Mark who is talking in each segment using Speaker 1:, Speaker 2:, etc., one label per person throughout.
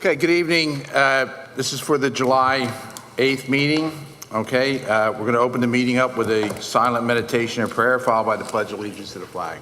Speaker 1: Okay, good evening. This is for the July 8th meeting. Okay, we're going to open the meeting up with a silent meditation and prayer, followed by the Pledge of Allegiance to the flag.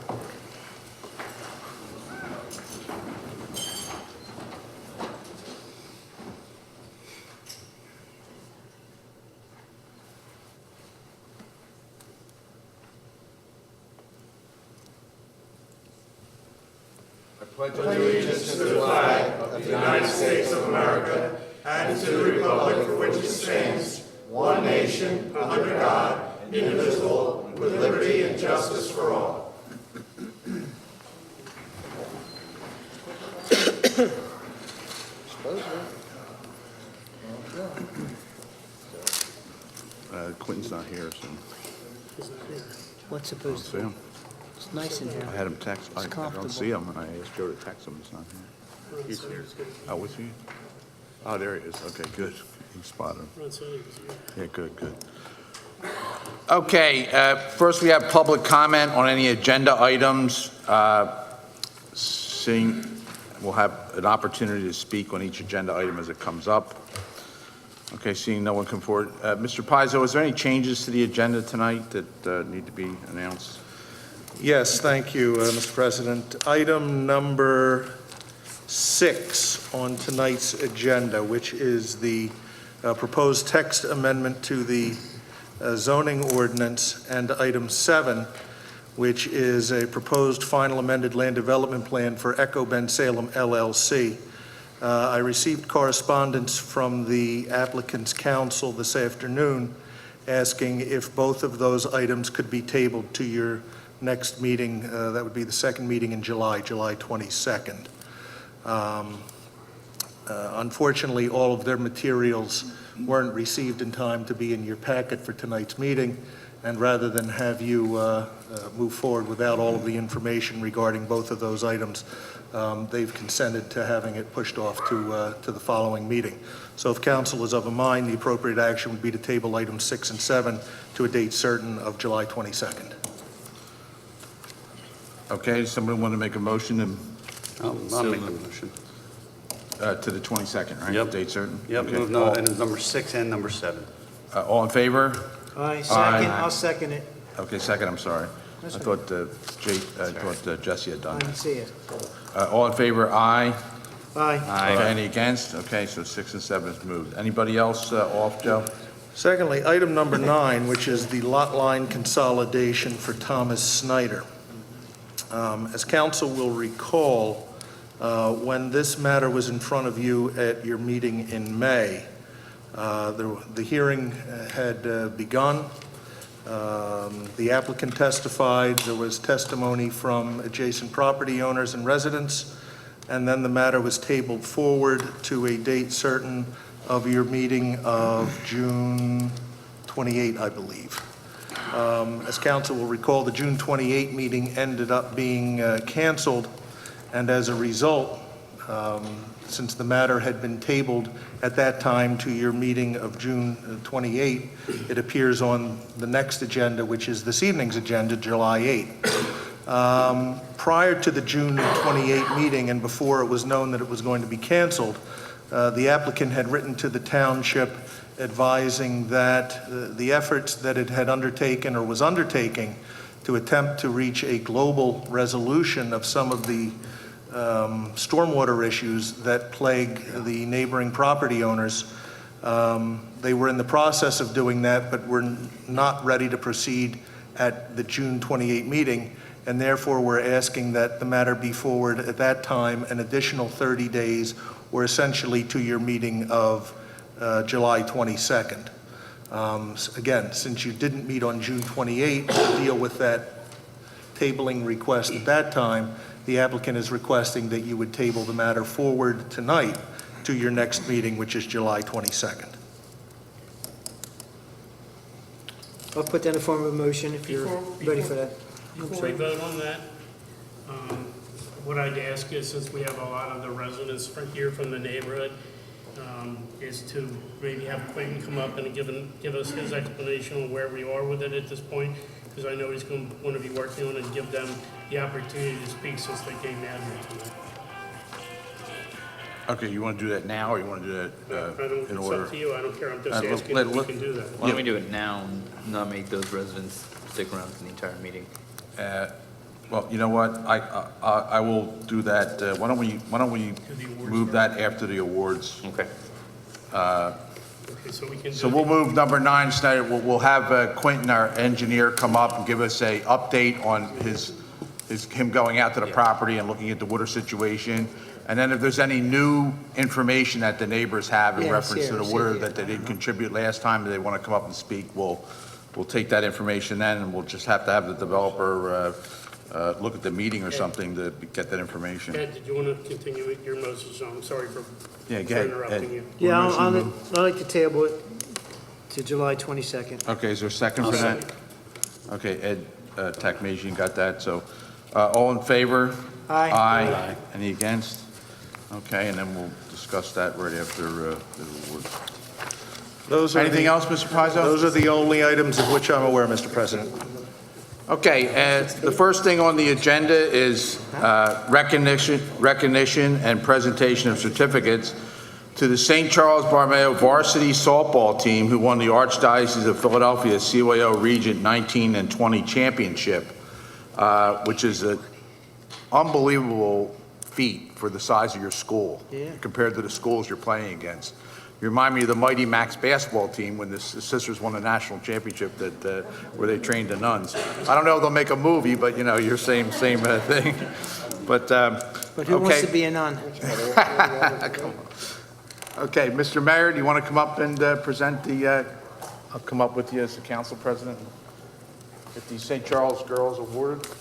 Speaker 1: I pledge allegiance to the flag of the United States of America and to the republic for which it stands, one nation, under God, indivisible, with liberty and justice for all. Quentin's not here, so.
Speaker 2: What's supposed to be? It's nice in here.
Speaker 1: I had him text. I don't see him, and I asked Joe to text him. He's not here. He's here. Oh, was he? Oh, there he is. Okay, good. You spotted him. Yeah, good. Okay, first we have public comment on any agenda items. We'll have an opportunity to speak on each agenda item as it comes up. Okay, seeing no one come forward. Mr. Pizzo, is there any changes to the agenda tonight that need to be announced?
Speaker 3: Yes, thank you, Mr. President. Item number 6 on tonight's agenda, which is the proposed text amendment to the zoning ordinance, and item 7, which is a proposed final amended land development plan for Echo Bensalem LLC. I received correspondence from the applicant's counsel this afternoon asking if both of those items could be tabled to your next meeting. That would be the second meeting in July 22nd. Unfortunately, all of their materials weren't received in time to be in your packet for tonight's meeting, and rather than have you move forward without all of the information regarding both of those items, they've consented to having it pushed off to the following meeting. So if council is of a mind, the appropriate action would be to table items 6 and 7 to a date certain of July 22nd.
Speaker 1: Okay, does somebody want to make a motion
Speaker 4: I'll make the motion.
Speaker 1: to the 22nd, right?
Speaker 4: Yep.
Speaker 1: Date certain?
Speaker 4: Yep,
Speaker 1: Okay.
Speaker 4: move on items number 6 and number 7.
Speaker 1: All in favor?
Speaker 2: Aye, I'll second it.
Speaker 1: Okay, second, I'm sorry.
Speaker 2: That's
Speaker 1: I thought Jesse had
Speaker 2: I
Speaker 1: done
Speaker 2: didn't see it.
Speaker 1: that. All in favor, aye.
Speaker 2: Aye.
Speaker 1: Okay, any against? Okay, so 6 and 7 is moved. Anybody else off, Joe?
Speaker 3: Secondly, item number 9, which is the lot line consolidation for Thomas Snyder. As council will recall, when this matter was in front of you at your meeting in May, the hearing had begun. The applicant testified. There was testimony from adjacent property owners and residents, and then the matter was tabled forward to a date certain of your meeting of June 28, I believe. As council will recall, the June 28 meeting ended up being canceled, and as a result, since the matter had been tabled at that time to your meeting of June 28, it appears on the next agenda, which is this evening's agenda, July 8. Prior to the June 28 meeting, and before it was known that it was going to be canceled, the applicant had written to the township advising that the efforts that it had undertaken or was undertaking to attempt to reach a global resolution of some of the stormwater issues that plague the neighboring property owners. They were in the process of doing that, but were not ready to proceed at the June 28 meeting, and therefore we're asking that the matter be forward at that time an additional 30 days, or essentially to your meeting of July 22nd. Again, since you didn't meet on June 28 to deal with that tabling request at that time, the applicant is requesting that you would table the matter forward tonight to your next meeting, which is July 22nd.
Speaker 2: I'll put that in form of a motion if you're ready for that.
Speaker 5: Before we vote on that, what I'd ask is, since we have a lot of the residents from here from the neighborhood, is to maybe have Quentin come up and give us his explanation on where we are with it at this point, because I know he's going to be working on it and give them the opportunity to speak since they came down here tonight.
Speaker 1: Okay, you want to do that now, or you want to do
Speaker 5: I
Speaker 1: that
Speaker 5: don't,
Speaker 1: in
Speaker 5: it's
Speaker 1: order?
Speaker 5: up to you, I don't care, I'm just
Speaker 1: Let-
Speaker 5: asking
Speaker 1: let-
Speaker 5: if we
Speaker 1: let-
Speaker 5: can do that.
Speaker 6: Why don't we do it now and not make those residents stick around for the entire meeting?
Speaker 1: Well, you know what, I will do that, why don't we
Speaker 5: the awards
Speaker 1: move that after the awards?
Speaker 6: Okay.
Speaker 5: Okay, so we can do.
Speaker 1: So we'll move number 9, Snyder, we'll have Quentin, our engineer, come up and give us a update on him going out to the property and looking at the water situation. And then if there's any new information that the neighbors have in
Speaker 2: Yeah,
Speaker 1: reference to the
Speaker 2: see,
Speaker 1: water
Speaker 2: yeah.
Speaker 1: that they didn't contribute last time, they want to come up and speak, we'll take that information then, and we'll just have to have the developer look at the meeting or something to get that information.
Speaker 5: Ed, did you want to continue with your motion? So I'm sorry for
Speaker 1: Yeah,
Speaker 5: for
Speaker 1: go ahead,
Speaker 5: interrupting
Speaker 1: Ed.
Speaker 5: you.
Speaker 2: Yeah,
Speaker 1: Motion
Speaker 2: I'd
Speaker 1: moved.
Speaker 2: like to table it to July 22nd.
Speaker 1: Okay, is there a second for that? Okay, Ed Takmajian got that, so, all in favor?
Speaker 2: Aye.
Speaker 1: Aye. Any against? Okay, and then we'll discuss that right after the awards.
Speaker 3: Those are
Speaker 1: Anything
Speaker 3: the-
Speaker 1: else, Mr. Pizzo?
Speaker 3: Those are the only items of which I'm aware, Mr. President.
Speaker 1: Okay, the first thing on the agenda is recognition and presentation of certificates to the St. Charles Borromeo varsity softball team who won the Archdiocese of Philadelphia CYO Region 19 and 20 championship, which is an unbelievable feat for the size of your school compared to the schools you're playing against. You remind me of the Mighty Max basketball team when the sisters won a national championship where they trained the nuns. I don't know if they'll make a movie, but you know, you're same thing. But
Speaker 2: Who wants
Speaker 1: okay.
Speaker 2: to be a nun?
Speaker 1: Come on. Okay, Mr. Mayor, do you want to come up and present I'll come up with you as the council president. Get the St. Charles girls awarded.
Speaker 2: 1,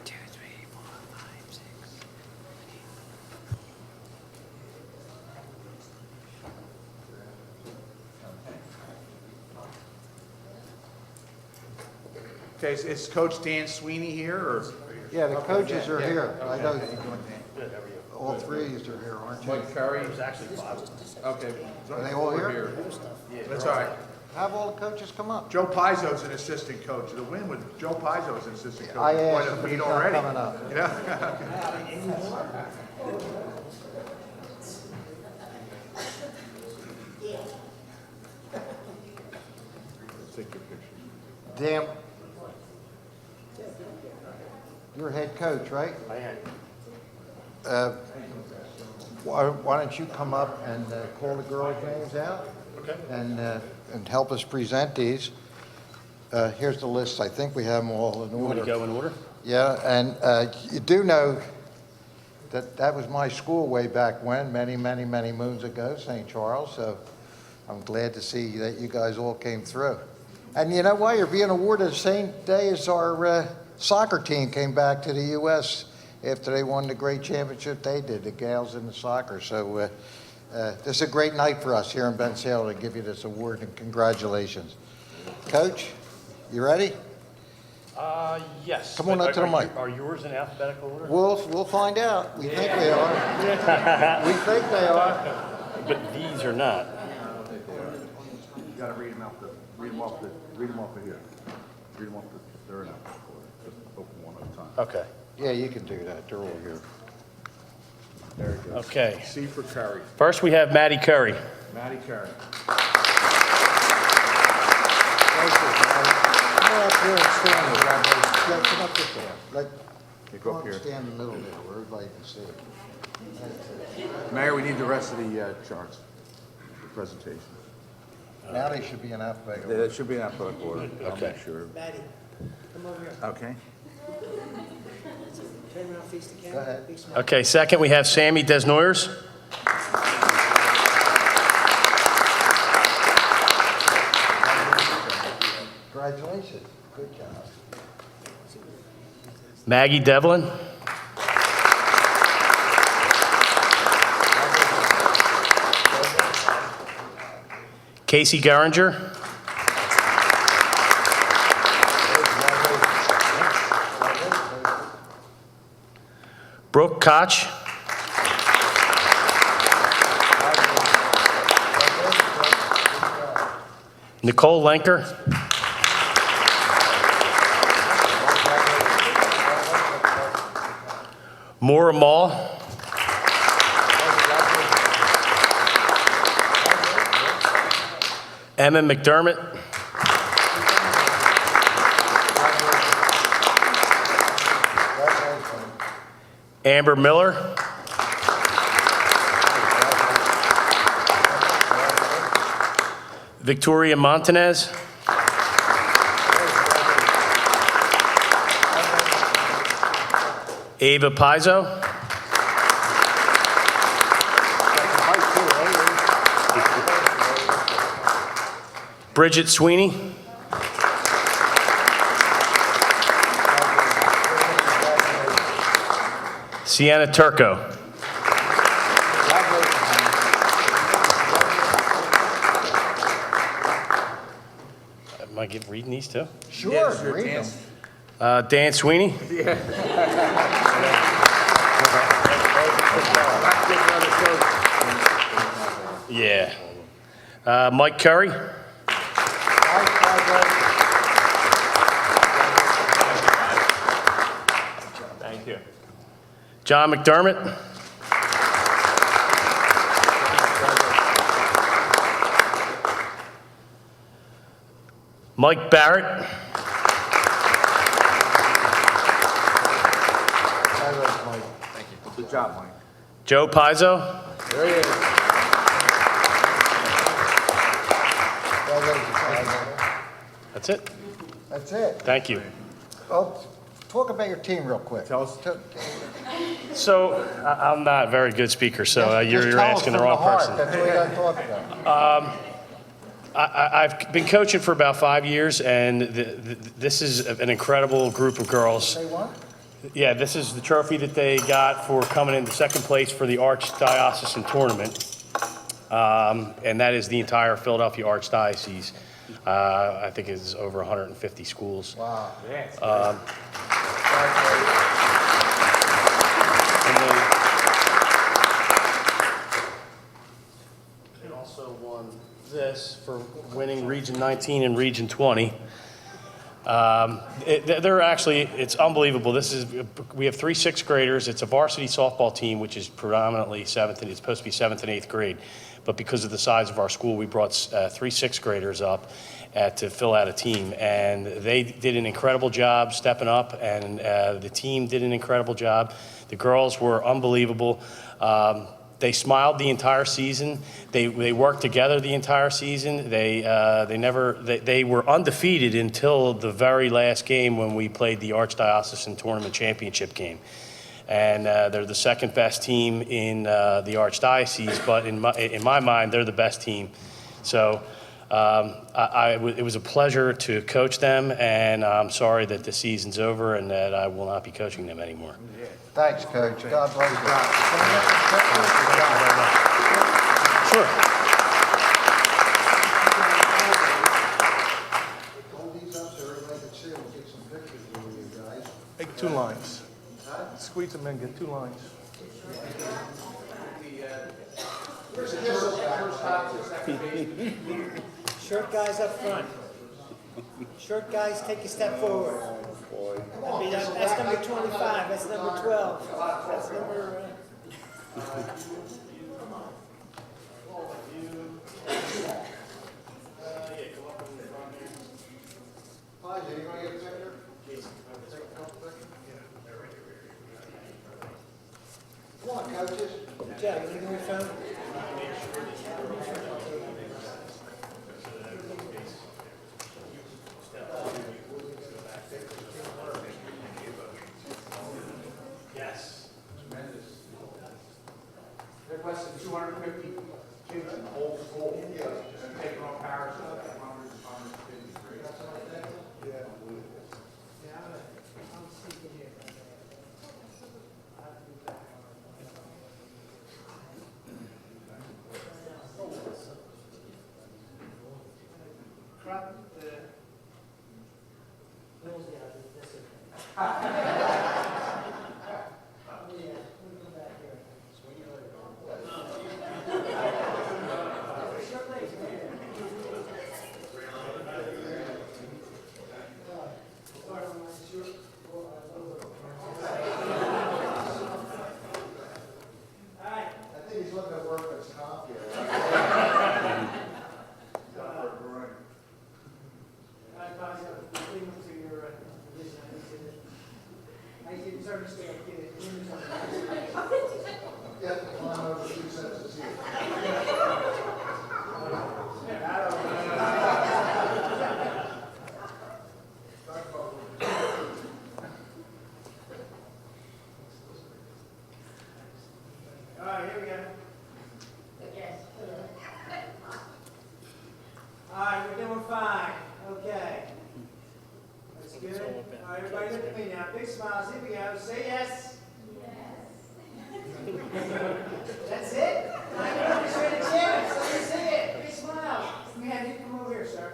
Speaker 2: 2, 3, 4, 5, 6.
Speaker 1: Okay, is Coach Dan Sweeney here, or?
Speaker 7: Yeah, the coaches are here. I know all three of you are here, aren't you?
Speaker 1: Mike Curry? There's actually 5. Okay.
Speaker 7: Are they all here?
Speaker 1: That's all right.
Speaker 7: Have all the coaches come up.
Speaker 1: Joe Pizzo's an assistant coach. The win with Joe Pizzo's an assistant coach.
Speaker 7: I
Speaker 1: Quite
Speaker 7: asked
Speaker 1: a
Speaker 7: him, but
Speaker 1: feat
Speaker 7: he's not
Speaker 1: already.
Speaker 7: coming up.
Speaker 1: Yeah. Take your picture.
Speaker 7: Dan, you're head coach, right? I am. Why don't you come up and call the girls' names out? Okay. And help us present these. Here's the list. I think we have them all in order.
Speaker 4: Want to go in order?
Speaker 7: Yeah, and you do know that that was my school way back when, many, many, many moons ago, St. Charles, so I'm glad to see that you guys all came through. And you know why? You're being awarded the same day as our soccer team came back to the U.S. after they won the great championship they did, the gals in the soccer. So this is a great night for us here in Bensalem to give you this award, and congratulations. Coach, you ready?
Speaker 8: Yes.
Speaker 7: Come on
Speaker 8: But
Speaker 7: up to the mic.
Speaker 8: Are yours in alphabetical order?
Speaker 7: We'll find out. We think they are. We think they are.
Speaker 8: But these are not.
Speaker 1: You gotta read them off of here. Read them off they're in alphabetical order. Just open one at a time.
Speaker 8: Okay.
Speaker 7: Yeah, you can do that. They're all here.
Speaker 1: There it goes.
Speaker 8: Okay.
Speaker 1: C for Curry.
Speaker 8: First, we have Maddie Curry.
Speaker 1: Matty Curry.
Speaker 7: Come up here and stand there. Yeah, come up this way.
Speaker 1: You
Speaker 7: Come
Speaker 1: go
Speaker 7: up
Speaker 1: up
Speaker 7: and
Speaker 1: here.
Speaker 7: stand in the middle there where everybody can see it.
Speaker 1: Mayor, we need the rest of the charts, the presentation.
Speaker 7: Now they should be in alphabetical order.
Speaker 1: It should be in alphabetical order. I'll
Speaker 8: Okay.
Speaker 1: make sure.
Speaker 2: Maddie, come over here.
Speaker 1: Okay.
Speaker 2: Turn around, face the
Speaker 7: Go
Speaker 2: camera.
Speaker 7: ahead.
Speaker 2: Big smile.
Speaker 8: Okay, second, we have Sammy Desnoyers.
Speaker 7: Congratulations. Good job.
Speaker 8: Maggie Devlin. Casey Garinger. Brooke Koch. Nicole Lenker. Maura Mall. Emma McDermott. Amber Miller. Victoria Montanez. Ava Pizzo. Bridget Sweeney. Sienna Turco. Am I reading these too?
Speaker 7: Sure, read them.
Speaker 8: Dan Sweeney. Yeah. Mike Curry.
Speaker 6: Thank you.
Speaker 8: John McDermott. Mike Barrett.
Speaker 6: Good job, Mike.
Speaker 8: Joe Pizzo.
Speaker 7: There he is.
Speaker 8: That's it.
Speaker 7: That's it.
Speaker 8: Thank you.
Speaker 7: Oh, talk about your team real quick.
Speaker 6: Tell us.
Speaker 8: So I'm not a very good speaker, so you're asking the wrong person.
Speaker 7: That's what we got to talk about.
Speaker 8: I've been coaching for about 5 years, and this is an incredible group of girls.
Speaker 7: Say what?
Speaker 8: Yeah, this is the trophy that they got for coming into second place for the Archdiocesan tournament. And that is the entire Philadelphia Archdiocese. I think it's over 150 schools.
Speaker 7: Wow.
Speaker 8: And then they also won this for winning Region 19 and Region 20. They're actually, it's unbelievable. We have 3 6th graders. It's a varsity softball team, which is predominantly it's supposed to be 7th and 8th grade. But because of the size of our school, we brought 3 6th graders up to fill out a team. And they did an incredible job stepping up, and the team did an incredible job. The girls were unbelievable. They smiled the entire season. They worked together the entire season. They were undefeated until the very last game when we played the Archdiocesan Tournament Championship game. And they're the second best team in the Archdiocese, but in my mind, they're the best team. So it was a pleasure to coach them, and I'm sorry that the season's over and that I will not be coaching them anymore.
Speaker 7: Thanks, Coach. God bless you.
Speaker 8: Sure.
Speaker 7: Hold these up so everybody can see. We'll get some pictures of you guys.
Speaker 3: Make 2 lines. Squeeze them in, get 2 lines.
Speaker 2: Short guys up front. Short guys, take a step forward. That's number 25, that's number 12. That's number...
Speaker 7: Come on, coaches.
Speaker 2: Jack, you give me your phone?
Speaker 8: Yes.
Speaker 1: There's less than 250 kids in the whole school, just taking off Paris, hundreds and hundreds of kids.
Speaker 2: turn this down, get it. All right, here we go. All right, we're doing fine. Okay. That's good. All right, everybody look at me now. Big smiles. Here we go. Say yes. That's it? I can understand the chance. Let me see it. Big smile. Let me have you come over here, sir.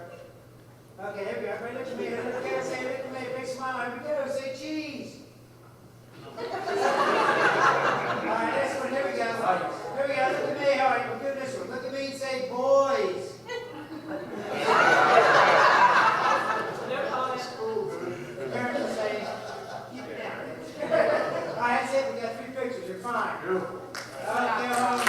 Speaker 2: Okay, here we go. Everybody look at me. Look at say, look at me. Big smile. Here we go. Say cheese. All right, this one. Here we go. Here we go. Look at me. All right, we'll do this one. Look at me and say boys. Parents say, keep it down. All right, that's it. We got 3 pictures. You're fine. All right, go home.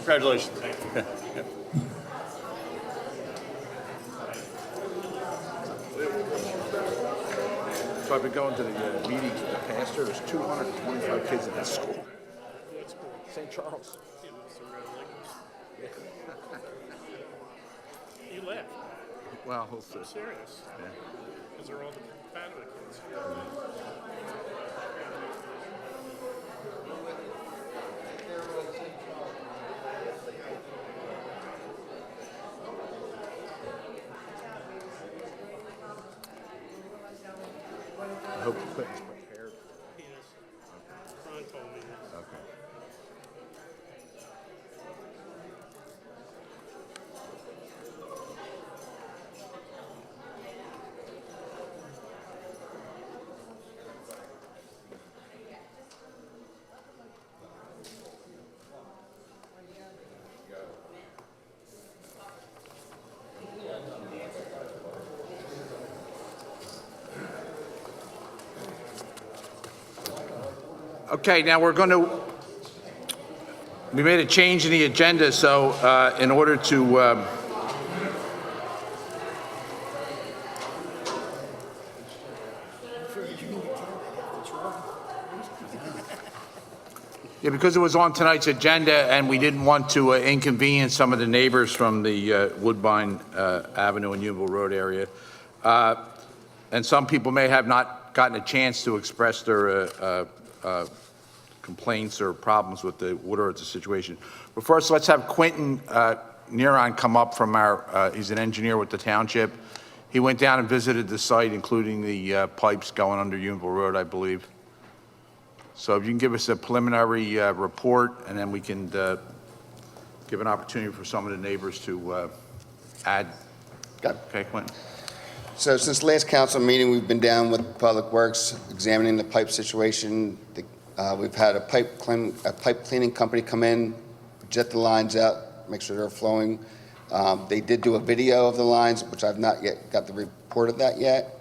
Speaker 4: Congratulations.
Speaker 9: So I've been going to the meetings with the pastor. There's 225 kids in that school. St. Charles.
Speaker 5: You laugh.
Speaker 9: Well, we'll see.
Speaker 5: I'm serious.
Speaker 9: Yeah.
Speaker 5: Because they're all the Padua kids.
Speaker 9: I hope Clinton's prepared.
Speaker 5: He is. Ron told me this.
Speaker 9: Okay. Okay, now we made a change in the agenda, so in order to, yeah, because it was on tonight's agenda and we didn't want to inconvenience some of the neighbors from the Woodbine Avenue and Unionville Road area. And some people may have not gotten a chance to express their complaints or problems with the water at the situation. But first, let's have Quentin Neron come up from he's an engineer with the township. He went down and visited the site, including the pipes going under Unionville Road, I believe. So if you can give us a preliminary report, and then we can give an opportunity for some of the neighbors to add.
Speaker 10: Got it.
Speaker 9: Okay, Quentin.
Speaker 10: So since last council meeting, we've been down with Public Works, examining the pipe situation. We've had a pipe cleaning company come in, jet the lines out, make sure they're flowing. They did do a video of the lines, which I've not yet got the report of that yet.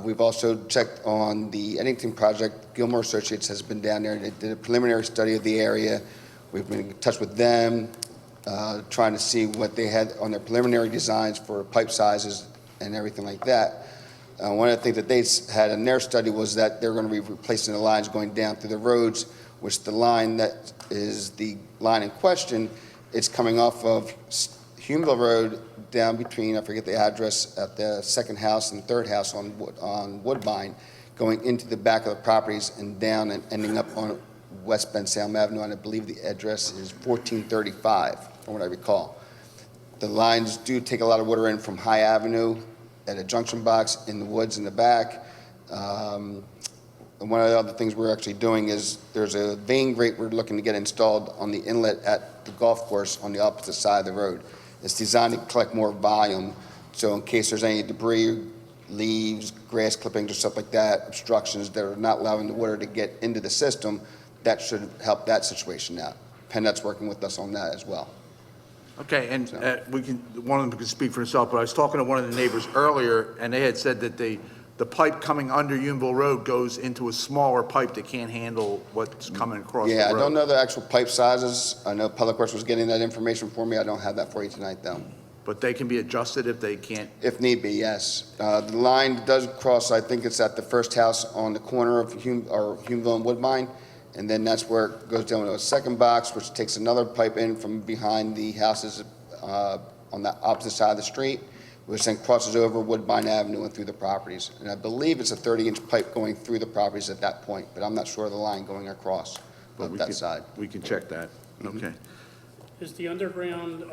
Speaker 10: We've also checked on the Eddington project. Gilmore Associates has been down there. They did a preliminary study of the area. We've been in touch with them, trying to see what they had on their preliminary designs for pipe sizes and everything like that. One of the things that they had in their study was that they're going to be replacing the lines going down through the roads, which the line that is the line in question, it's coming off of Humeville Road down between, I forget the address, at the second house and third house on Woodbine, going into the back of the properties and down and ending up on West Bensalem Avenue, and I believe the address is 1435, from what I recall. The lines do take a lot of water in from High Avenue at a junction box in the woods in the back. And one of the other things we're actually doing is there's a vein grate we're looking to get installed on the inlet at the golf course on the opposite side of the road. It's designed to collect more volume, so in case there's any debris, leaves, grass clippings or stuff like that, obstructions that are not allowing the water to get into the system, that should help that situation out. PennDOT's working with us on that as well.
Speaker 9: Okay, and one of them can speak for himself, but I was talking to one of the neighbors earlier, and they had said that the pipe coming under Unionville Road goes into a smaller pipe that can't handle what's coming across the road.
Speaker 10: Yeah, I don't know the actual pipe sizes. I know Public Works was getting that information for me. I don't have that for you tonight, though.
Speaker 9: But they can be adjusted if they can't?
Speaker 10: If need be, yes. The line does cross, I think it's at the first house on the corner of Humeville and Woodbine, and then that's where it goes down to a second box, which takes another pipe in from behind the houses on the opposite side of the street, which then crosses over Woodbine Avenue and through the properties. And I believe it's a 30-inch pipe going through the properties at that point, but I'm not sure of the line going across
Speaker 9: But
Speaker 10: that side.
Speaker 9: We can check that. Okay.
Speaker 5: Is the underground,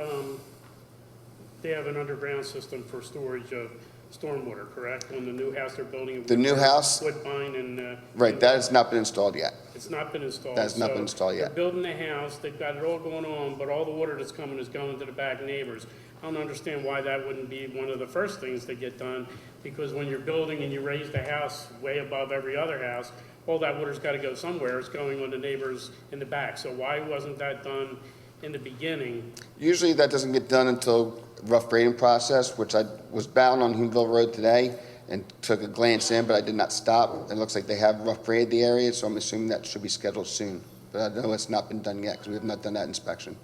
Speaker 5: they have an underground system for storage of stormwater, correct? On the new house they're building?
Speaker 10: The new house?
Speaker 5: Woodbine and...
Speaker 10: Right, that has not been installed yet.
Speaker 5: It's not been installed.
Speaker 10: That has not been installed yet.
Speaker 5: They're building the house, they've got it all going on, but all the water that's coming is going to the back neighbors. I don't understand why that wouldn't be one of the first things that get done, because when you're building and you raise the house way above every other house, all that water's got to go somewhere. It's going on the neighbors in the back. So why wasn't that done in the beginning?
Speaker 10: Usually that doesn't get done until rough grading process, which I was bound on Humeville Road today and took a glance in, but I did not stop. It looks like they have rough graded the area, so I'm assuming that should be scheduled soon. But I know it's not been done yet because we have not done that inspection.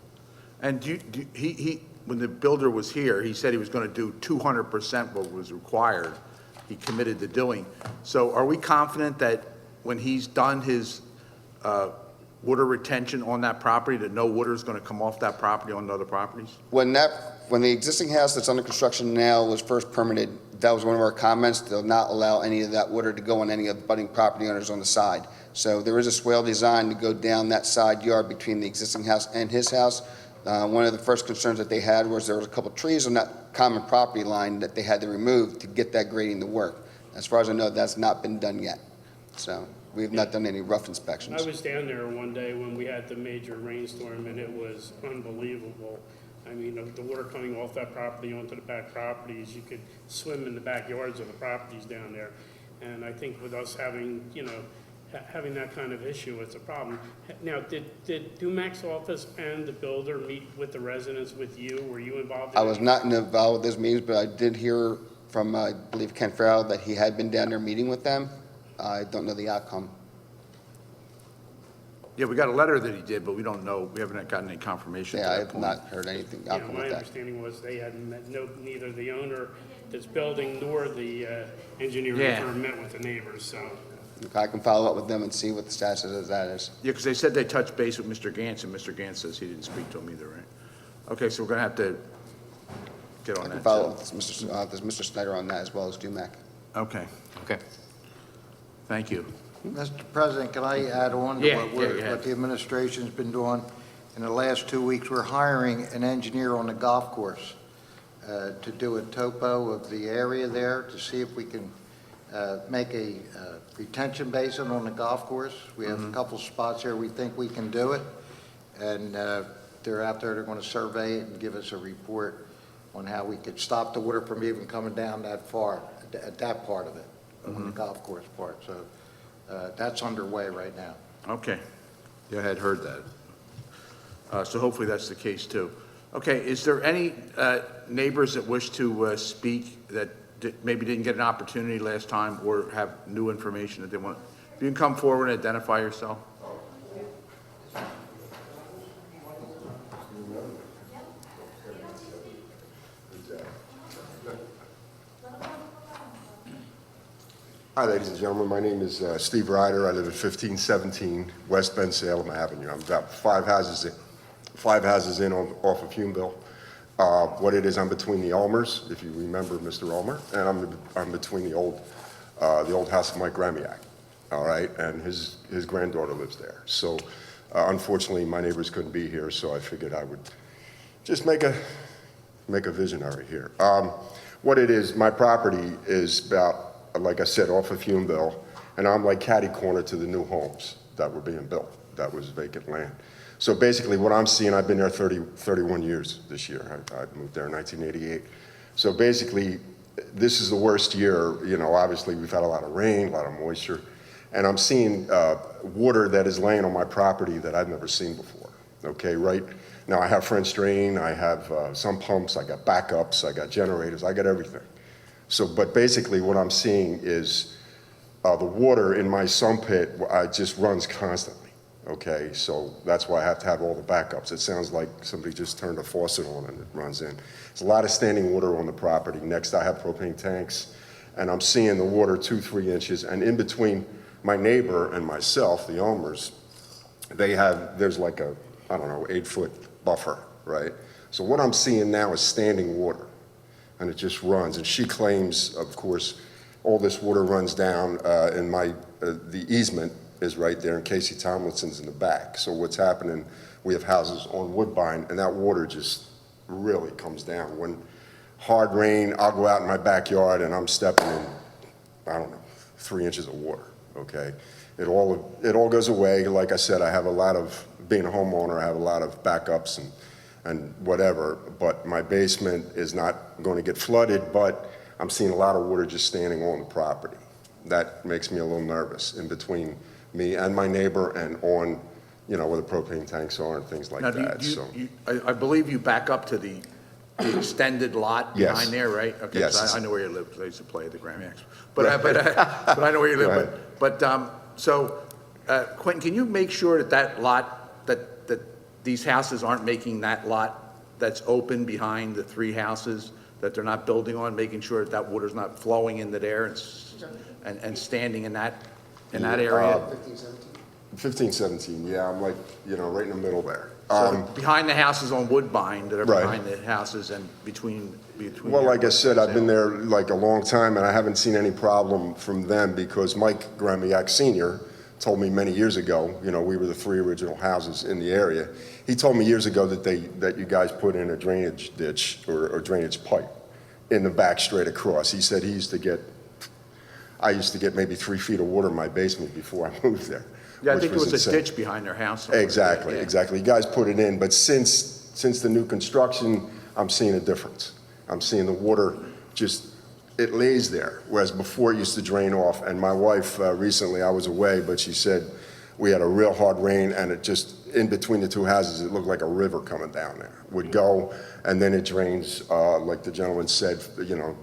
Speaker 9: And when the builder was here, he said he was going to do 200% what was required. He committed to doing. So are we confident that when he's done his water retention on that property, that no water is going to come off that property onto other properties?
Speaker 10: When the existing house that's under construction now was first permitted, that was one of our comments. They'll not allow any of that water to go on any of the budding property owners on the side. So there is a swale design to go down that side yard between the existing house and his house. One of the first concerns that they had was there was a couple trees on that common property line that they had to remove to get that grading to work. As far as I know, that's not been done yet. So we have not done any rough inspections.
Speaker 5: I was down there one day when we had the major rainstorm, and it was unbelievable. I mean, the water coming off that property onto the back properties, you could swim in the backyards of the properties down there. And I think with us having, having that kind of issue, it's a problem. Now, did Dumac's office and the builder meet with the residents with you? Were you involved in
Speaker 10: I was not involved with those meetings, but I did hear from, I believe, Ken Farrell that he had been down there meeting with them. I don't know the outcome.
Speaker 9: Yeah, we got a letter that he did, but we don't know, we haven't gotten any confirmation.
Speaker 10: Yeah, I have not heard anything outcome
Speaker 5: My
Speaker 10: with that.
Speaker 5: understanding was they hadn't met, neither the owner that's building nor the engineering
Speaker 9: Yeah.
Speaker 5: firm met with the neighbors, so.
Speaker 10: I can follow up with them and see what the status of that is.
Speaker 9: Yeah, because they said they touched base with Mr. Gantz, and Mr. Gantz says he didn't speak to him either, right? Okay, so we're going to have to get on
Speaker 10: I
Speaker 9: that.
Speaker 10: can follow up with Mr. Snyder on that as well as Dumac.
Speaker 9: Okay,
Speaker 6: Okay.
Speaker 9: thank you.
Speaker 7: Mr. President, can I add on to
Speaker 9: Yeah,
Speaker 7: what
Speaker 9: go ahead.
Speaker 7: what the administration's been doing? In the last 2 weeks, we're hiring an engineer on the golf course to do a topo of the area there to see if we can make a retention basin on the golf course. We have a couple spots there we think we can do it. And they're out there, they're going to survey it and give us a report on how we could stop the water from even coming down that far, at that part of it, on the golf course part. So that's underway right now.
Speaker 9: Okay. Yeah, I had heard that. So hopefully that's the case too. Okay, is there any neighbors that wish to speak that maybe didn't get an opportunity last time or have new information that they want? You can come forward and identify yourself.
Speaker 11: Hi, ladies and gentlemen. My name is Steve Ryder. I live at 1517 West Bensalem Avenue. I'm about five houses in off of Humeville. What it is, I'm between the Ulmers, if you remember Mr. Ulmer, and I'm between the old house of Mike Ramiak. All right, and his granddaughter lives there. So, unfortunately, my neighbors couldn't be here, so I figured I would just make a visionary here. What it is, my property is about, like I said, off of Humeville, and I'm like catty corner to the new homes that were being built. That was vacant land. So basically what I'm seeing, I've been there 31 years this year. I moved there in 1988. So basically, this is the worst year. Obviously we've had a lot of rain, a lot of moisture, and I'm seeing water that is laying on my property that I've never seen before. Okay, right Now, I have French drain, I have some pumps, I got backups, I got generators, I got everything. So, but basically what I'm seeing is the water in my sump pit just runs constantly, okay? So that's why I have to have all the backups. It sounds like somebody just turned a faucet on and it runs in. There's a lot of standing water on the property. Next, I have propane tanks, and I'm seeing the water 2-3 inches, and in between my neighbor and myself, the owners, there's like a, I don't know, 8-foot buffer, right? So what I'm seeing now is standing water, and it just runs. And she claims, of course, all this water runs down, and the easement is right there, and Casey Tomlinson's in the back. So what's happening, we have houses on Woodbine, and that water just really comes down. When hard rain, I'll go out in my backyard, and I'm stepping in, I don't know, 3 inches of water, okay? It all goes away. Like I said, I have a lot of, being a homeowner, I have a lot of backups and whatever, but my basement is not going to get flooded, but I'm seeing a lot of water just standing on the property. That makes me a little nervous in between me and my neighbor and on, where the propane tanks are and things like
Speaker 9: Now,
Speaker 11: that, so.
Speaker 9: I believe you back up to the extended lot
Speaker 11: Yes.
Speaker 9: behind there, right? Okay,
Speaker 11: Yes.
Speaker 9: so I know where you live, because I used to play at the Grammy X. But I know where you
Speaker 11: Go
Speaker 9: live.
Speaker 11: ahead.
Speaker 9: So, Quentin, can you make sure that lot, that these houses aren't making that lot that's open behind the 3 houses that they're not building on, making sure that water's not flowing into there and standing in that area?
Speaker 11: 15, 17, yeah, I'm like, right in the middle there.
Speaker 9: So behind the houses on Woodbine that are
Speaker 11: Right.
Speaker 9: behind the houses and between.
Speaker 11: Well, like I said, I've been there like a long time, and I haven't seen any problem from them, because Mike Gramiak Sr. told me many years ago, we were the 3 original houses in the area. He told me years ago that you guys put in a drainage ditch or drainage pipe in the back straight across. He said I used to get maybe 3 feet of water in my basement before I moved there.
Speaker 9: Yeah, I
Speaker 11: which
Speaker 9: think there was a
Speaker 11: insane.
Speaker 9: ditch behind their house. somewhere.
Speaker 11: Exactly,
Speaker 9: Yeah.
Speaker 11: exactly. You guys put it in, but since the new construction, I'm seeing a difference. I'm seeing the water it lays there, whereas before it used to drain off. And my wife, recently, I was away, but she said we had a real hard rain, and it just, in between the 2 houses, it looked like a river coming down there. Would go, and then it drains, like the gentleman said,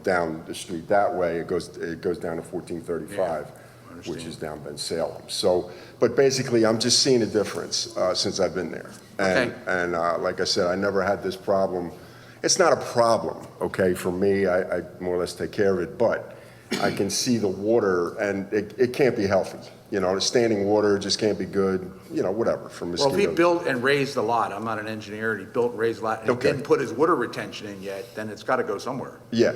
Speaker 11: down the street that way. It goes down to 1435. Which is down Bensalem. So, but basically, I'm just seeing a difference since I've been there. And like I said, I never had this problem. It's not a problem, okay, for me. I more or less take care of it, but I can see the water, and it can't be healthy. The standing water just can't be good, whatever, for mosquitoes.
Speaker 9: Well, if he built and raised the lot, I'm not an engineer, and he built and raised the lot, and he
Speaker 11: Okay.
Speaker 9: didn't put his water retention in yet, then it's got to go somewhere.
Speaker 11: Yeah.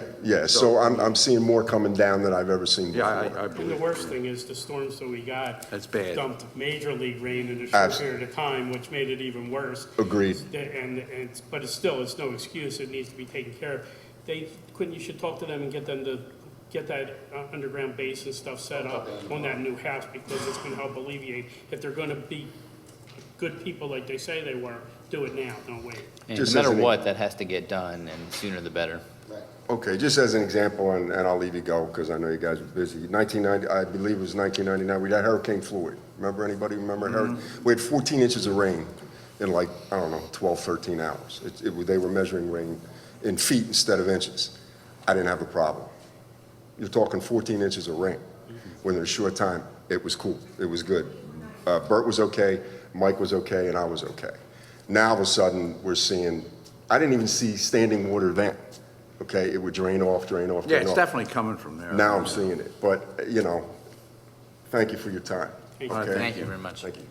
Speaker 11: So I'm seeing more coming down than I've ever seen before.
Speaker 9: Yeah, I
Speaker 5: And the
Speaker 9: believe.
Speaker 5: worst thing is the storms that we got.
Speaker 9: That's bad.
Speaker 5: Dumped major league rain in a short
Speaker 11: Absolutely.
Speaker 5: period of time, which made it even worse.
Speaker 11: Agreed.
Speaker 5: But it's no excuse. It needs to be taken care of. Quentin, you should talk to them and get them to get that underground base and stuff set up on that new house, because it's going to help alleviate. If they're going to be good people like they say they were, do it now, don't wait.
Speaker 6: And
Speaker 11: Just
Speaker 6: no
Speaker 11: as
Speaker 6: matter
Speaker 11: an-
Speaker 6: what, that has to get done, and sooner the better.
Speaker 11: Okay, just as an example, and I'll leave you go, because I know you guys are busy. 1990, I believe it was 1999, we had Hurricane Floyd. Anybody remember Hurricane? We had 14 inches of rain in 12, 13 hours. They were measuring rain in feet instead of inches. I didn't have a problem. You're talking 14 inches of rain. When in a short time, it was cool. It was good. Bert was okay, Mike was okay, and I was okay. Now, all of a sudden, we're seeing, I didn't even see standing water then. Okay, it would drain off.
Speaker 9: Yeah, it's definitely coming from there.
Speaker 11: Now I'm seeing it, but, thank you for your time.
Speaker 5: Thank you.
Speaker 11: Okay?
Speaker 6: Thank you very much.
Speaker 11: Thank you.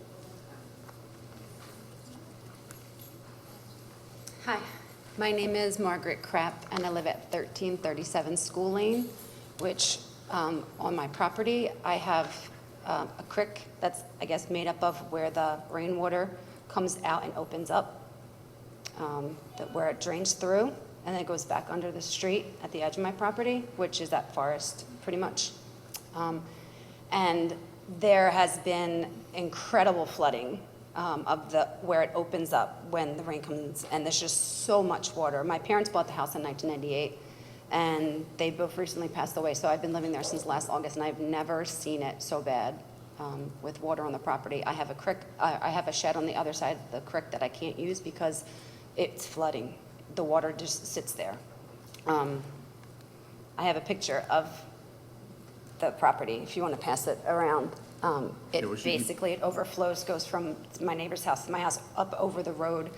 Speaker 12: Hi, my name is Margaret Krapp, and I live at 1337 School Lane, which on my property, I have a creek that's, I guess, made up of where the rainwater comes out and opens up, where it drains through, and then it goes back under the street at the edge of my property, which is that forest, pretty much. And there has been incredible flooding of where it opens up when the rain comes, and there's just so much water. My parents bought the house in 1998, and they both recently passed away, so I've been living there since last August, and I've never seen it so bad. with water on the property. I have a creek, I have a shed on the other side of the creek that I can't use because it's flooding. The water just sits there. I have a picture of the property, if you want to pass it around. Basically, it overflows, goes from my neighbor's house to my house up over the road.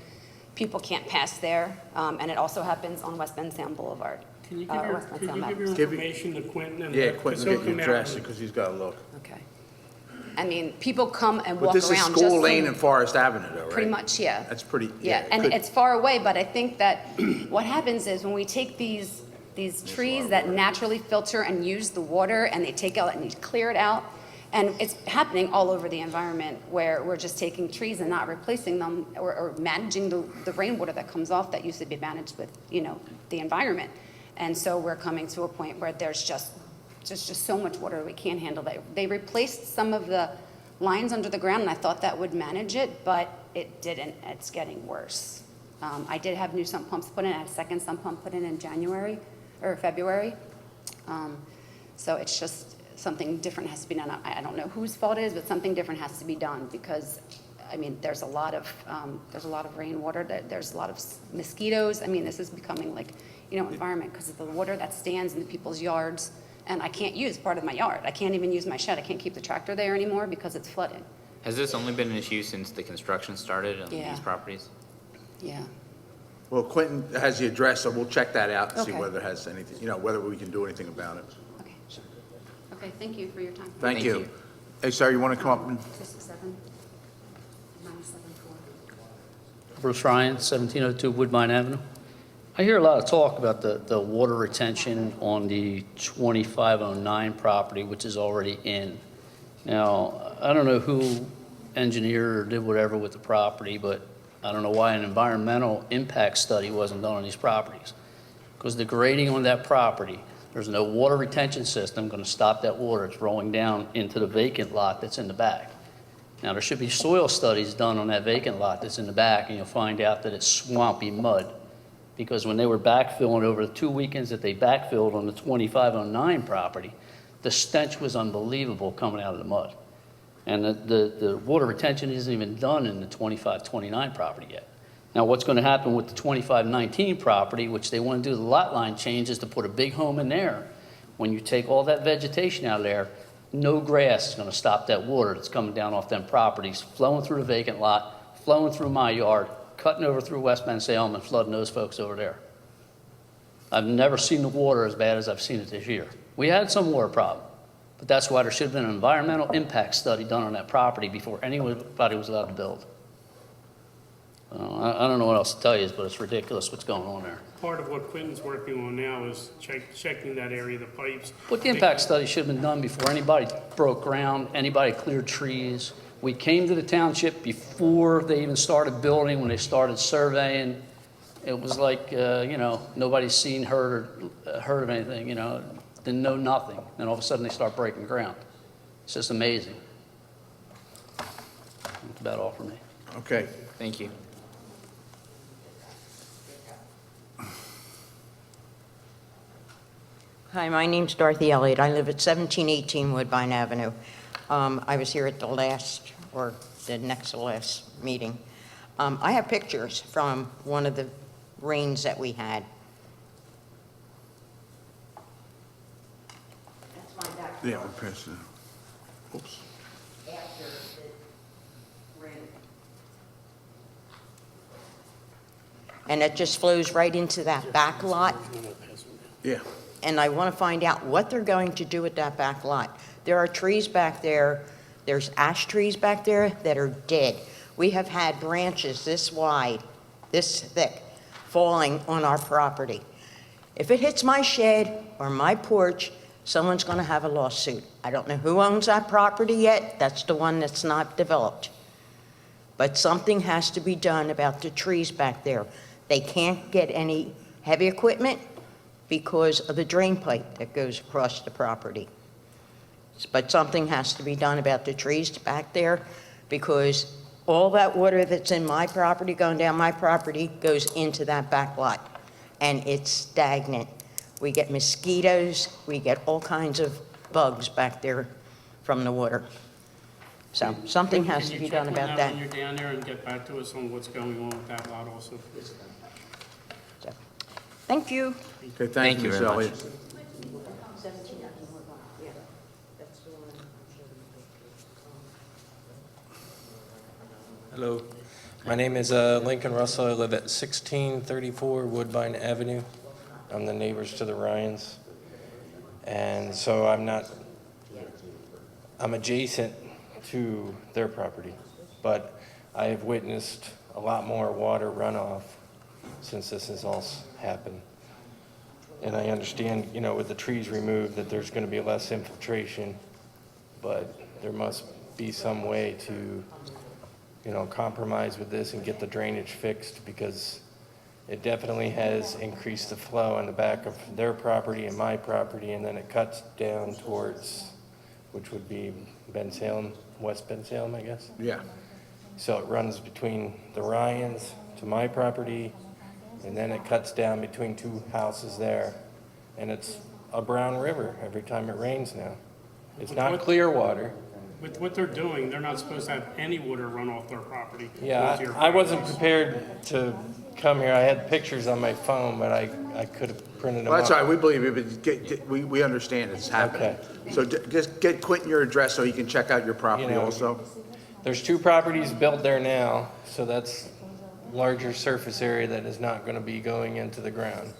Speaker 12: People can't pass there, and it also happens on West Bensalem Boulevard.
Speaker 5: Can you give your,
Speaker 12: West
Speaker 5: could you
Speaker 12: Bensalem
Speaker 5: give your
Speaker 12: Avenue.
Speaker 5: information to Quentin? And
Speaker 9: Yeah,
Speaker 5: let-
Speaker 9: Quentin,
Speaker 5: he'll
Speaker 9: get you
Speaker 5: come out
Speaker 9: address it,
Speaker 5: and-
Speaker 9: because he's got to look.
Speaker 12: Okay. I mean, people come and
Speaker 9: But
Speaker 12: walk
Speaker 9: this is
Speaker 12: around
Speaker 9: School
Speaker 12: just
Speaker 9: Lane
Speaker 12: from-
Speaker 9: and Forest Avenue, though, right?
Speaker 12: Pretty much, yeah.
Speaker 9: That's pretty,
Speaker 12: Yeah, and
Speaker 9: could-
Speaker 12: it's far away, but I think that what happens is when we take these trees that naturally filter and use the water, and they take out and you clear it out, and it's happening all over the environment where we're just taking trees and not replacing them or managing the rainwater that comes off that used to be managed with, the environment. And so we're coming to a point where there's just so much water we can't handle that. They replaced some of the lines under the ground, and I thought that would manage it, but it didn't. It's getting worse. I did have new sump pumps put in. I had a second sump pump put in January or February. So it's just something different has to be done. I don't know whose fault it is, but something different has to be done because, I mean, there's a lot of rainwater. There's a lot of mosquitoes. I mean, this is becoming like, environment because of the water that stands in people's yards. And I can't use part of my yard. I can't even use my shed. I can't keep the tractor there anymore because it's flooded.
Speaker 6: Has this only been an issue since the construction started on
Speaker 12: Yeah.
Speaker 6: these properties?
Speaker 12: Yeah.
Speaker 9: Well, Quentin has the address, so we'll check that out and see
Speaker 12: Okay.
Speaker 9: whether it has anything, whether we can do anything about it.
Speaker 12: Okay, sure. Okay, thank you for your time.
Speaker 9: Thank
Speaker 6: Thank
Speaker 9: you.
Speaker 6: you.
Speaker 9: Hey, sir, you want to come up and?
Speaker 12: 267 974.
Speaker 13: Bruce Ryan, 1702 Woodbine Avenue. I hear a lot of talk about the water retention on the 2509 property, which is already in. Now, I don't know who engineered or did whatever with the property, but I don't know why an environmental impact study wasn't done on these properties. Because the grading on that property, there's no water retention system going to stop that water. It's rolling down into the vacant lot that's in the back. Now, there should be soil studies done on that vacant lot that's in the back, and you'll find out that it's swampy mud. Because when they were backfilling over the 2 weekends that they backfilled on the 2509 property, the stench was unbelievable coming out of the mud. And the water retention isn't even done in the 2529 property yet. Now, what's going to happen with the 2519 property, which they want to do the lot line changes to put a big home in there, when you take all that vegetation out of there, no grass is going to stop that water that's coming down off them properties, flowing through the vacant lot, flowing through my yard, cutting over through West Bensalem and flooding those folks over there. I've never seen the water as bad as I've seen it this year. We had some water problem, but that's why there should have been an environmental impact study done on that property before anybody was allowed to build. I don't know what else to tell you, but it's ridiculous what's going on there.
Speaker 5: Part of what Quentin's working on now is checking that area, the pipes.
Speaker 13: But the impact study should have been done before anybody broke ground, anybody cleared trees. We came to the township before they even started building, when they started surveying. It was like, nobody's seen, heard of anything, didn't know nothing. And all of a sudden they start breaking ground. It's just amazing. That's about all for me.
Speaker 9: Okay.
Speaker 6: Thank you.
Speaker 14: Hi, my name's Dorothy Elliott. I live at 1718 Woodbine Avenue. I was here at the last, or the next to last meeting. I have pictures from one of the rains that we had. That's my backyard.
Speaker 9: Yeah, we'll pass it. Oops.
Speaker 14: After the rain. And it just flows right into that back lot.
Speaker 9: Yeah.
Speaker 14: And I want to find out what they're going to do with that back lot. There are trees back there, there's ash trees back there that are dead. We have had branches this wide, this thick, falling on our property. If it hits my shed or my porch, someone's going to have a lawsuit. I don't know who owns that property yet. That's the one that's not developed. But something has to be done about the trees back there. They can't get any heavy equipment because of the drain pipe that goes across the property. But something has to be done about the trees back there, because all that water that's in my property, going down my property, goes into that back lot, and it's stagnant. We get mosquitoes, we get all kinds of bugs back there from the water. So something has to be done
Speaker 5: Can you check
Speaker 14: about
Speaker 5: on
Speaker 14: that.
Speaker 5: when you're down there and get back to us on what's going on with that lot also?
Speaker 14: So, thank you.
Speaker 9: Okay, thank you,
Speaker 6: you
Speaker 9: Ms.
Speaker 6: very much.
Speaker 9: Elliott.
Speaker 15: Hello, my name is Lincoln Russell. I live at 1634 Woodbine Avenue. I'm the neighbors to the Ryans. And so I'm adjacent to their property, but I have witnessed a lot more water runoff since this has all happened. And I understand, with the trees removed, that there's going to be less infiltration, but there must be some way to compromise with this and get the drainage fixed, because it definitely has increased the flow on the back of their property and my property, and then it cuts down towards, which would be Bensalem, West Bensalem, I guess.
Speaker 9: Yeah.
Speaker 15: So it runs between the Ryans to my property, and then it cuts down between two houses there. And it's a brown river every time it rains now. It's not clear water.
Speaker 5: With what they're doing, they're not supposed to have any water run off their property.
Speaker 15: Yeah,
Speaker 5: onto your
Speaker 15: I wasn't
Speaker 5: properties.
Speaker 15: prepared to come here. I had pictures on my phone, but I could have printed them
Speaker 9: Well, that's
Speaker 15: out.
Speaker 9: all right, we believe you, but we understand it's happening.
Speaker 15: Okay.
Speaker 9: So just get Quentin your address so he can check out your property also.
Speaker 15: There's 2 properties built there now, so that's larger surface area that is not going to be going into the ground.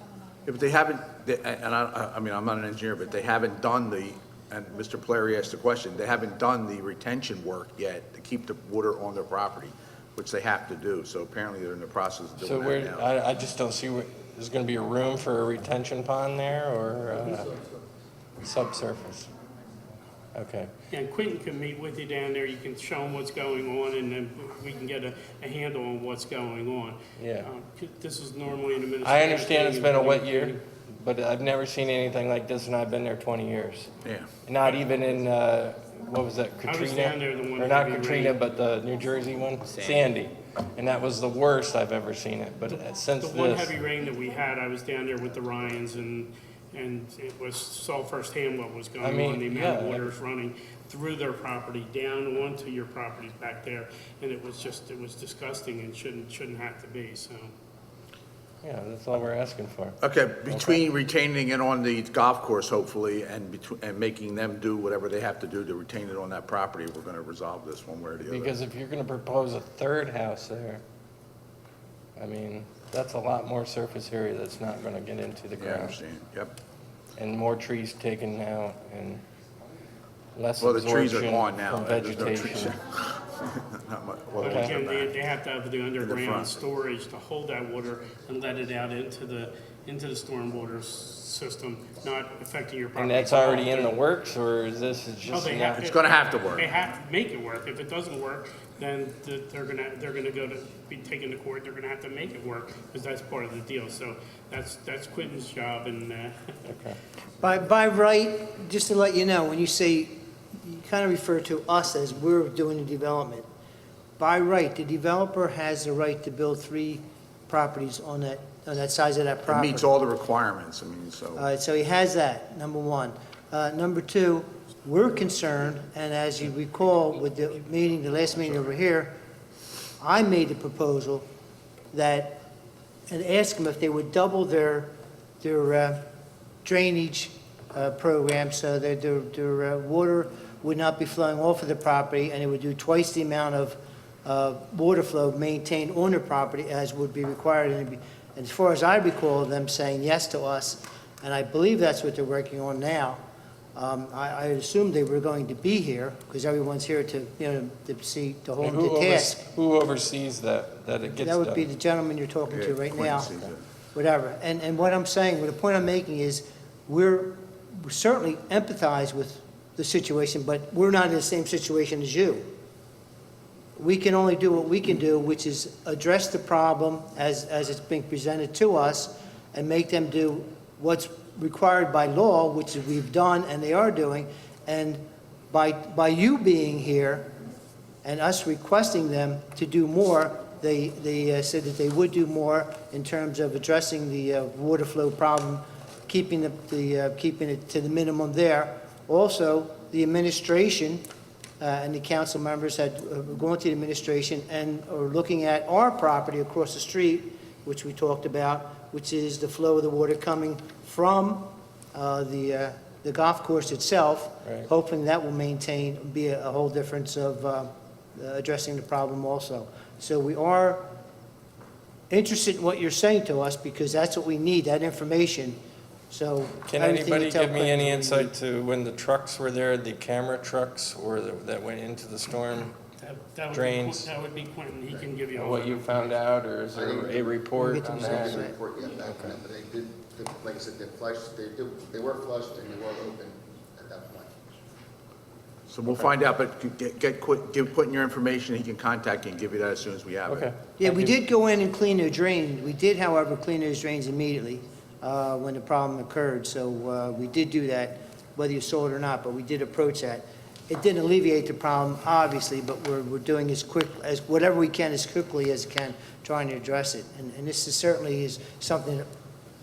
Speaker 9: Yeah, but they haven't, and I mean, I'm not an engineer, but they haven't done and Mr. Polari asked the question, they haven't done the retention work yet to keep the water on their property, which they have to do. So apparently they're in the process of
Speaker 15: So
Speaker 9: doing that now.
Speaker 15: I just don't see there's going to be a room for a retention pond there or subsurface. Okay.
Speaker 5: And Quentin can meet with you down there, you can show him what's going on, and then we can get a handle on what's going on.
Speaker 15: Yeah.
Speaker 5: This is normally an administrative.
Speaker 15: I understand it's
Speaker 5: thing,
Speaker 15: been a
Speaker 5: and
Speaker 15: wet year, but I've never seen anything like this, and I've been there 20 years.
Speaker 9: Yeah.
Speaker 15: Not even in, what was that, Katrina?
Speaker 5: I was down there the one
Speaker 15: Or not
Speaker 5: heavy
Speaker 15: Katrina,
Speaker 5: rain.
Speaker 15: but the New Jersey one? Sandy. And that was the worst I've ever seen it, but since
Speaker 5: The one
Speaker 15: this,
Speaker 5: heavy rain that we had, I was down there with the Ryans, and it saw firsthand what was going on, the amount of water is running through their property, down onto your properties back there, and it was disgusting and shouldn't have to be, so.
Speaker 15: yeah, that's all we're asking for.
Speaker 9: Okay, between retaining it on the golf course, hopefully, and making them do whatever they have to do to retain it on that property, we're going to resolve this one way or the other.
Speaker 15: Because if you're going to propose a 3rd house there, I mean, that's a lot more surface area that's not going to get into the
Speaker 9: Yeah, I
Speaker 15: ground.
Speaker 9: understand, yep.
Speaker 15: And more trees taken out and less
Speaker 9: Well, the trees
Speaker 15: absorption
Speaker 9: are gone now.
Speaker 15: from
Speaker 9: There's no trees.
Speaker 15: vegetation.
Speaker 9: Not much. Well,
Speaker 5: But
Speaker 9: the ones
Speaker 5: again,
Speaker 9: are back.
Speaker 5: they have to have the
Speaker 9: front.
Speaker 5: underground storage to hold that water and let it out into the stormwater system, not affecting your property.
Speaker 15: And that's already in the works, or is this
Speaker 5: Oh,
Speaker 15: just?
Speaker 5: they have
Speaker 9: It's gonna have to work.
Speaker 5: They have to make it work. If it doesn't work, then they're gonna be taken to court. They're gonna have to make it work, because that's part of the deal. So that's Quentin's job, and,
Speaker 15: Okay.
Speaker 2: By right, just to let you know, when you say, you kind of refer to us as we're doing the development. By right, the developer has the right to build 3 properties on that size of that
Speaker 9: It
Speaker 2: property.
Speaker 9: meets all the requirements, I mean, so.
Speaker 2: All right, so he has that, number 1. Number 2, we're concerned, and as you recall with the last meeting over here, I made a proposal that, and asked them if they would double their drainage program so that their water would not be flowing off of the property, and it would do twice the amount of water flow maintained on the property as would be required. And as far as I recall, them saying yes to us, and I believe that's what they're working on now. I assumed they were going to be here, because everyone's here to hold them to task.
Speaker 15: Who oversees that it gets
Speaker 2: That would be
Speaker 15: done?
Speaker 2: the gentleman you're talking to
Speaker 9: Yeah,
Speaker 2: right
Speaker 9: Quentin
Speaker 2: now.
Speaker 9: sees it.
Speaker 2: Whatever. And what I'm saying, the point I'm making is, we certainly empathize with the situation, but we're not in the same situation as you. We can only do what we can do, which is address the problem as it's being presented to us, and make them do what's required by law, which we've done and they are doing. And by you being here and us requesting them to do more, they said that they would do more in terms of addressing the water flow problem, keeping it to the minimum there. Also, the administration and the council members had gone to the administration and are looking at our property across the street, which we talked about, which is the flow of the water coming from the golf course itself,
Speaker 15: Right.
Speaker 2: hoping that will be a whole difference of addressing the problem also. So we are interested in what you're saying to us, because that's what we need, that information. So
Speaker 15: Can
Speaker 2: everything you
Speaker 15: anybody
Speaker 2: tell
Speaker 15: give me
Speaker 2: Quentin
Speaker 15: any
Speaker 2: is what we
Speaker 15: insight to when the trucks were there, the camera trucks that went into the storm? Drains.
Speaker 5: That would be Quentin, he can give you all
Speaker 15: What
Speaker 5: that.
Speaker 15: you found out, or is there a report
Speaker 2: We'll get
Speaker 15: on
Speaker 2: to
Speaker 15: that?
Speaker 2: the
Speaker 10: Report yet back from them, but they did, like I said, they were flushed and they were open at that point.
Speaker 9: So we'll find out, but give Quentin your information, he can contact you and give you that as soon as we have it.
Speaker 15: Okay.
Speaker 2: Yeah,
Speaker 15: Thank
Speaker 2: we
Speaker 15: you.
Speaker 2: did go in and clean their drain. We did, however, clean those drains immediately when the problem occurred. So we did do that, whether you saw it or not, but we did approach that. It didn't alleviate the problem, obviously, but we're doing whatever we can as quickly as we can, trying to address it. And this certainly is something that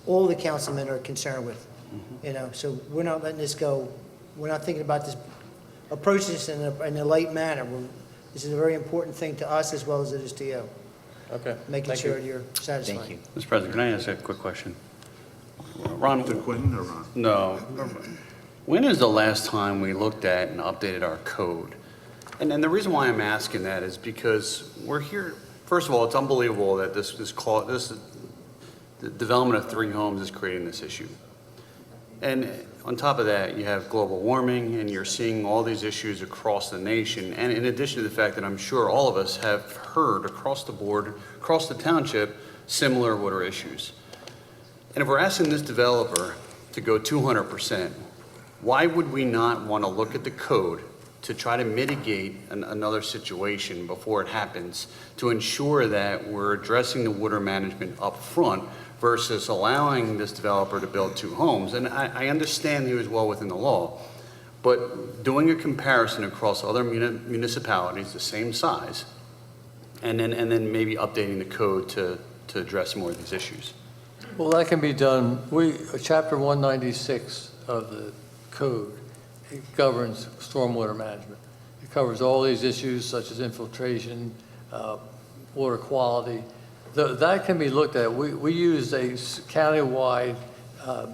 Speaker 2: all the councilmen are concerned with, you know, so we're not letting this go. We're not thinking about this, approach this in a light manner. This is a very important thing to us as well as it is to you,
Speaker 15: Okay.
Speaker 2: making
Speaker 15: Thank
Speaker 2: sure
Speaker 15: you.
Speaker 2: you're satisfied.
Speaker 6: Thank you.
Speaker 8: Mr. President, can I ask a quick question? Ron,
Speaker 9: To Quentin or Ron?
Speaker 8: no. When is the last time we looked at and updated our code? And the reason why I'm asking that is because we're here, first of all, it's unbelievable that the development of 3 homes is creating this issue. And on top of that, you have global warming, and you're seeing all these issues across the nation. And in addition to the fact that I'm sure all of us have heard across the board, across the township, similar water issues. And if we're asking this developer to go 200%, why would we not want to look at the code to try to mitigate another situation before it happens, to ensure that we're addressing the water management up front versus allowing this developer to build 2 homes? And I understand he was well within the law, but doing a comparison across other municipalities the same size, and then maybe updating the code to address more of these issues.
Speaker 16: Well, that can be done. Chapter 196 of the code, it governs stormwater management. It covers all these issues such as infiltration, water quality. That can be looked at. We use a countywide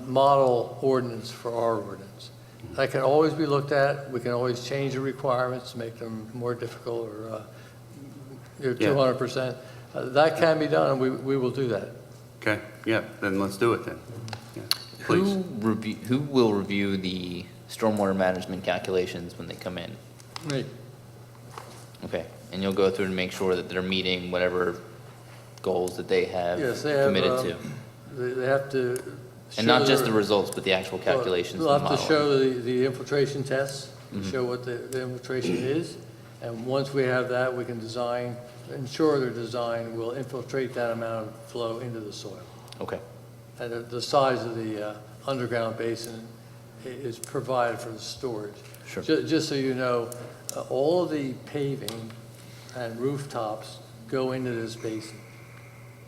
Speaker 16: model ordinance for our ordinance. That can always be looked at. We can always change the requirements to make them more difficult or 200%. That can be done, and we will do that.
Speaker 8: Okay, yeah, then let's do it then. Yeah, please.
Speaker 6: Who will review the stormwater management calculations when they come in?
Speaker 16: Me.
Speaker 6: Okay, and you'll go through and make sure that they're meeting whatever goals that they have
Speaker 16: Yes, they have,
Speaker 6: committed to?
Speaker 16: They have to.
Speaker 6: And not
Speaker 16: show
Speaker 6: just
Speaker 16: their-
Speaker 6: the results, but the actual calculations.
Speaker 16: They'll
Speaker 6: and
Speaker 16: have to
Speaker 6: modeling.
Speaker 16: show the infiltration tests,
Speaker 6: Mhm.
Speaker 16: show what the infiltration is. And once we have that, we can ensure their design will infiltrate that amount of flow into the soil.
Speaker 6: Okay.
Speaker 16: And the size of the underground basin is provided for the storage.
Speaker 6: Sure.
Speaker 16: Just so you know, all of the paving and rooftops go into this basin.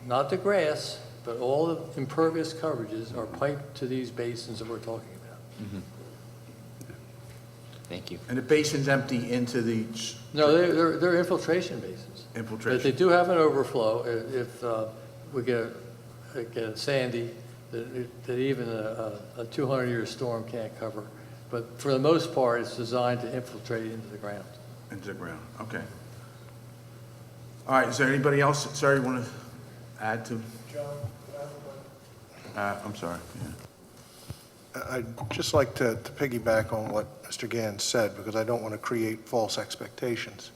Speaker 16: Not the grass, but all the impervious coverages are piped to these basins that we're talking about.
Speaker 6: Mhm. Thank you.
Speaker 9: And the basin's empty into the
Speaker 16: No, they're infiltration basins. But
Speaker 9: infiltration?
Speaker 16: they do have an overflow if we get a sandy that even a 200-year storm can't cover. But for the most part, it's designed to infiltrate into the ground.
Speaker 9: Into the ground, okay. All right, is there anybody else, sir, you want to add to? I'm sorry. Yeah.
Speaker 3: I'd just like to piggyback on what Mr. Gans said, because I don't want to create false expectations.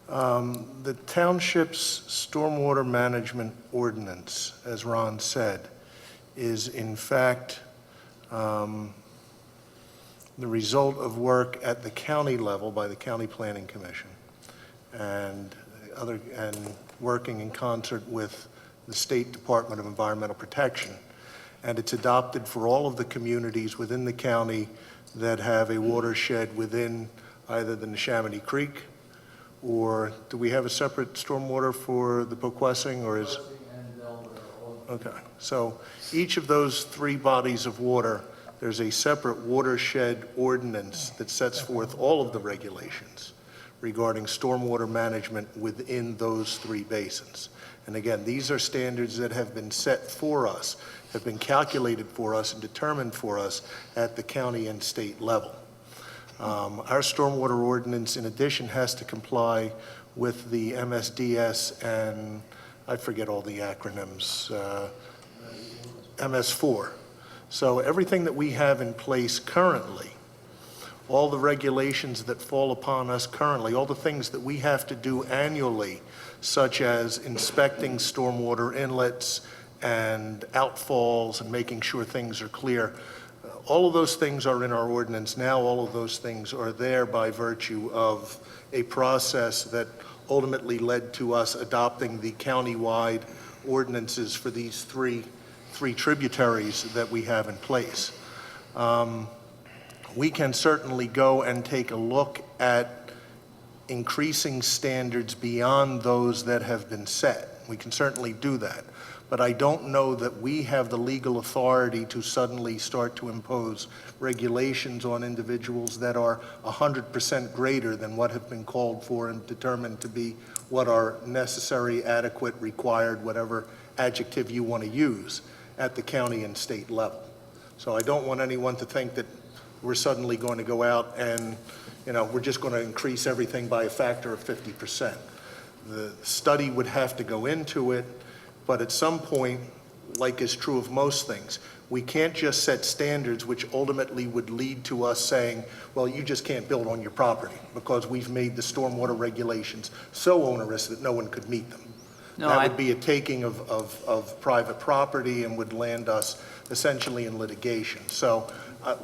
Speaker 3: The township's stormwater management ordinance, as Ron said, is in fact the result of work at the county level by the County Planning Commission and working in concert with the State Department of Environmental Protection. And it's adopted for all of the communities within the county that have a watershed within either the Neshaminy Creek, or do we have a separate stormwater for the Poquessing, or is? Okay, so each of those 3 bodies of water, there's a separate watershed ordinance that sets forth all of the regulations. regarding stormwater management within those 3 basins. And again, these are standards that have been set for us, have been calculated for us and determined for us at the county and state level. Our stormwater ordinance, in addition, has to comply with the MSDS and I forget all the acronyms, MS4. So everything that we have in place currently, all the regulations that fall upon us currently, all the things that we have to do annually, such as inspecting stormwater inlets and outfalls and making sure things are clear, all of those things are in our ordinance now. All of those things are there by virtue of a process that ultimately led to us adopting the countywide ordinances for these three tributaries that we have in place. We can certainly go and take a look at increasing standards beyond those that have been set. We can certainly do that. But I don't know that we have the legal authority to suddenly start to impose regulations on individuals that are 100% greater than what have been called for and determined to be what are necessary, adequate, required, whatever adjective you want to use at the county and state level. So I don't want anyone to think that we're suddenly going to go out and, we're just going to increase everything by a factor of 50%. The study would have to go into it, but at some point, like is true of most things, we can't just set standards which ultimately would lead to us saying, well, you just can't build on your property because we've made the stormwater regulations so onerous that no one could meet them. That would be a taking of private property and would land us essentially in litigation. So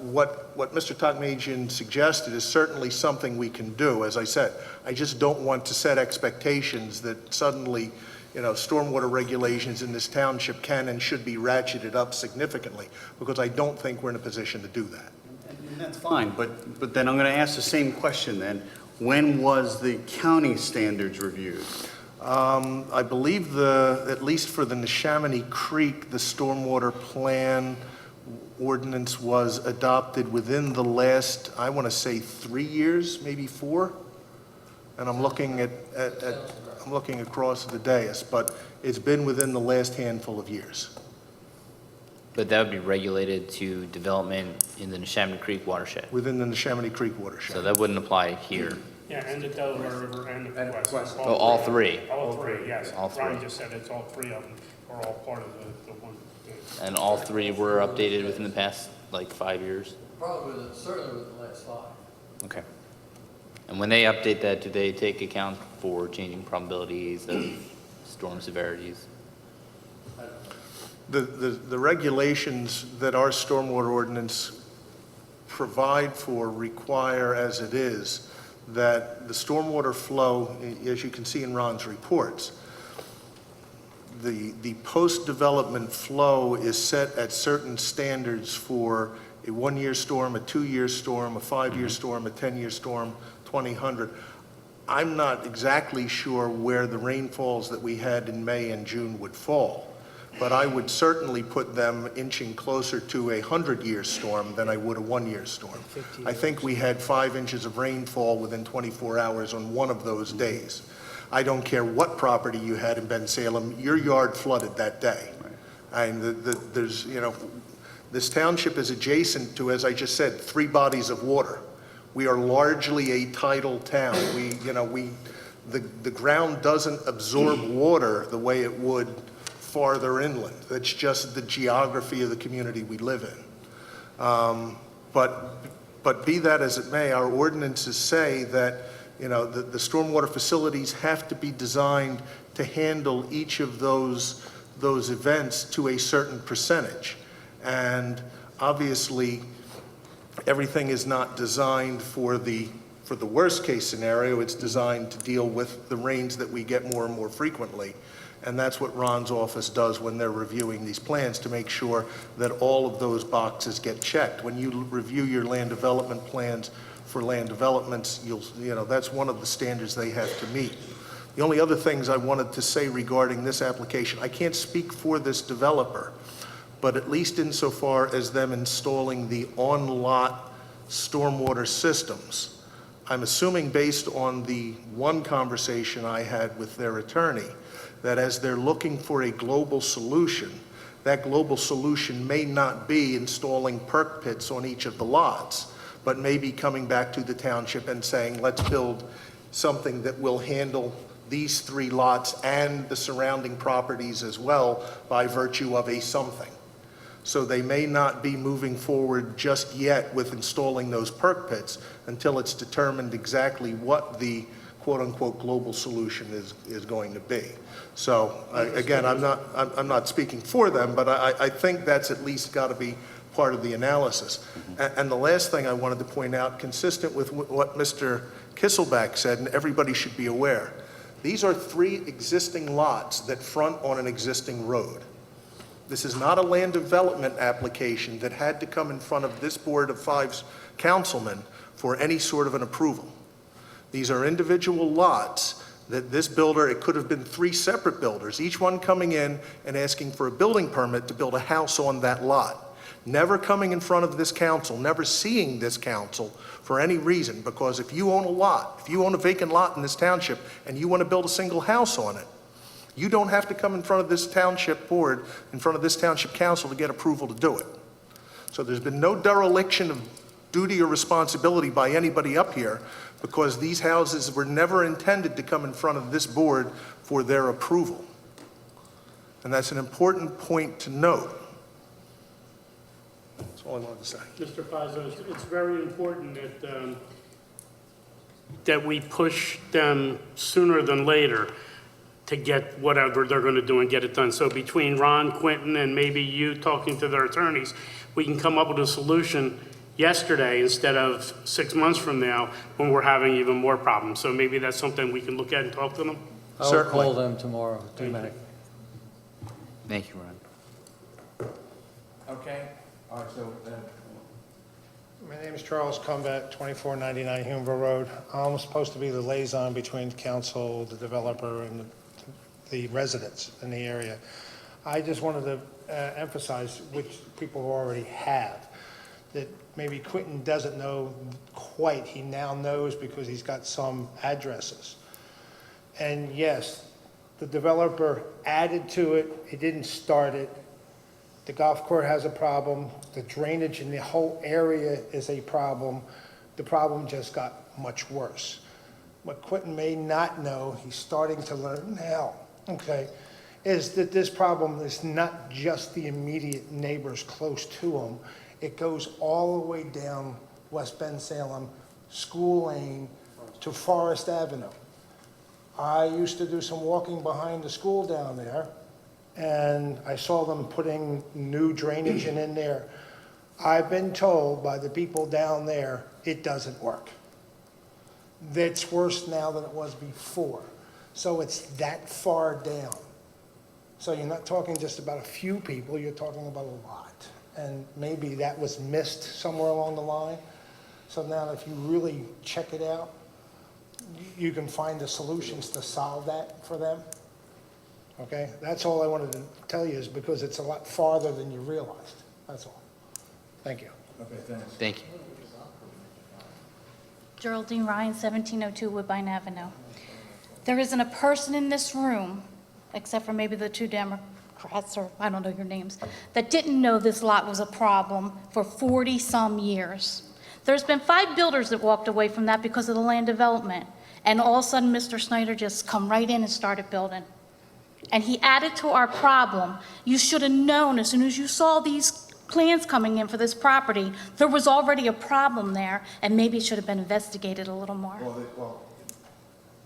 Speaker 3: what Mr. Tokmajian suggested is certainly something we can do. As I said, I just don't want to set expectations that suddenly stormwater regulations in this township can and should be ratcheted up significantly, because I don't think we're in a position to do that.
Speaker 4: And that's fine, but then I'm going to ask the same question then. When was the county standards reviewed?
Speaker 3: I believe at least for the Neshaminy Creek, the stormwater plan ordinance was adopted within the last, I want to say 3 years, maybe 4. And I'm looking I'm looking across the dais, but it's been within the last handful of years.
Speaker 6: But that would be regulated to development in the Neshaminy Creek watershed.
Speaker 3: Within the Neshaminy Creek watershed.
Speaker 6: So that wouldn't apply here.
Speaker 5: Yeah, and the Delaware River and the West.
Speaker 6: Oh, all 3.
Speaker 5: All 3, yes.
Speaker 6: All 3.
Speaker 5: Ron just said it's all 3 of them are all part of the one.
Speaker 6: And all 3 were updated within the past, 5 years?
Speaker 16: Probably, certainly within the last 5.
Speaker 6: Okay. And when they update that, do they take account for changing probabilities of storm severities?
Speaker 3: The regulations that our stormwater ordinance provide for require, as it is, that the stormwater flow, as you can see in Ron's reports, the post-development flow is set at certain standards for a 1-year storm, a 2-year storm, a 5-year storm, a 10-year storm, 2000. I'm not exactly sure where the rainfalls that we had in May and June would fall, but I would certainly put them inching closer to a 100-year storm than I would a 1-year storm. I think we had 5 inches of rainfall within 24 hours on one of those days. I don't care what property you had in Bensalem, your yard flooded that day. And there's, this township is adjacent to, as I just said, 3 bodies of water. We are largely a tidal town. The ground doesn't absorb water the way it would farther inland. That's just the geography of the community we live in. But be that as it may, our ordinances say that the stormwater facilities have to be designed to handle each of those events to a certain percentage. And obviously, everything is not designed for the worst case scenario. It's designed to deal with the rains that we get more and more frequently. And that's what Ron's office does when they're reviewing these plans, to make sure that all of those boxes get checked. When you review your land development plans for land developments, that's one of the standards they have to meet. The only other things I wanted to say regarding this application, I can't speak for this developer, but at least insofar as them installing the on-lot stormwater systems, I'm assuming based on the one conversation I had with their attorney, that as they're looking for a global solution, that global solution may not be installing perk pits on each of the lots, but maybe coming back to the township and saying, let's build something that will handle these 3 lots and the surrounding properties as well by virtue of a something. So they may not be moving forward just yet with installing those perk pits until it's determined exactly what the quote-unquote global solution is going to be. So again, I'm not speaking for them, but I think that's at least got to be part of the analysis. And the last thing I wanted to point out, consistent with what Mr. Kisselback said, and everybody should be aware, these are 3 existing lots that front on an existing road. This is not a land development application that had to come in front of this board of 5 councilmen for any sort of an approval. These are individual lots that this builder, it could have been 3 separate builders, each one coming in and asking for a building permit to build a house on that lot. Never coming in front of this council, never seeing this council for any reason, because if you own a lot, if you own a vacant lot in this township and you want to build a single house on it, you don't have to come in front of this township board, in front of this township council to get approval to do it. So there's been no dereliction of duty or responsibility by anybody up here, because these houses were never intended to come in front of this board for their approval. And that's an important point to note. That's all I wanted to say.
Speaker 5: Mr. Pazzo, it's very important that we push them sooner than later to get whatever they're going to do and get it done. So between Ron, Quentin, and maybe you talking to their attorneys, we can come up with a solution yesterday instead of 6 months from now when we're having even more problems. So maybe that's something we can look at and talk to them.
Speaker 16: I'll call them tomorrow, Mac.
Speaker 6: Thank you, Ron.
Speaker 1: Okay, all right, so
Speaker 17: My name is Charles Cumbat, 2499 Humber Road. I'm supposed to be the liaison between council, the developer, and the residents in the area. I just wanted to emphasize, which people already have, that maybe Quentin doesn't know quite. He now knows because he's got some addresses. And yes, the developer added to it. He didn't start it. The golf course has a problem. The drainage in the whole area is a problem. The problem just got much worse. What Quentin may not know, he's starting to learn now, okay, is that this problem is not just the immediate neighbors close to him. It goes all the way down West Bensalem, School Lane to Forest Avenue. I used to do some walking behind the school down there, and I saw them putting new drainage in there. I've been told by the people down there, it doesn't work. That's worse now than it was before. So it's that far down. So you're not talking just about a few people, you're talking about a lot. And maybe that was missed somewhere along the line. So now if you really check it out, you can find the solutions to solve that for them. Okay, that's all I wanted to tell you, is because it's a lot farther than you realized. That's all. Thank you.
Speaker 1: okay, thanks.
Speaker 6: Thank you.
Speaker 18: Geraldine Ryan, 1702 Woodbine Avenue. There isn't a person in this room, except for maybe the 2 Democrats, or I don't know your names, that didn't know this lot was a problem for 40-some years. There's been 5 builders that walked away from that because of the land development. And all of a sudden, Mr. Snyder just come right in and started building. And he added to our problem. You should have known as soon as you saw these plans coming in for this property, there was already a problem there, and maybe it should have been investigated a little more.
Speaker 1: Well,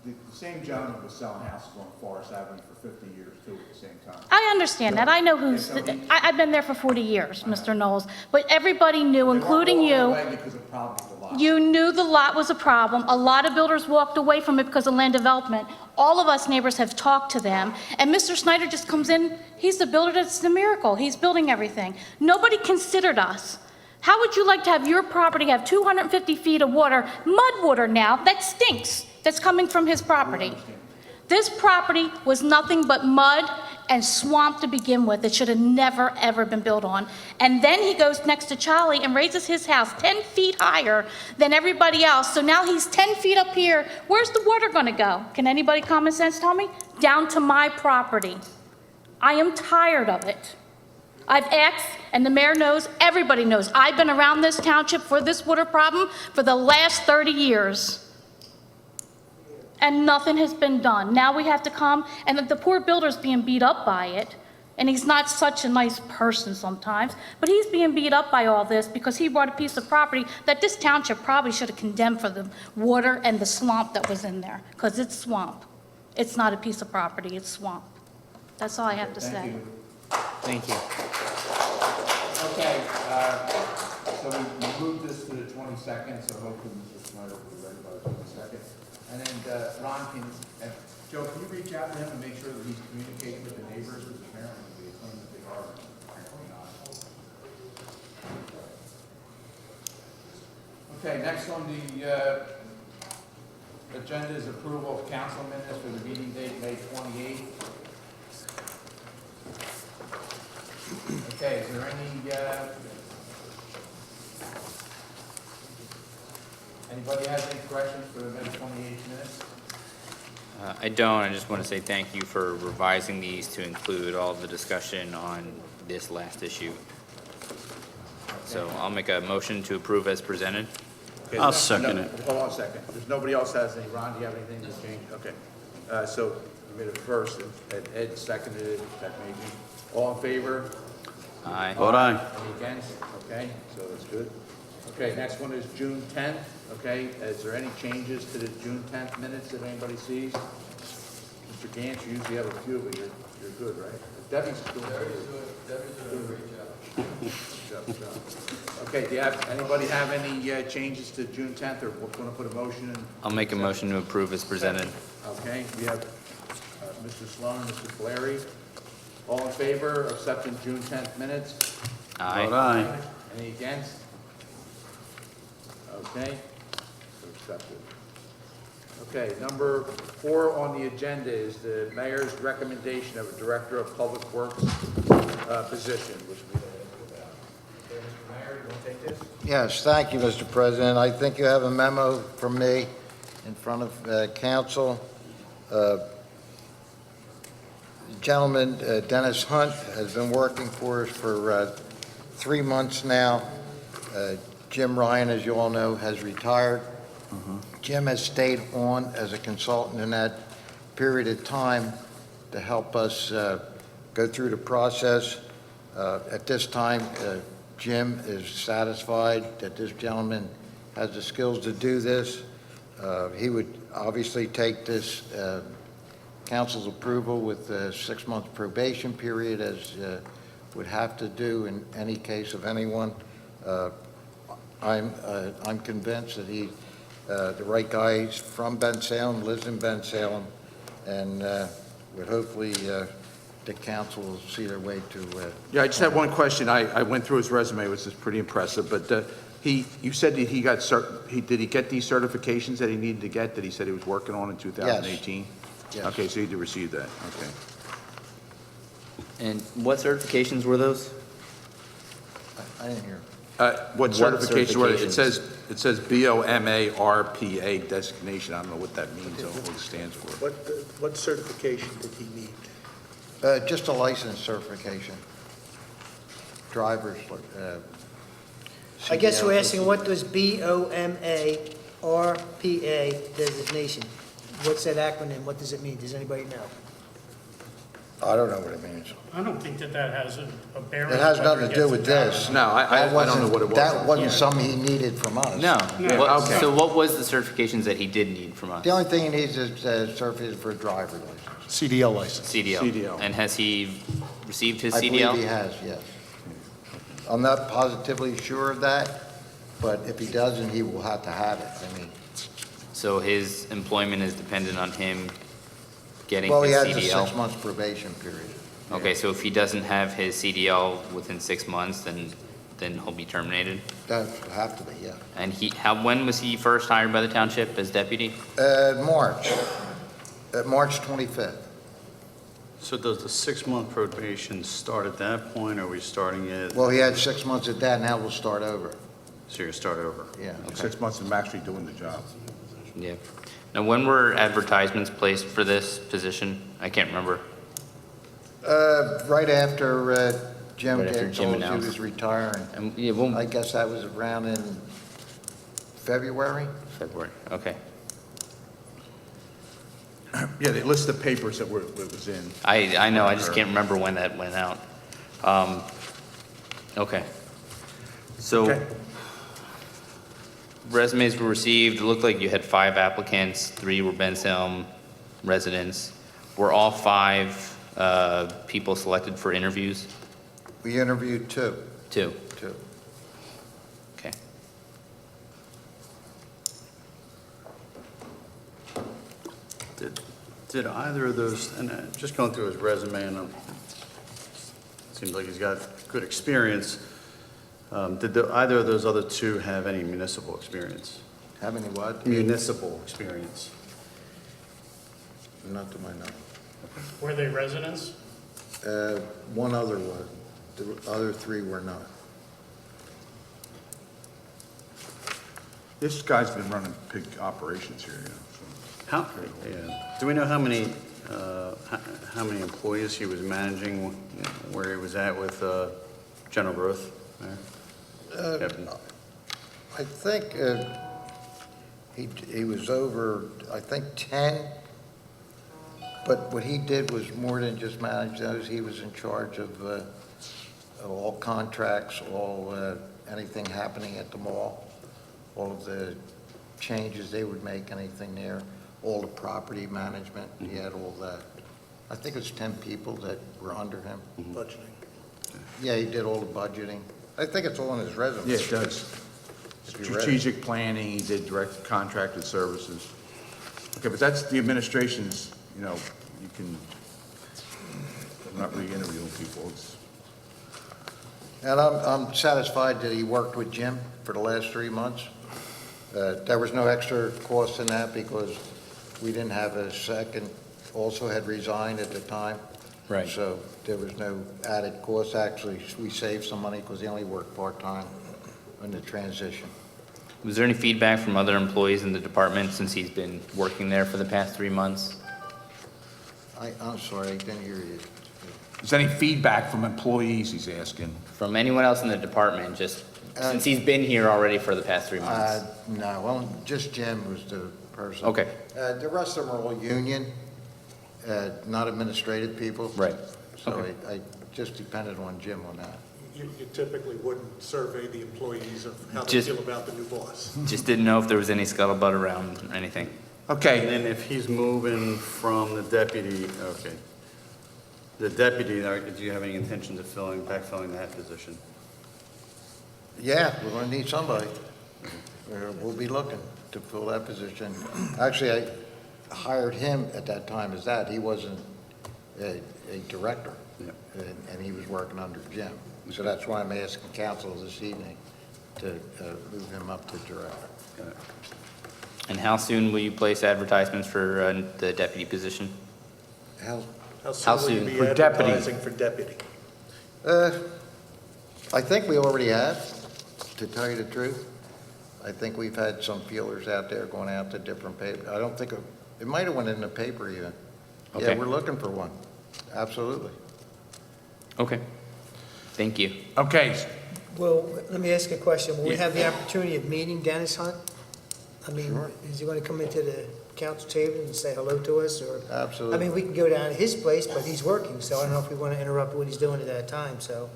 Speaker 1: the same gentleman was selling houses on Forest Avenue for 50 years, too, at the same time.
Speaker 18: I understand that. I know who's, I've been there for 40 years, Mr. Knowles, but everybody knew, including you.
Speaker 1: Because of problems with the lot.
Speaker 18: You knew the lot was a problem. A lot of builders walked away from it because of land development. All of us neighbors have talked to them, and Mr. Snyder just comes in. He's the builder that's the miracle. He's building everything. Nobody considered us. How would you like to have your property have 250 feet of water, mud water now, that stinks, that's coming from his property? This property was nothing but mud and swamp to begin with. It should have never, ever been built on. And then he goes next to Charlie and raises his house 10 feet higher than everybody else. So now he's 10 feet up here. Where's the water going to go? Can anybody common sense tell me? Down to my property. I am tired of it. I've asked, and the mayor knows, everybody knows, I've been around this township for this water problem for the last 30 years. And nothing has been done. Now we have to come, and the poor builder's being beat up by it. And he's not such a nice person sometimes, but he's being beat up by all this because he bought a piece of property that this township probably should have condemned for the water and the swamp that was in there, because it's swamp. It's not a piece of property, it's swamp. That's all I have to say.
Speaker 6: Thank you.
Speaker 9: Okay, so we moved this to the 22nd, so hopefully Mr. Snyder will be ready by the 22nd. And then Ron, Joe, can you reach out to him and make sure that he's communicating with the neighbors, because apparently they claim that they are, apparently not. Okay, next on the agenda is approval of council minutes for the meeting date, May 28th. Okay, is there anybody has any corrections for the May 28th minutes?
Speaker 6: I don't. I just want to say thank you for revising these to include all the discussion on this last issue. So I'll make a motion to approve as presented.
Speaker 9: Okay,
Speaker 4: I'll second it.
Speaker 9: Hold on a second. There's nobody else has any. Ron, do you have anything to change? Okay. So you made it first, and Ed seconded it. All in favor?
Speaker 6: Aye.
Speaker 4: Vote aye.
Speaker 9: Any against? Okay, so that's good. Okay, next one is June 10th. Okay, is there any changes to the June 10th minutes that anybody sees? Mr. Gantz, you usually have a few, but you're good, right? Debbie's doing a great job. Okay, anybody have any changes to June 10th, or want to put a motion in?
Speaker 6: I'll make a motion to approve as presented.
Speaker 9: Okay, we have Mr. Sloan and Mr. Flaherty. All in favor of accepting June 10th minutes?
Speaker 6: Aye.
Speaker 4: Vote aye.
Speaker 9: Any against? Okay, so accepted. Okay, number 4 on the agenda is the mayor's recommendation of a director of public works position, which we about. Okay, Mr. Mayor, you want to take this?
Speaker 7: Yes, thank you, Mr. President. I think you have a memo from me in front of council. Gentleman, Dennis Hunt, has been working for us for 3 months now. Jim Ryan, as you all know, has retired. Jim has stayed on as a consultant in that period of time to help us go through the process. At this time, Jim is satisfied that this gentleman has the skills to do this. He would obviously take this council's approval with a 6-month probation period, as would have to do in any case of anyone. I'm convinced that he's the right guy. He's from Bensalem, lives in Bensalem, and would hopefully the council will see their way to.
Speaker 9: Yeah, I just have one question. I went through his resume, which is pretty impressive, but you said that he got did he get these certifications that he needed to get, that he said he was working on in 2018?
Speaker 7: Yes.
Speaker 9: Okay, so he did receive that, okay.
Speaker 6: And what certifications were those?
Speaker 7: I didn't hear.
Speaker 9: What certifications were they?
Speaker 6: certifications?
Speaker 9: It says BOMARPA designation. I don't know what that means or what it stands for.
Speaker 3: What certification did he need?
Speaker 7: Just a license certification. Driver's.
Speaker 2: I guess we're asking,
Speaker 7: CDL.
Speaker 2: what does BOMARPA designation? What's that acronym? What does it mean? Does anybody know?
Speaker 7: I don't know what it means.
Speaker 5: I don't think that has a bearing.
Speaker 7: It has
Speaker 5: whether
Speaker 7: nothing to
Speaker 5: gets
Speaker 7: do with
Speaker 5: it down.
Speaker 7: this.
Speaker 9: No, I don't know what it was.
Speaker 7: That wasn't
Speaker 5: Yeah.
Speaker 7: something he needed from us.
Speaker 6: No.
Speaker 5: No.
Speaker 6: What-
Speaker 9: Okay.
Speaker 6: So what was the certifications that he did need from us?
Speaker 7: The only thing he needs is a certificate for a driver's license.
Speaker 3: CDL license.
Speaker 6: CDL. And has he received his
Speaker 7: I
Speaker 6: CDL?
Speaker 7: believe he has, yes. I'm not positively sure of that, but if he doesn't, he will have to have it. I mean,
Speaker 6: So his employment is dependent on him getting
Speaker 7: well, he
Speaker 6: his
Speaker 7: has a
Speaker 6: CDL?
Speaker 7: 6-month probation period.
Speaker 6: Okay, so if he doesn't have his CDL within 6 months, then he'll be terminated?
Speaker 7: That would have to be, yeah.
Speaker 6: And when was he first hired by the township as deputy?
Speaker 7: March 25th.
Speaker 4: So does the 6-month probation start at that point, or are we starting it?
Speaker 7: Well, he had 6 months at that, now we'll start over.
Speaker 4: So you're start over?
Speaker 7: Yeah.
Speaker 9: 6 months of him actually doing the job.
Speaker 6: Yeah. Now, when were advertisements placed for this position? I can't remember.
Speaker 7: Right after Jim
Speaker 6: Right after
Speaker 7: told
Speaker 6: Jim
Speaker 7: us he
Speaker 6: announced.
Speaker 7: was retiring.
Speaker 6: Yeah, well,
Speaker 7: I guess that was around in February?
Speaker 6: February, okay.
Speaker 9: Yeah, they list the papers that it was in.
Speaker 6: I know, I just can't remember when that went out. Okay. So,
Speaker 9: Okay.
Speaker 6: resumes were received, it looked like you had 5 applicants, 3 were Bensalem residents. Were all 5 people selected for interviews?
Speaker 7: We interviewed 2.
Speaker 6: 2,
Speaker 7: 2.
Speaker 6: okay.
Speaker 4: Did either of those, and just going through his resume, and seems like he's got good experience. Did either of those other 2 have any municipal experience?
Speaker 7: Have any what?
Speaker 4: Municipal experience.
Speaker 7: Not to my knowledge.
Speaker 5: Were they residents?
Speaker 7: One other was. The other 3 were not.
Speaker 9: This guy's been running big operations here, you know.
Speaker 4: How, yeah. Do we know how many employees he was managing, where he was at with general growth there? Kevin?
Speaker 7: I think he was over, I think, 10. But what he did was more than just manage those. He was in charge of all contracts, all anything happening at the mall, all of the changes they would make, anything there, all the property management. He had all that. I think it was 10 people that were under him.
Speaker 3: Budgeting.
Speaker 7: Yeah, he did all the budgeting. I think it's all in his resume.
Speaker 9: Yeah, it does.
Speaker 7: If you read it.
Speaker 9: Strategic planning, he did direct contracted services. Okay, but that's the administration's, you know, you can, I'm not really interviewing people. It's,
Speaker 7: And I'm satisfied that he worked with Jim for the last 3 months. There was no extra cost in that because we didn't have a second, also had resigned at the time.
Speaker 6: Right.
Speaker 7: So there was no added cost. Actually, we saved some money because he only worked part-time in the transition.
Speaker 6: Was there any feedback from other employees in the department since he's been working there for the past 3 months?
Speaker 7: I'm sorry, I didn't hear you.
Speaker 9: is there any feedback from employees, he's asking?
Speaker 6: From anyone else in the department, just since he's been here already for the past 3 months?
Speaker 7: No, well, just Jim was the person.
Speaker 6: Okay.
Speaker 7: The rest of them are all union, not administrative people.
Speaker 6: Right.
Speaker 7: So
Speaker 6: Okay.
Speaker 7: I just depended on Jim on that.
Speaker 3: You typically wouldn't survey the employees of how they
Speaker 6: Just-
Speaker 3: feel about the new boss.
Speaker 6: Just didn't know if there was any scuttlebutt around anything.
Speaker 4: And
Speaker 9: Okay,
Speaker 4: then if he's moving from the deputy, okay. The deputy, do you have any intentions of backfilling that position?
Speaker 7: Yeah, we're going to need somebody. We'll be looking to fill that position. Actually, I hired him at that time as that. He wasn't a director,
Speaker 4: Yeah.
Speaker 7: and he was working under Jim. So that's why I'm asking council this evening to move him up to director.
Speaker 4: Got it.
Speaker 6: And how soon will you place advertisements for the deputy position?
Speaker 7: How
Speaker 6: How
Speaker 3: Will you
Speaker 6: soon?
Speaker 3: be
Speaker 9: For deputy.
Speaker 3: advertising for deputy?
Speaker 7: I think we already have, to tell you the truth. I think we've had some feelers out there going out to different papers. I don't think, it might have went in the paper even. Yeah,
Speaker 6: Okay.
Speaker 7: we're looking for one. Absolutely.
Speaker 6: Okay. Thank you.
Speaker 9: okay.
Speaker 2: Well, let me ask you a question. Will we
Speaker 6: Yeah.
Speaker 2: have the opportunity of meeting Dennis Hunt? I mean,
Speaker 7: Sure.
Speaker 2: is he going to come into the council table and say hello to us, or?
Speaker 7: Absolutely.
Speaker 2: I mean, we can go down to his place, but he's working, so I don't know if we want to interrupt what he's doing at that time, so.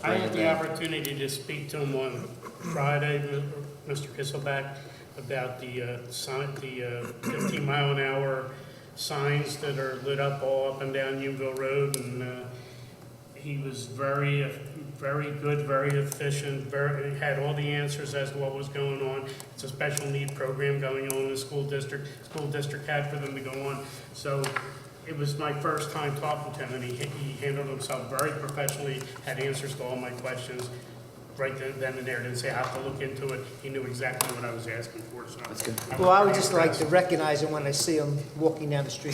Speaker 5: I had the opportunity to speak to him on Friday, Mr. Kisselback, about the sign, the 15-mile-an-hour signs that are lit up all up and down Unville Road, and he was very good, very efficient, had all the answers as to what was going on. It's a special need program going on in the school district. School district had for them to go on. So it was my first time talking to him, and he handled himself very professionally, had answers to all my questions right then and there. Didn't say I have to look into it. He knew exactly what I was asking for. So that's good.
Speaker 2: Well, I would just like to recognize him when I see him walking down the street.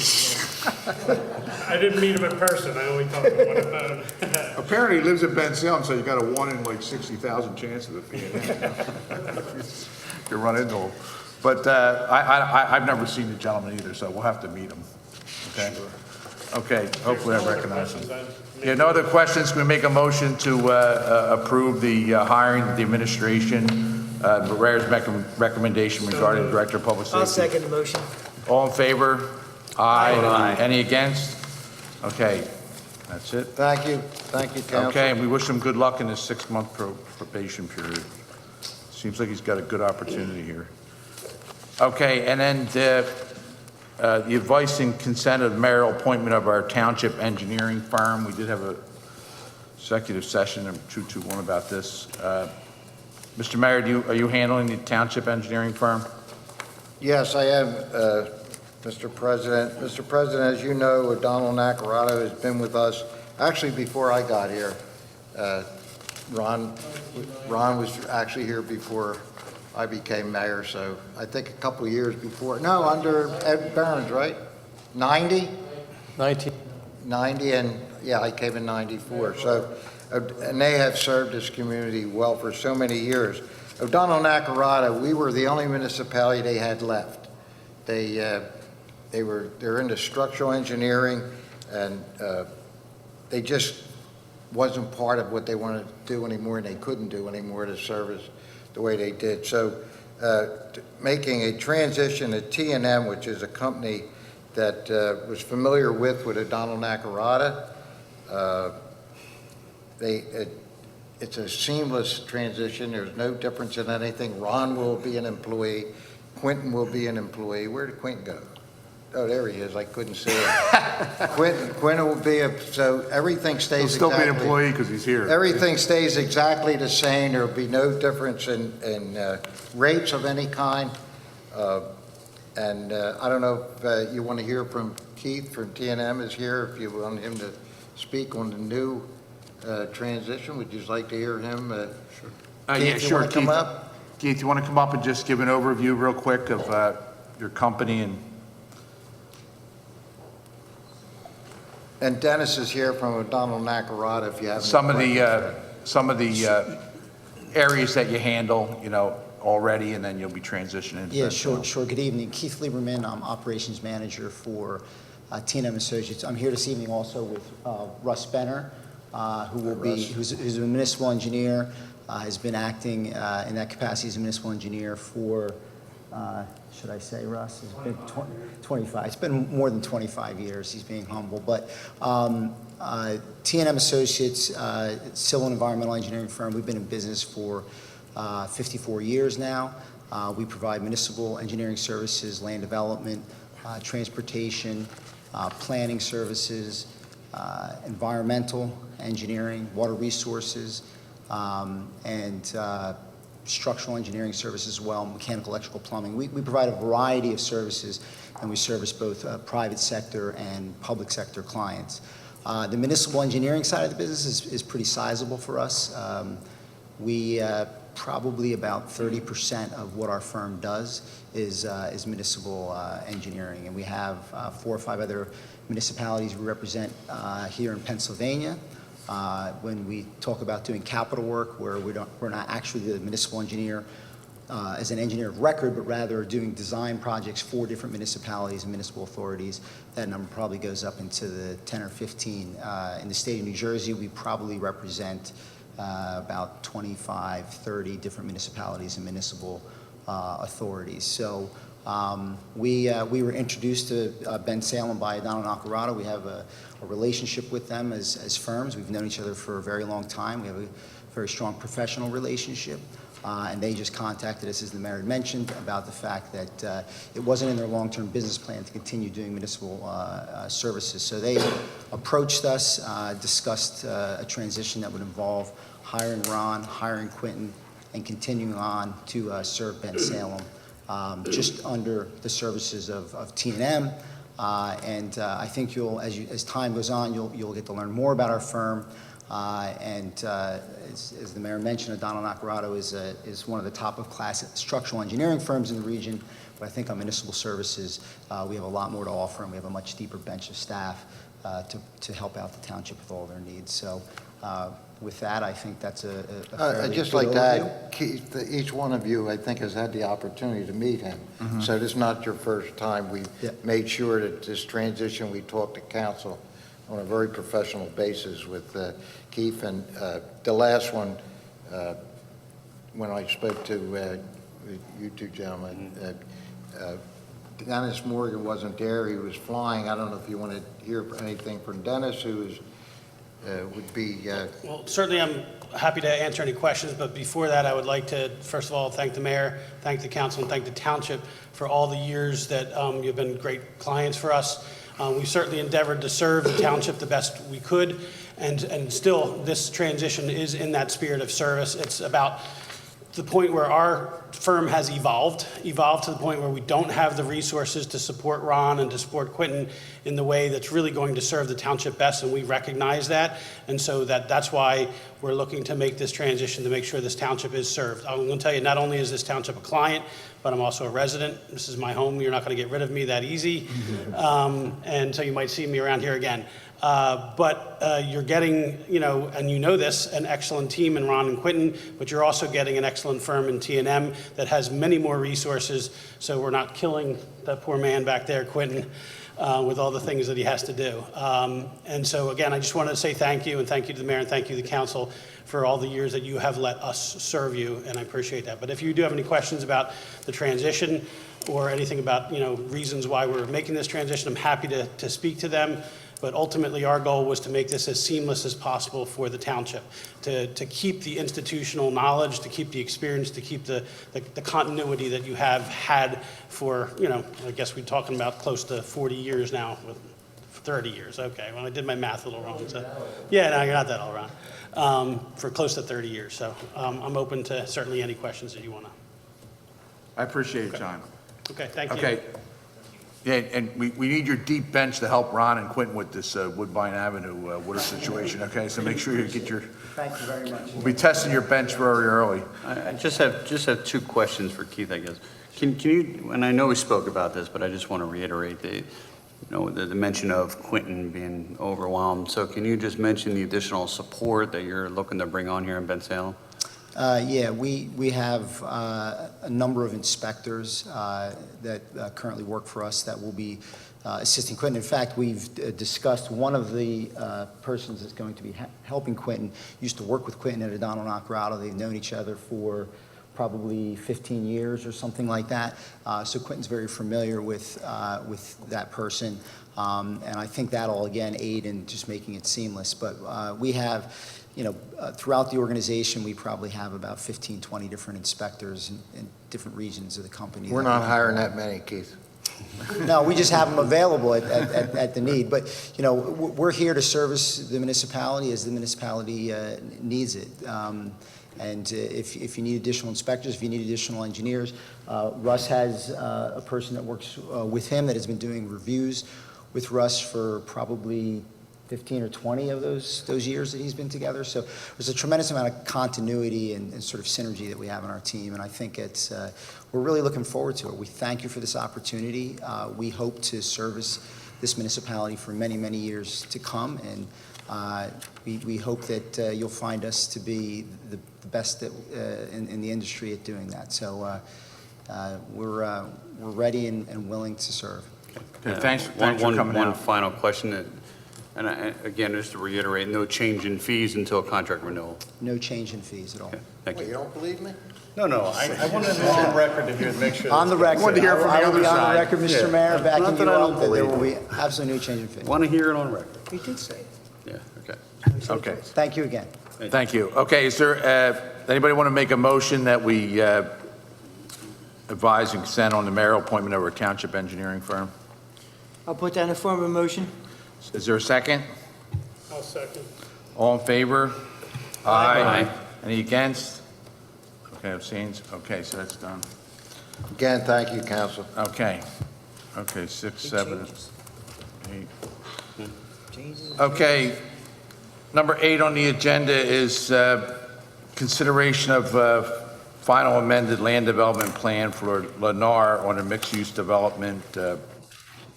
Speaker 5: I didn't meet him in person, I only talked to him on the phone.
Speaker 9: Apparently he lives in Bensalem, so you got a 1 in like 60,000 chance of it being him. You run into him. But I've never seen the gentleman either, so we'll have to meet him. Okay? Okay, hopefully I recognize him. Yeah, no other questions? Can we make a motion to approve the hiring of the administration, Barrera's recommendation regarding the Director of Public Safety?
Speaker 2: I'll second the motion.
Speaker 9: All in favor? Aye. Any against? Okay, that's it.
Speaker 7: Thank you, council.
Speaker 9: Okay, and we wish him good luck in his 6-month probation period. Seems like he's got a good opportunity here. Okay, and then the advice and consent of the mayoral appointment of our township engineering firm. We did have a executive session in 221 about this. Mr. Mayor, are you handling the township engineering firm?
Speaker 7: Yes, I am, Mr. President. Mr. President, as you know, Donald Nacarado has been with us, actually before I got here. Ron was actually here before I became mayor, so I think a couple of years before. No, under Ed Burns, right? 90? 90, and yeah, I came in 94. So, and they have served this community well for so many years. O'Donnell Nacarado, we were the only municipality they had left. They're into structural engineering, and they just wasn't part of what they wanted to do anymore, and they couldn't do anymore to service the way they did. So making a transition to T&M, which is a company that was familiar with O'Donnell Nacarado, it's a seamless transition. There's no difference in anything. Ron will be an employee. Quentin will be an employee. Where did Quentin go? Oh, there he is. I couldn't see him. Quentin will be so everything stays.
Speaker 9: He'll still be an employee because he's here.
Speaker 7: Everything stays exactly the same. There will be no difference in rates of any kind. And I don't know if you want to hear from Keith from T&M is here. If you want him to speak on the new transition, would you like to hear him?
Speaker 9: Sure.
Speaker 7: Keith,
Speaker 9: yeah, sure.
Speaker 7: You want to come up?
Speaker 9: Keith, you want to come up and just give an overview real quick of your company
Speaker 7: And Dennis is here from O'Donnell Nacarado. If you have
Speaker 9: some of the areas that you handle, already, and then you'll be transitioning.
Speaker 19: Yeah, sure. Good evening. Keith Lieberman, I'm Operations Manager for T&M Associates. I'm here this evening also with Russ Benner, who's a municipal engineer, has been acting in that capacity as a municipal engineer for, should I say, Russ? It's been 25. It's been more than 25 years. He's being humble. But T&M Associates, civil and environmental engineering firm, we've been in business for 54 years now. We provide municipal engineering services, land development, transportation, planning services, environmental engineering, water resources, and structural engineering services as well, mechanical, electrical, plumbing. We provide a variety of services, and we service both private sector and public sector clients. The municipal engineering side of the business is pretty sizable for us. We probably about 30% of what our firm does is municipal engineering, and we have 4 or 5 other municipalities we represent here in Pennsylvania. When we talk about doing capital work, where we're not actually the municipal engineer as an engineer of record, but rather doing design projects for different municipalities and municipal authorities, that number probably goes up into the 10 or 15. In the state of New Jersey, we probably represent about 25, 30 different municipalities and municipal authorities. So we were introduced to Bensalem by Donald Nacarado. We have a relationship with them as firms. We've known each other for a very long time. We have a very strong professional relationship. And they just contacted us, as the mayor had mentioned, about the fact that it wasn't in their long-term business plan to continue doing municipal services. So they approached us, discussed a transition that would involve hiring Ron, hiring Quentin, and continuing on to serve Bensalem, just under the services of T&M. And I think as time goes on, you'll get to learn more about our firm. As the mayor mentioned, O'Donnell Nacarado is one of the top-of-class structural engineering firms in the region. But I think on municipal services, we have a lot more to offer, and we have a much deeper bench of staff to help out the township with all their needs. So with that, I think that's a fairly
Speaker 7: I'd just
Speaker 19: good
Speaker 7: like to
Speaker 19: overview.
Speaker 7: add, Keith, that each one of you, I think, has had the opportunity to meet him. So this is not your first time. We made sure that this transition, we talked to council on a very professional basis with Keith. And the last one, when I spoke to you two gentlemen, Dennis Morgan wasn't there. He was flying. I don't know if you want to hear anything from Dennis, who is would be...
Speaker 5: Well, certainly I'm happy to answer any questions, but before that, I would like to, first of all, thank the mayor, thank the council, and thank the township for all the years that you've been great clients for us. We've certainly endeavored to serve the township the best we could, and still, this transition is in that spirit of service. It's about the point where our firm has evolved to the point where we don't have the resources to support Ron and to support Quentin in the way that's really going to serve the township best, and we recognize that. And so that's why we're looking to make this transition to make sure this township is served. I'm going to tell you, not only is this township a client, but I'm also a resident. This is my home. You're not going to get rid of me that easy. And so you might see me around here again. But you're getting, and you know this, an excellent team in Ron and Quentin, but you're also getting an excellent firm in T&M that has many more resources, so we're not killing that poor man back there, Quentin, with all the things that he has to do. And so, again, I just wanted to say thank you, and thank you to the mayor, and thank you to the council for all the years that you have let us serve you, and I appreciate that. But if you do have any questions about the transition or anything about, reasons why we're making this transition, I'm happy to speak to them. But ultimately, our goal was to make this as seamless as possible for the township, to keep the institutional knowledge, to keep the experience, to keep the continuity that you have had for, I guess we're talking about close to 40 years now, 30 years. Okay, well, I did my math a little wrong. So. Yeah, no, you're not that all wrong. For close to 30 years. So I'm open to certainly any questions that you want to.
Speaker 9: I appreciate it, John.
Speaker 5: Okay, thank you.
Speaker 9: Okay. Yeah, and we need your deep bench to help Ron and Quentin with this Woodbine Avenue water situation, okay? So make sure you get your...
Speaker 19: Thank you very much.
Speaker 9: We'll be testing your bench very early.
Speaker 4: I just have two questions for Keith, I guess. Can you, and I know we spoke about this, but I just want to reiterate the mention of Quentin being overwhelmed. So can you just mention the additional support that you're looking to bring on here in Bensalem?
Speaker 19: Yeah, we have a number of inspectors that currently work for us that will be assisting Quentin. In fact, we've discussed one of the persons that's going to be helping Quentin used to work with Quentin at O'Donnell Nacarado. They've known each other for probably 15 years or something like that. So Quentin's very familiar with that person. And I think that'll, again, aid in just making it seamless. But we have... throughout the organization, we probably have about 15, 20 different inspectors in different regions of the company.
Speaker 7: We're not hiring that many, Keith.
Speaker 19: No, we just have them available at the need. But, we're here to service the municipality as the municipality needs it. And if you need additional inspectors, if you need additional engineers, Russ has a person that works with him that has been doing reviews with Russ for probably 15 or 20 of those years that he's been together. So there's a tremendous amount of continuity and sort of synergy that we have in our team, and I think we're really looking forward to it. We thank you for this opportunity. We hope to service this municipality for many, many years to come, and we hope that you'll find us to be the best in the industry at doing that. So we're ready and willing to serve.
Speaker 9: Okay, thanks for coming out.
Speaker 4: One final question. And again, just to reiterate, no change in fees until contract renewal.
Speaker 19: No change in fees at all.
Speaker 4: Okay, thank you.
Speaker 7: You don't believe me?
Speaker 4: No, I wanted to be on record to hear, to make sure.
Speaker 19: On the record.
Speaker 9: I wanted to hear from the
Speaker 19: I will
Speaker 9: other
Speaker 19: be on
Speaker 9: side.
Speaker 19: the record, Mr.
Speaker 4: Yeah.
Speaker 19: Mayor, backing
Speaker 4: Not
Speaker 19: you
Speaker 4: that I don't
Speaker 19: up, that there will
Speaker 4: believe
Speaker 19: be absolutely no change in fees.
Speaker 4: Want to hear it on record.
Speaker 19: We did say it.
Speaker 4: Yeah, okay.
Speaker 9: Okay,
Speaker 19: Thank you again.
Speaker 9: thank you. Okay, is there, anybody want to make a motion that we advise and consent on the mayoral appointment of our township engineering firm?
Speaker 2: I'll put that in the form of a motion.
Speaker 9: Is there a second?
Speaker 5: I'll second.
Speaker 9: All in favor?
Speaker 4: Aye.
Speaker 9: Any against? Okay, abstains? Okay, so that's done.
Speaker 7: Again, thank you, council.
Speaker 9: Okay. Okay, 6, 7, 8. Okay. Number 8 on the agenda is consideration of final amended land development plan for Lennar on a mixed-use development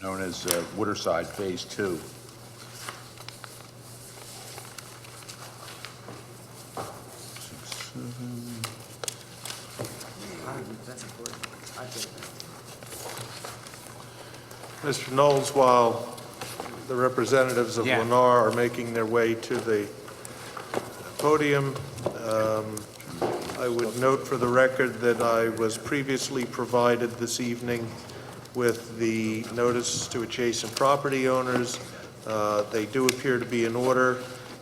Speaker 9: known as Waterside Phase 2.
Speaker 3: Mr. Knowles, while the representatives of Lennar are making their way to the podium, I would note for the record that I was previously provided this evening with the notice to adjacent property owners. They do appear to be in order,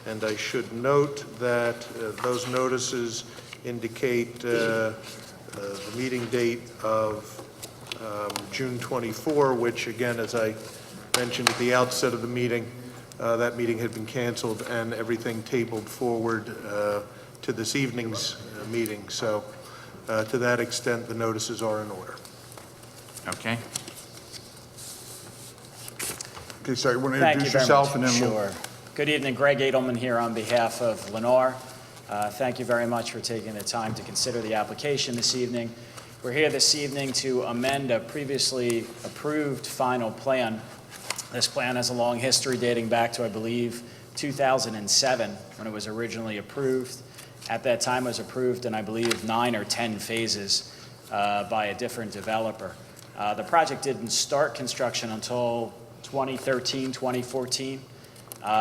Speaker 3: and I should note that those notices indicate the meeting date of June 24, which again, as I mentioned at the outset of the meeting, that meeting had been canceled and everything tabled forward to this evening's meeting. So to that extent, the notices are in order.
Speaker 9: Okay. Okay, so you want to introduce yourself and then
Speaker 20: Sure. Good evening, Greg Edelman here on behalf of Lennar. Thank you very much for taking the time to consider the application this evening. We're here this evening to amend a previously approved final plan. This plan has a long history dating back to, I believe, 2007 when it was originally approved. At that time, it was approved in, I believe, 9 or 10 phases by a different developer. The project didn't start construction until 2013, 2014,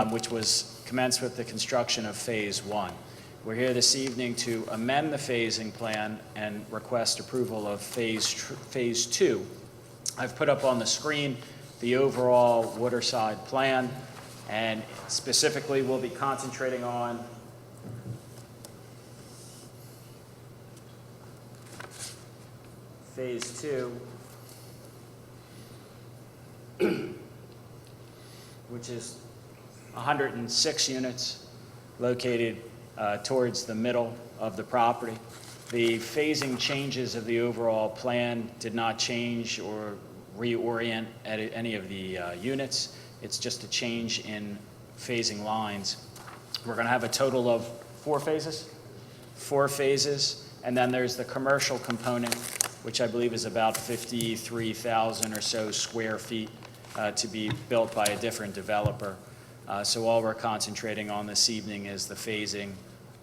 Speaker 20: which was commenced with the construction of Phase 1. We're here this evening to amend the phasing plan and request approval of Phase 2. I've put up on the screen the overall Waterside plan, and specifically we'll be concentrating on Phase 2, which is 106 units located towards the middle of the property. The phasing changes of the overall plan did not change or reorient any of the units. It's just a change in phasing lines. We're going to have a total of 4 phases. 4 phases, and then there's the commercial component, which I believe is about 53,000 or so square feet to be built by a different developer. So all we're concentrating on this evening is the phasing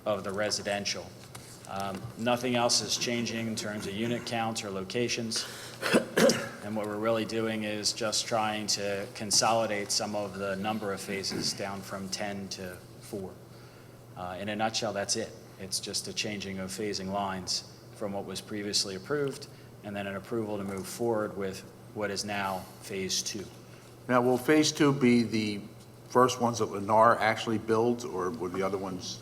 Speaker 20: of the residential. Nothing else is changing in terms of unit counts or locations. And what we're really doing is just trying to consolidate some of the number of phases down from 10 to 4. In a nutshell, that's it. It's just a changing of phasing lines from what was previously approved, and then an approval to move forward with what is now Phase 2.
Speaker 9: Now, will Phase 2 be the first ones that Lennar actually builds, or will the other ones?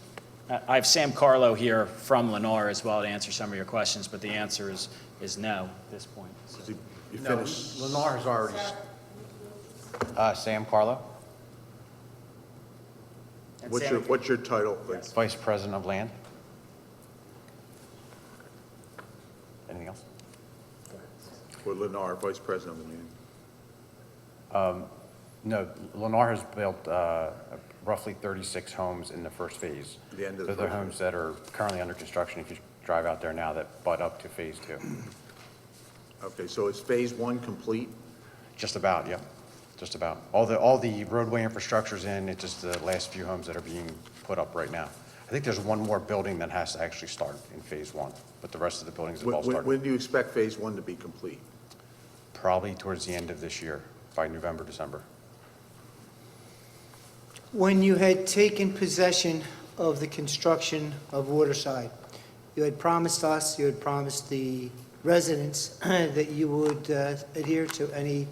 Speaker 20: I have Sam Carlo here from Lennar as well to answer some of your questions, but the answer is no at this point. So.
Speaker 9: You
Speaker 21: No,
Speaker 9: finished?
Speaker 21: Lennar has already. Sam Carlo,
Speaker 9: What's your title?
Speaker 20: Yes.
Speaker 21: Vice President of Land. Anything else?
Speaker 9: For Lennar, Vice President of the meeting.
Speaker 21: No, Lennar has built roughly 36 homes in the first phase.
Speaker 9: The end of the
Speaker 21: They're the
Speaker 9: first
Speaker 21: homes that are currently under construction, if you drive out there now, that butt up to Phase 2.
Speaker 9: Okay, so is Phase 1 complete?
Speaker 21: Just about, yeah, just about. All the roadway infrastructure's in, it's just the last few homes that are being put up right now. I think there's one more building that has to actually start in Phase 1, but the rest of the buildings have all started.
Speaker 9: When do you expect Phase 1 to be complete?
Speaker 21: Probably towards the end of this year, by November, December.
Speaker 2: When you had taken possession of the construction of Waterside, you had promised us, you had promised the residents that you would adhere to any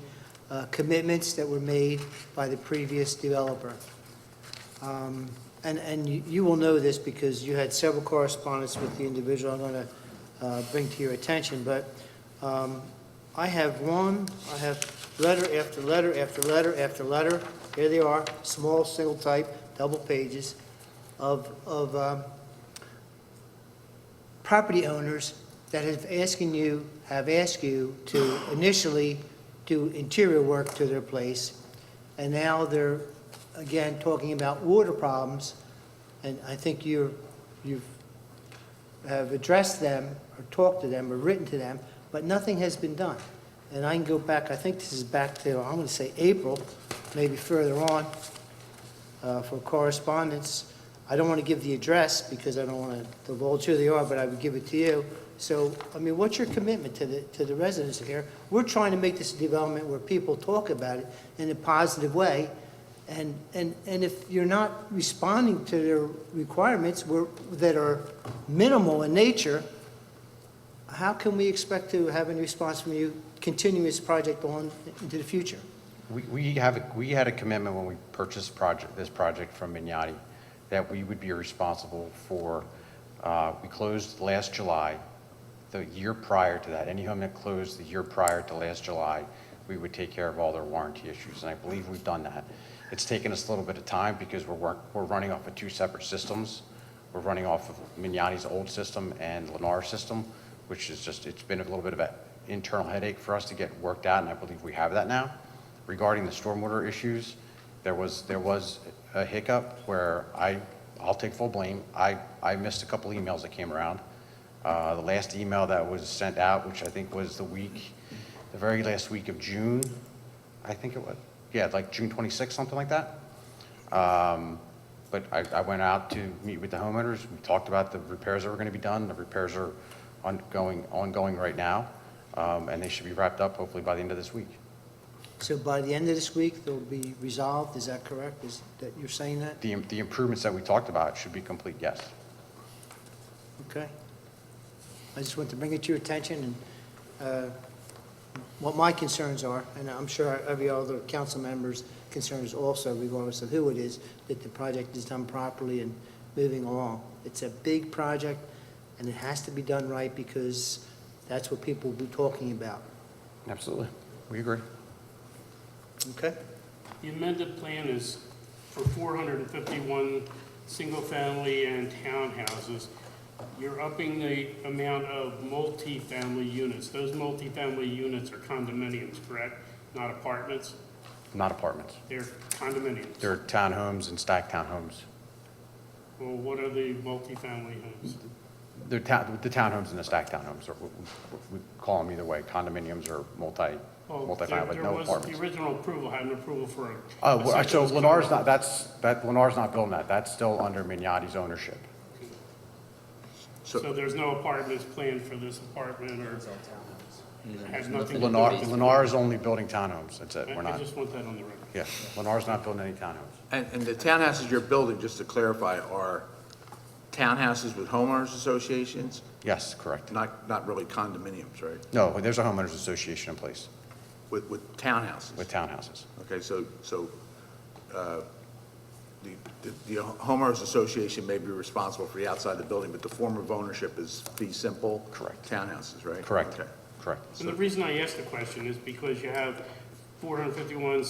Speaker 2: commitments that were made by the previous developer. And you will know this because you had several correspondence with the individual I'm going to bring to your attention, but I have letter after letter after letter after letter. Here they are, small, single type, double pages of property owners that have asked you to initially do interior work to their place, and now they're again talking about water problems and I think you've have addressed them, or talked to them, or written to them, but nothing has been done. And I can go back, I think this is back to, I'm going to say April, maybe further on, for correspondence. I don't want to give the address because I don't want to divulge who they are, but I would give it to you. So, I mean, what's your commitment to the residents here? We're trying to make this a development where people talk about it in a positive way, and if you're not responding to their requirements that are minimal in nature, how can we expect to have any response from you continuing this project on into the future?
Speaker 21: We had a commitment when we purchased this project from Mignati that we would be responsible for, we closed last July. The year prior to that, any home that closed the year prior to last July, we would take care of all their warranty issues, and I believe we've done that. It's taken us a little bit of time because we're running off of two separate systems. We're running off of Mignati's old system and Lennar's system, which is just, it's been a little bit of an internal headache for us to get worked out, and I believe we have that now. Regarding the stormwater issues, there was a hiccup where I'll take full blame. I missed a couple emails that came around. The last email that was sent out, which I think was the very last week of June, I think it was. Yeah, like June 26th, something like that. But I went out to meet with the homeowners. We talked about the repairs that were going to be done. The repairs are ongoing right now, and they should be wrapped up hopefully by the end of this week.
Speaker 2: So by the end of this week, they'll be resolved, is that correct? Is that you're saying that?
Speaker 21: The improvements that we talked about should be complete, yes.
Speaker 2: Okay. I just want to bring it to your attention and what my concerns are, and I'm sure every other council member's concerns also, regardless of who it is, that the project is done properly and moving along. It's a big project, and it has to be done right because that's what people will be talking about.
Speaker 21: Absolutely. We agree.
Speaker 2: Okay?
Speaker 5: The amended plan is for 451 single-family and townhouses. You're upping the amount of multi-family units. Those multi-family units are condominiums, correct? Not apartments?
Speaker 21: Not apartments.
Speaker 5: They're condominiums.
Speaker 21: They're townhomes and stacked townhomes.
Speaker 5: Well, what are the multi-family homes?
Speaker 21: They're the townhomes and the stacked townhomes. We call them either way, condominiums or multi-family, but no apartments.
Speaker 5: The original approval had an approval for a...
Speaker 21: Oh, well, so Lennar's not, Lennar's not building that. That's still under Mignati's ownership.
Speaker 5: So there's no apartments planned for this apartment or... Has nothing...
Speaker 21: Lennar is only building townhomes. That's it. We're
Speaker 5: I
Speaker 21: not.
Speaker 5: just want that on the record.
Speaker 21: Yeah, Lennar's not building any townhomes.
Speaker 9: And the townhouses you're building, just to clarify, are townhouses with homeowners associations?
Speaker 21: Yes, correct.
Speaker 9: Not really condominiums, right?
Speaker 21: No, there's a homeowners association in place.
Speaker 9: With townhouses?
Speaker 21: With townhouses.
Speaker 9: Okay, so the homeowners association may be responsible for the outside of the building, but the form of ownership is fee simple?
Speaker 21: Correct.
Speaker 9: Townhouses, right?
Speaker 21: Correct.
Speaker 9: Okay.
Speaker 21: Correct.
Speaker 5: And the reason I asked the question is because you have 451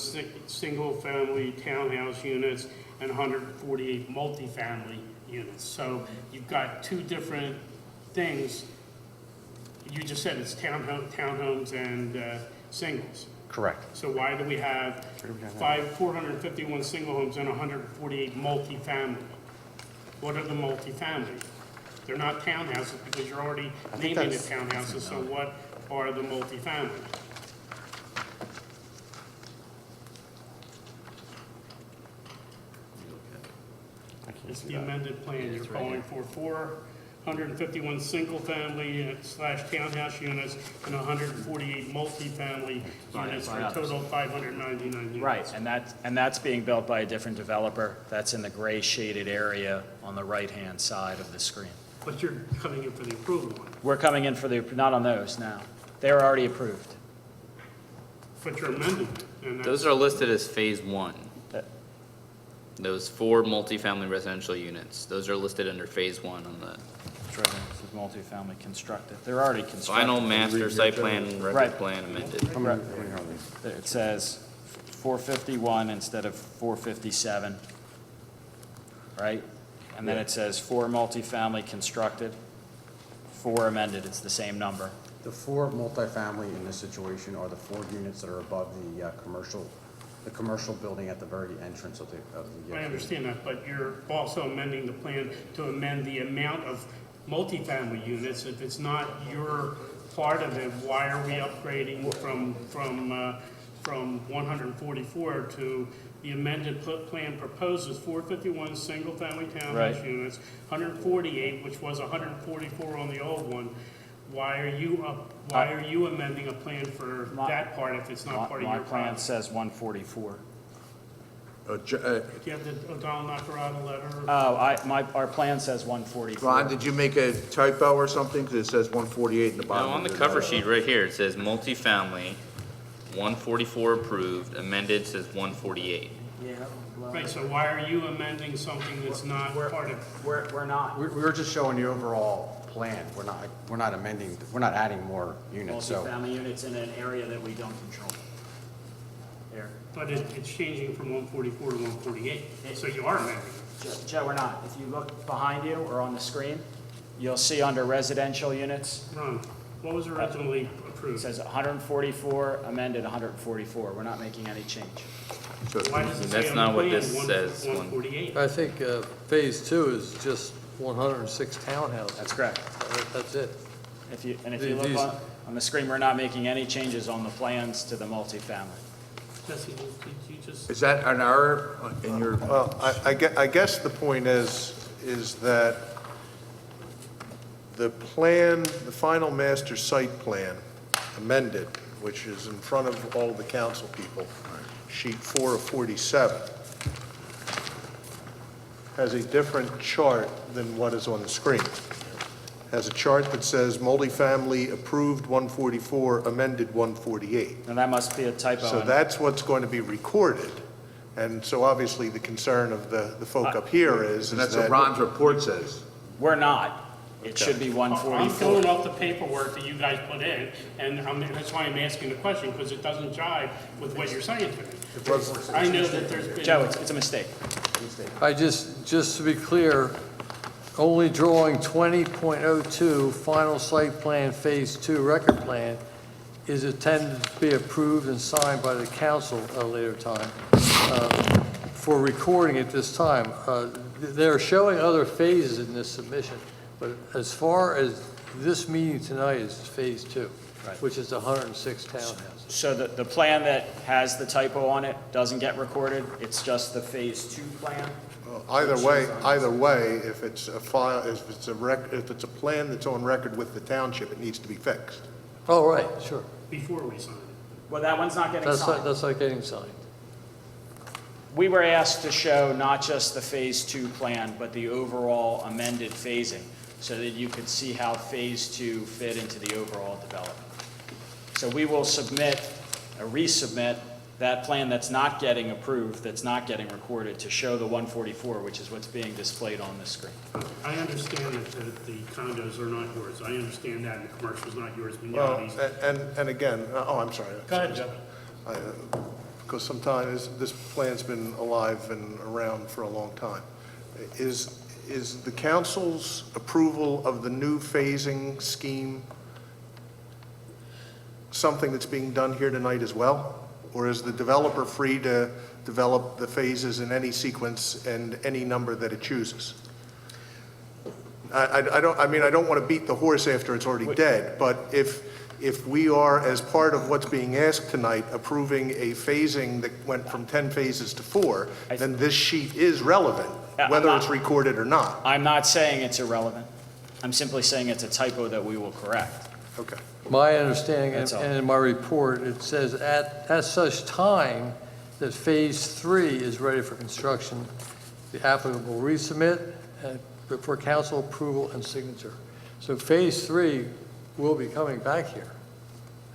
Speaker 5: single-family townhouse units and 148 multifamily units. So you've got two different things. You just said it's townhomes and singles.
Speaker 21: Correct.
Speaker 5: So why do we have 451 single homes and 148 multifamily? What are the multifamily? They're not townhouses because you're already naming it townhouses, so what are the multifamily? It's the amended plan. You're calling for 451 single-family / townhouse units and 148 multifamily units for a total of 599 units.
Speaker 20: Right, and that's being built by a different developer. That's in the gray shaded area on the right-hand side of the screen.
Speaker 5: But you're coming in for the approval one.
Speaker 20: We're coming in for not on those now. They're already approved.
Speaker 5: But you're amending it. And
Speaker 6: Those are listed as phase one. Those 4 multifamily residential units, those are listed under phase one on the
Speaker 20: Multifamily constructed. They're already constructed.
Speaker 6: final master site plan, record plan amended.
Speaker 20: It says 451 instead of 457, right? And then it says 4 multifamily constructed, 4 amended. It's the same number.
Speaker 21: The 4 multifamily in this situation are the 4 units that are above the commercial the commercial building at the very entrance of the.
Speaker 5: I understand that, but you're also amending the plan to amend the amount of multifamily units. If it's not your part of it, why are we upgrading from 144 to the amended plan proposes 451 single-family townhouse
Speaker 20: Right.
Speaker 5: units, 148, which was 144 on the old one. Why are you amending a plan for that part if it's not part of
Speaker 20: My
Speaker 5: your
Speaker 20: plan
Speaker 5: project?
Speaker 20: says 144.
Speaker 5: Do you have the O'Donnell Nacarata letter?
Speaker 20: Our plan says 144.
Speaker 9: Ron, did you make a typo or something? Because it says 148 in the
Speaker 6: No,
Speaker 9: bottom.
Speaker 6: on the cover sheet right here, it says multifamily, 144 approved, amended says 148.
Speaker 5: Right, so why are you amending something that's not part of?
Speaker 20: We're not.
Speaker 21: We're just showing the overall plan. We're not amending, we're not adding more units, so.
Speaker 20: Multifamily units in an area that we don't control. There.
Speaker 5: But it's changing from 144 to 148, so you are amending.
Speaker 20: Joe, we're not. If you look behind you or on the screen, you'll see under residential units.
Speaker 5: Ron, what was originally
Speaker 20: It
Speaker 5: approved?
Speaker 20: says 144, amended 144. We're not making any change.
Speaker 5: Why does it
Speaker 6: That's
Speaker 5: say
Speaker 6: not
Speaker 5: on the
Speaker 6: what
Speaker 5: plan
Speaker 6: this says.
Speaker 5: 148?
Speaker 16: I think Phase 2 is just 106 townhouses.
Speaker 20: That's correct.
Speaker 16: That's it.
Speaker 20: If you look on the screen, we're not making any changes on the plans to the multifamily.
Speaker 5: Jesse, did you just?
Speaker 9: Is that an error in your?
Speaker 3: Well, I guess the point is that the plan, the final master site plan amended, which is in front of all the council people, sheet 4 of 47, has a different chart than what is on the screen. Has a chart that says multifamily approved 144, amended 148.
Speaker 20: And that must be a typo.
Speaker 3: So that's what's going to be recorded. And so obviously the concern of the folk up here is
Speaker 9: And that's
Speaker 3: that.
Speaker 9: what Ron's report says.
Speaker 20: We're not. It should be
Speaker 5: I'm
Speaker 20: 144.
Speaker 5: filling out the paperwork that you guys put in, and that's why I'm asking the question, because it doesn't jive with what you're saying to me. I know that there's been.
Speaker 20: Joe, it's a mistake.
Speaker 16: Just to be clear, only drawing 20.02 final site plan Phase 2 record plan is intended to be approved and signed by the council at a later time for recording at this time. They're showing other phases in this submission, but as far as this meeting tonight is Phase 2, which is 106 townhouses.
Speaker 20: So the plan that has the typo on it doesn't get recorded. It's just the Phase 2 plan.
Speaker 3: Either way, if it's a file, if it's a plan that's on record with the township, it needs to be fixed.
Speaker 16: Oh, right, sure.
Speaker 5: Before we sign it.
Speaker 20: Well, that one's not getting signed.
Speaker 16: That's not getting signed.
Speaker 20: We were asked to show not just the Phase 2 plan, but the overall amended phasing, so that you could see how Phase 2 fit into the overall development. So we will resubmit that plan that's not getting approved, that's not getting recorded, to show the 144, which is what's being displayed on the screen.
Speaker 5: I understand that the condos are not yours. I understand that, and the commercial's not yours, but
Speaker 3: Well,
Speaker 5: these.
Speaker 3: and again, I'm sorry.
Speaker 5: Go ahead, Joe.
Speaker 3: Because sometimes this plan's been alive and around for a long time. Is the council's approval of the new phasing scheme something that's being done here tonight as well? Or is the developer free to develop the phases in any sequence and any number that it chooses? I don't want to beat the horse after it's already dead, but if we are, as part of what's being asked tonight, approving a phasing that went from 10 phases to 4, then this sheet is relevant, whether it's recorded or not.
Speaker 20: I'm not saying it's irrelevant. I'm simply saying it's a typo that we will correct.
Speaker 3: Okay.
Speaker 16: My understanding,
Speaker 20: That's all.
Speaker 16: and in my report, it says at such time that Phase 3 is ready for construction, the applicant will resubmit for council approval and signature. So Phase 3 will be coming back here,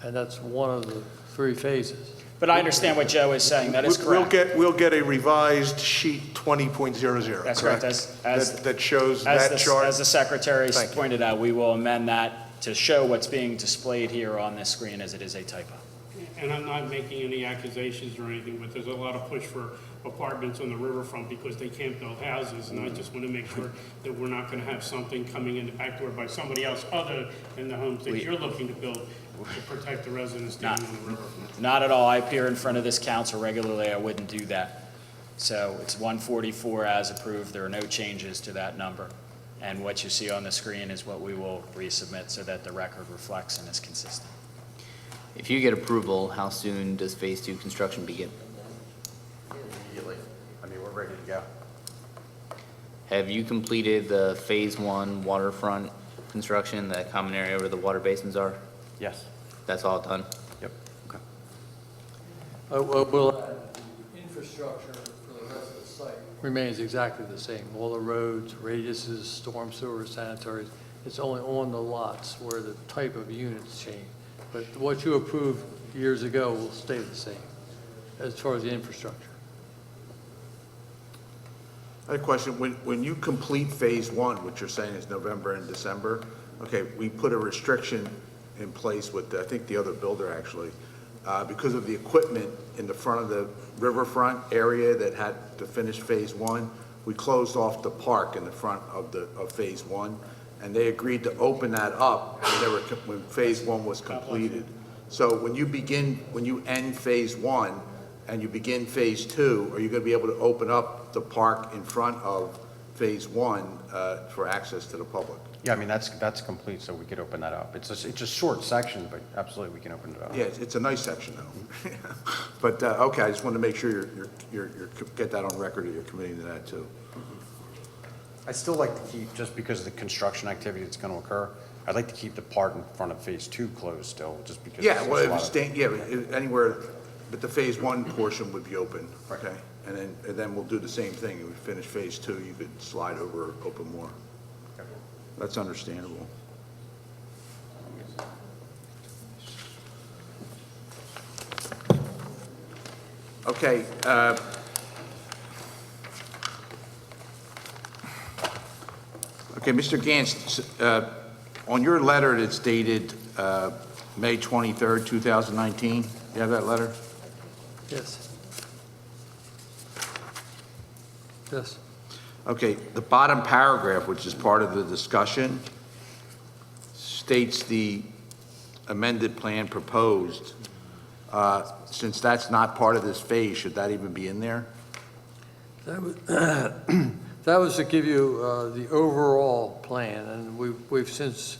Speaker 16: and that's one of the 3 phases.
Speaker 20: But I understand what Joe is saying. That is correct.
Speaker 3: We'll get a revised sheet 20.00.
Speaker 20: That's correct.
Speaker 3: That shows that chart.
Speaker 20: As the secretary
Speaker 3: Thank you.
Speaker 20: pointed out, we will amend that to show what's being displayed here on this screen as it is a typo.
Speaker 5: and I'm not making any accusations or anything, but there's a lot of push for apartments on the riverfront because they can't build houses, and I just want to make sure that we're not going to have something coming in the back door by somebody else other than the homes that you're looking to build to protect the residents down on the riverfront.
Speaker 20: Not at all. I appear in front of this council regularly. I wouldn't do that. So it's 144 as approved. There are no changes to that number. And what you see on the screen is what we will resubmit so that the record reflects and is consistent.
Speaker 6: If you get approval, how soon does Phase 2 construction begin?
Speaker 21: Immediately. I mean, we're ready to go.
Speaker 6: Have you completed the Phase 1 waterfront construction, the common area where the water basins are?
Speaker 21: Yes.
Speaker 6: That's all done?
Speaker 21: Yep.
Speaker 6: Okay.
Speaker 16: Well, the infrastructure for the rest of the site remains exactly the same. All the roads, radiuses, storm sewers, sanitaries, it's only on the lots where the type of units change. But what you approved years ago will stay the same as far as the infrastructure.
Speaker 9: I had a question. When you complete Phase 1, which you're saying is November and December, okay, we put a restriction in place with, I think, the other builder, actually, because of the equipment in the front of the riverfront area that had to finish Phase 1, we closed off the park in the front of Phase 1, and they agreed to open that up when Phase 1 was completed. So when you end Phase 1 and you begin Phase 2, are you going to be able to open up the park in front of Phase 1 for access to the public?
Speaker 21: Yeah, I mean, that's complete, so we could open that up. It's a short section, but absolutely, we can open it up.
Speaker 9: Yeah, it's a nice section, though. But, okay, I just wanted to make sure you're get that on record that you're committing to that, too.
Speaker 21: I'd still like to keep, just because of the construction activity that's going to occur, I'd like to keep the part in front of Phase 2 closed still, just because.
Speaker 9: Yeah,
Speaker 21: there's
Speaker 9: well,
Speaker 21: a
Speaker 9: it
Speaker 21: lot
Speaker 9: was
Speaker 21: of-
Speaker 9: anywhere, but the Phase 1 portion would be open, okay? And then we'll do the same thing. If we finish Phase 2, you could slide over, open more. That's understandable. Okay. Okay, Mr. Gantz, on your letter that's dated May 23rd, 2019, you have that letter?
Speaker 16: Yes. Yes.
Speaker 9: Okay, the bottom paragraph, which is part of the discussion, states the amended plan proposed. Since that's not part of this phase, should that even be in there?
Speaker 16: That was to give you the overall plan, and we've since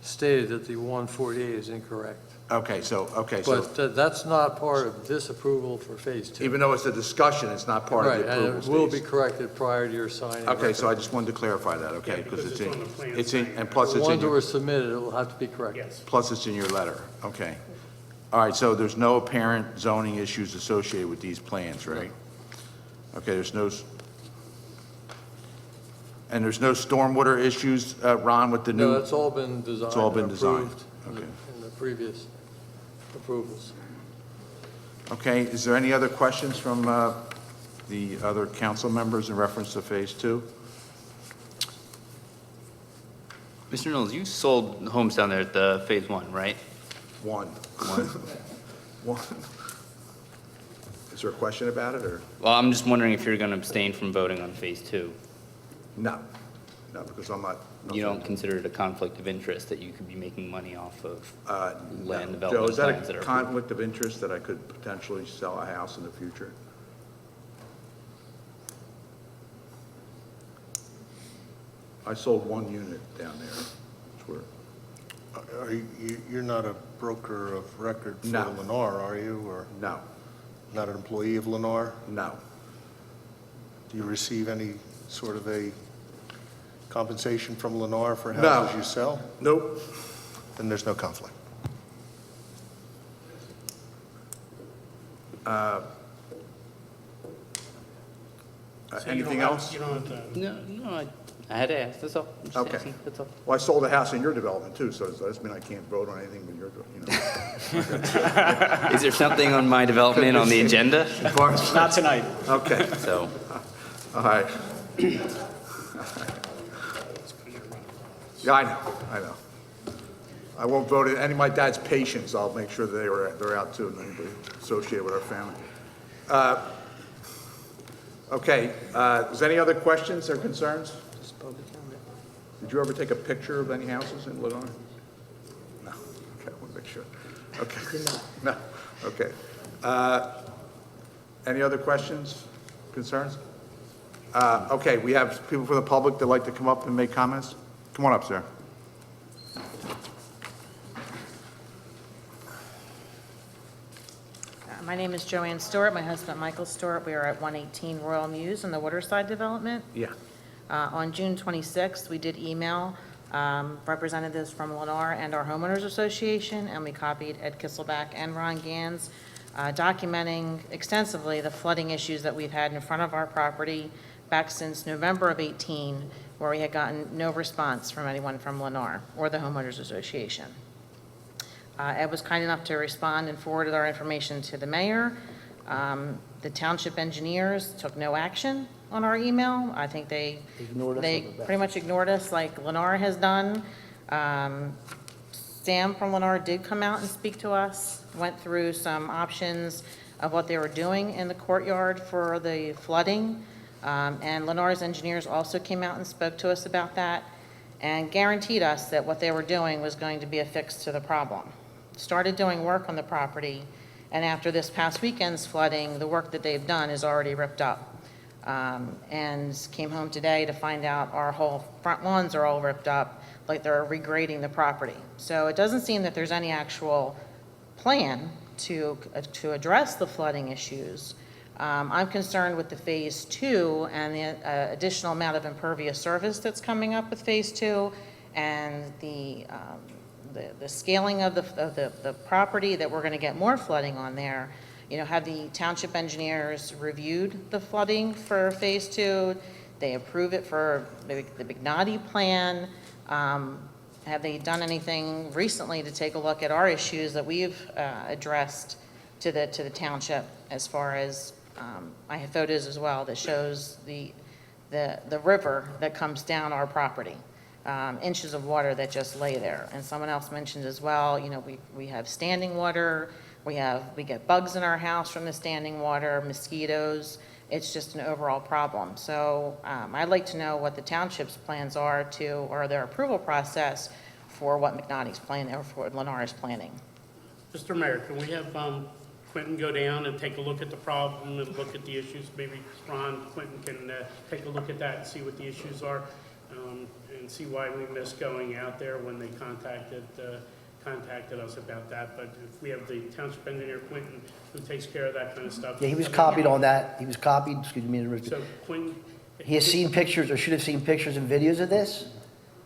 Speaker 16: stated that the 148 is incorrect.
Speaker 9: Okay, so.
Speaker 16: But that's not part of this approval for Phase 2.
Speaker 9: Even though it's a discussion, it's not part of the approval
Speaker 16: Right, and it will be
Speaker 9: stage.
Speaker 16: corrected prior to your signing.
Speaker 9: Okay, so I just wanted to clarify that, okay?
Speaker 5: Yeah, because it's on the plan
Speaker 9: It's in,
Speaker 5: saying
Speaker 9: and plus
Speaker 16: The
Speaker 9: it's in
Speaker 16: ones that were
Speaker 9: your,
Speaker 16: submitted, it will have to be corrected.
Speaker 5: Yes.
Speaker 9: plus it's in your letter, okay. All right, so there's no apparent zoning issues associated with these plans, right? Okay, there's no stormwater issues, Ron, with the new?
Speaker 16: No, that's all been designed.
Speaker 9: It's all been
Speaker 16: and
Speaker 9: designed,
Speaker 16: approved
Speaker 9: okay.
Speaker 16: in the previous approvals.
Speaker 9: Okay, is there any other questions from the other council members in reference to Phase 2?
Speaker 6: Mr. Knowles, you sold homes down there at the Phase 1, right?
Speaker 9: One. Is there a question about it, or?
Speaker 6: Well, I'm just wondering if you're going to abstain from voting on Phase 2.
Speaker 9: No, because I'm not.
Speaker 6: You don't consider it a conflict of interest that you could be making money off of land
Speaker 9: Joe,
Speaker 6: development
Speaker 9: is
Speaker 6: plans
Speaker 9: that
Speaker 6: that
Speaker 9: a
Speaker 6: are...
Speaker 9: conflict of interest that I could potentially sell a house in the future? I sold one unit down there.
Speaker 3: You're not a broker of record for
Speaker 9: No.
Speaker 3: Lennar, are you? Or
Speaker 9: No,
Speaker 3: not an employee of Lennar?
Speaker 9: no.
Speaker 3: Do you receive any sort of a compensation from Lennar for
Speaker 9: No.
Speaker 3: houses you sell?
Speaker 9: Nope.
Speaker 3: Then there's no conflict.
Speaker 9: Anything else?
Speaker 5: You don't have to.
Speaker 6: No, I had to ask, that's all. I'm just
Speaker 9: Okay.
Speaker 6: asking, that's all.
Speaker 9: Well, I sold a house in your development too, so does that mean I can't vote on anything when you're,
Speaker 6: Is there something on my development on the agenda?
Speaker 20: Not tonight.
Speaker 9: Okay,
Speaker 6: So,
Speaker 9: all right. Yeah, I know. I won't vote it. Any of my dad's patients, I'll make sure they're out too, and anybody associated with our family. Okay, is there any other questions or concerns? Did you ever take a picture of any houses in Lenore? No. Okay, I want to make sure. Okay. No. Okay. Any other questions, concerns? Okay, we have people from the public that like to come up and make comments. Come on up, sir.
Speaker 11: My name is Joanne Stewart. My husband, Michael Stewart. We are at 118 Royal Mews in the Waterside Development.
Speaker 9: Yeah.
Speaker 11: On June 26th, we did email representatives from Lennar and our homeowners association, and we copied Ed Kisselback and Ron Gans, documenting extensively the flooding issues that we've had in front of our property back since November of 18, where we had gotten no response from anyone from Lennar or the homeowners association. Ed was kind enough to respond and forwarded our information to the mayor. The township engineers took no action on our email. I think they pretty much ignored us like Lennar has done. Sam from Lennar did come out and speak to us, went through some options of what they were doing in the courtyard for the flooding. And Lennar's engineers also came out and spoke to us about that and guaranteed us that what they were doing was going to be a fix to the problem. Started doing work on the property, and after this past weekend's flooding, the work that they've done is already ripped up. And came home today to find out our whole front lawns are all ripped up, like they're regrading the property. So it doesn't seem that there's any actual plan to address the flooding issues. I'm concerned with the Phase 2 and the additional amount of impervious surface that's coming up with Phase 2 and the scaling of the property that we're going to get more flooding on there. You know, have the township engineers reviewed the flooding for Phase 2? They approve it for the Bignati plan? Have they done anything recently to take a look at our issues that we've addressed to the township as far as, I have photos as well that shows the river that comes down our property. Inches of water that just lay there. And someone else mentioned as well, you know, we have standing water, we get bugs in our house from the standing water, mosquitoes. It's just an overall problem. So I'd like to know what the township's plans are or their approval process for what McNalty's planning or for Lennar is planning.
Speaker 5: Mr. Mayor, can we have Quentin go down and take a look at the problem and look at the issues? Maybe Ron, Quentin can take a look at that and see what the issues are. And see why we missed going out there when they contacted us about that. But if we have the township engineer, Quentin, who takes care of that kind of stuff.
Speaker 22: Yeah, he was copied on that. He was copied, excuse me.
Speaker 5: So Quentin.
Speaker 22: He has seen pictures, or should have seen pictures and videos of this,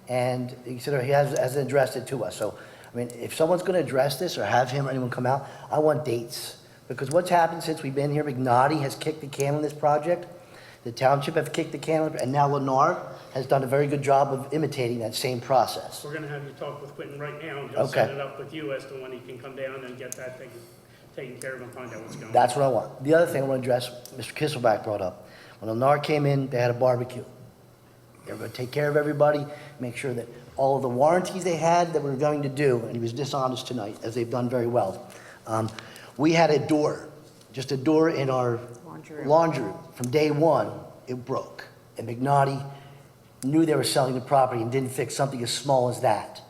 Speaker 22: and he said he hasn't addressed it to us. So, I mean, if someone's going to address this or have him or anyone come out, I want dates. Because what's happened since we've been here, McNaughty has kicked the can on this project. The township have kicked the can, and now Lennar has done a very good job of imitating that same process.
Speaker 5: We're going to have you talk with Quentin right now, and he'll
Speaker 22: Okay.
Speaker 5: set it up with you as to when he can come down and get that taken care of and find out what's going on.
Speaker 22: That's what I want. The other thing I want to address, Mr. Kisselback brought up. When Lennar came in, they had a barbecue. They were going to take care of everybody, make sure that all of the warranties they had that we were going to do, and he was dishonest tonight, as they've done very well. We had a door, just a door in our laundry room. From day one, it broke. And McNaughty knew they were selling the property and didn't fix something as small as that.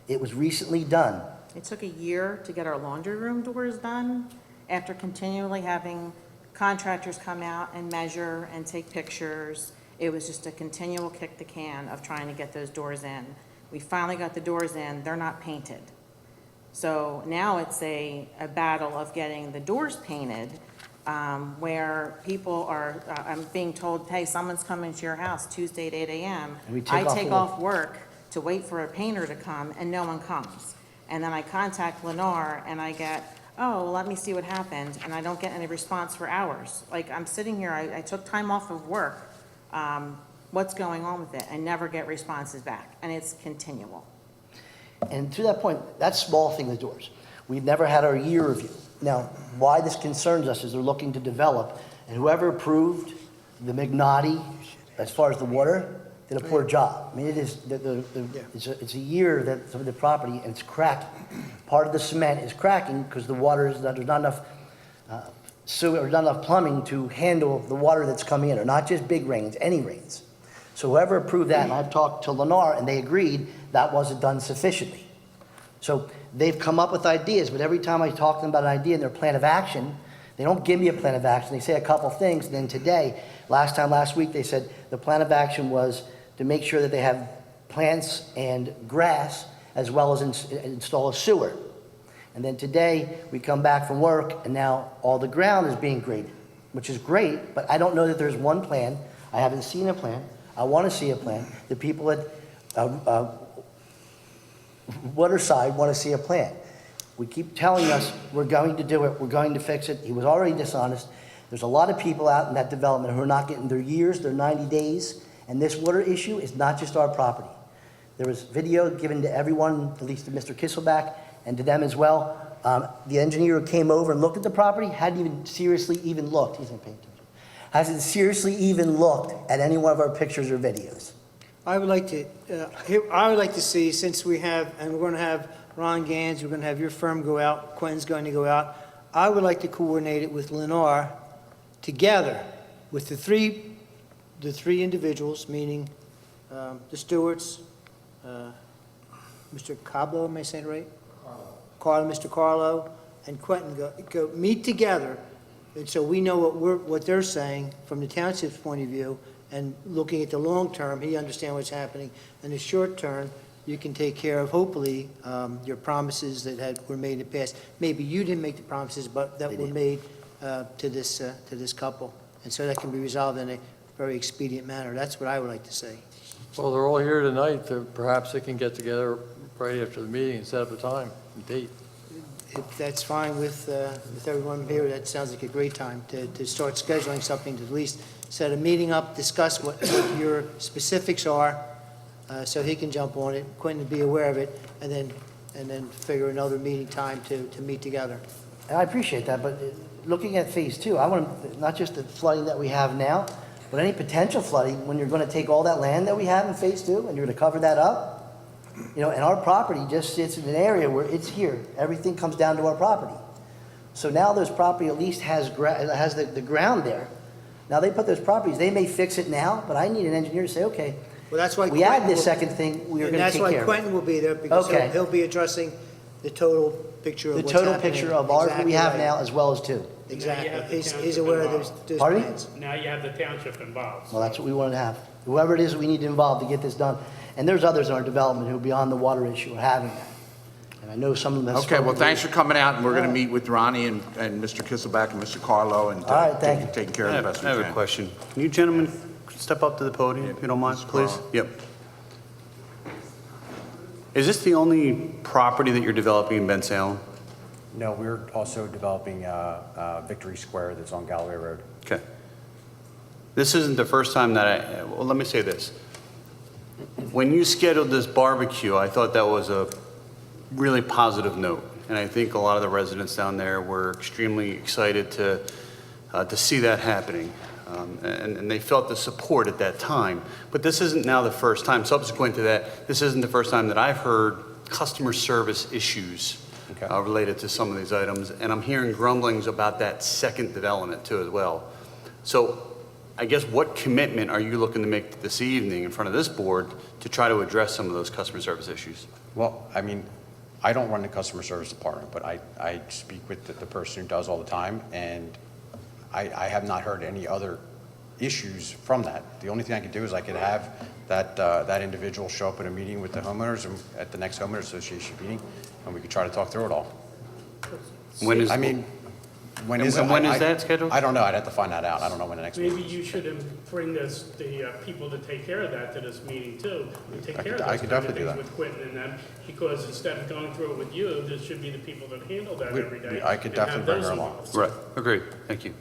Speaker 22: It was recently done.
Speaker 11: It took a year to get our laundry room doors done after continually having contractors come out and measure and take pictures. It was just a continual kick the can of trying to get those doors in. We finally got the doors in. They're not painted. So now it's a battle of getting the doors painted, where people are, I'm being told, hey, someone's coming to your house Tuesday at 8 a.m. I take off work to wait for a painter to come, and no one comes. And then I contact Lennar, and I get, oh, well, let me see what happened, and I don't get any response for hours. Like, I'm sitting here, I took time off of work. What's going on with it? I never get responses back, and it's continual.
Speaker 22: And to that point, that small thing, the doors, we've never had our year review. Now, why this concerns us is they're looking to develop, and whoever approved the McNaughty, as far as the water, did a poor job. I mean, it is, it's a year that some of the property, and it's cracking. Part of the cement is cracking because the water is, there's not enough sewer, or not enough plumbing to handle the water that's coming in, or not just big rains, any rains. So whoever approved that, and I've talked to Lennar, and they agreed that wasn't done sufficiently. So they've come up with ideas, but every time I talk to them about an idea and their plan of action, they don't give me a plan of action. They say a couple things, and then today, last week, they said the plan of action was to make sure that they have plants and grass, as well as install a sewer. And then today, we come back from work, and now all the ground is being graded, which is great, but I don't know that there's one plan. I haven't seen a plan. I want to see a plan. The people at Waterside want to see a plan. We keep telling us we're going to do it, we're going to fix it. He was already dishonest. There's a lot of people out in that development who are not getting their years, their 90 days, and this water issue is not just our property. There was video given to everyone, at least to Mr. Kisselback, and to them as well. The engineer who came over and looked at the property hadn't even seriously even looked. He's not paying attention. Hasn't seriously even looked at any one of our pictures or videos.
Speaker 2: I would like to see, since we have, and we're going to have Ron Gans, we're going to have your firm go out, Quentin's going to go out, I would like to coordinate it with Lennar together with the three individuals, meaning the Stewarts, Mr. Cablo, am I saying it right? Mr. Carlo, and Quentin go meet together, and so we know what they're saying from the township's point of view, and looking at the long term, he understands what's happening. In the short term, you can take care of, hopefully, your promises that were made in the past. Maybe you didn't make the promises, but that were made to this couple, and so that can be resolved in a very expedient manner. That's what I would like to say.
Speaker 16: Well, they're all here tonight. Perhaps they can get together right after the meeting and set up a time and date.
Speaker 2: If that's fine with everyone here, that sounds like a great time to start scheduling something, to at least set a meeting up, discuss what your specifics are, so he can jump on it, Quentin be aware of it, and then figure another meeting time to meet together.
Speaker 22: And I appreciate that, but looking at phase two, I want not just the flooding that we have now, but any potential flooding, when you're going to take all that land that we have in phase two and you're going to cover that up. You know, and our property just sits in an area where it's here. Everything comes down to our property. So now this property at least has the ground there. Now they put those properties, they may fix it now, but I need an engineer to say, okay,
Speaker 2: well, that's why
Speaker 22: we add this second thing, we are going to take care of it.
Speaker 2: That's why Quentin will be there, because he'll be addressing the total picture of what's happening.
Speaker 22: The total picture of ours that we have now, as well as two.
Speaker 2: Exactly. He's aware of those
Speaker 22: Pardon me?
Speaker 2: plans.
Speaker 5: Now you have the township involved.
Speaker 22: Well, that's what we want to have. Whoever it is we need to involve to get this done. And there's others in our development who, beyond the water issue, are having that. And I know some of them have
Speaker 9: Okay, well,
Speaker 22: spoken to
Speaker 9: thanks
Speaker 22: me.
Speaker 9: for coming out, and we're going to meet with Ronnie and Mr. Kisselback and Mr. Carlo, and
Speaker 22: All right, thank you.
Speaker 9: taking care of the best we
Speaker 4: I
Speaker 9: can.
Speaker 4: have a question. Can you gentlemen step up to the podium, if you don't mind, please? Yep. Is this the only property that you're developing in Bensalem?
Speaker 21: No, we're also developing Victory Square that's on Galloway Road.
Speaker 4: Okay. This isn't the first time that well, let me say this. When you scheduled this barbecue, I thought that was a really positive note. And I think a lot of the residents down there were extremely excited to see that happening. And they felt the support at that time. But this isn't now the first time. Subsequent to that, this isn't the first time that I've heard customer service issues related to some of these items. And I'm hearing grumblings about that second development too as well. So I guess what commitment are you looking to make this evening in front of this board to try to address some of those customer service issues?
Speaker 21: Well, I mean, I don't run the customer service department, but I speak with the person who does all the time, and I have not heard any other issues from that. The only thing I could do is I could have that individual show up at a meeting with the homeowners at the next homeowner association meeting, and we could try to talk through it all.
Speaker 4: When is that scheduled?
Speaker 21: I don't know. I'd have to find that out. I don't know when the next meeting
Speaker 5: Maybe
Speaker 21: is.
Speaker 5: you should bring the people to take care of that to this meeting too. And take care of
Speaker 21: I
Speaker 5: those
Speaker 21: could
Speaker 5: kind of
Speaker 21: definitely do
Speaker 5: things
Speaker 21: that.
Speaker 5: with Quentin and them, because instead of going through it with you, there should be the people that handle that every day.
Speaker 21: I could
Speaker 5: and have
Speaker 21: definitely bring
Speaker 5: those
Speaker 21: her along.
Speaker 5: involved.
Speaker 4: Right, agreed, thank you.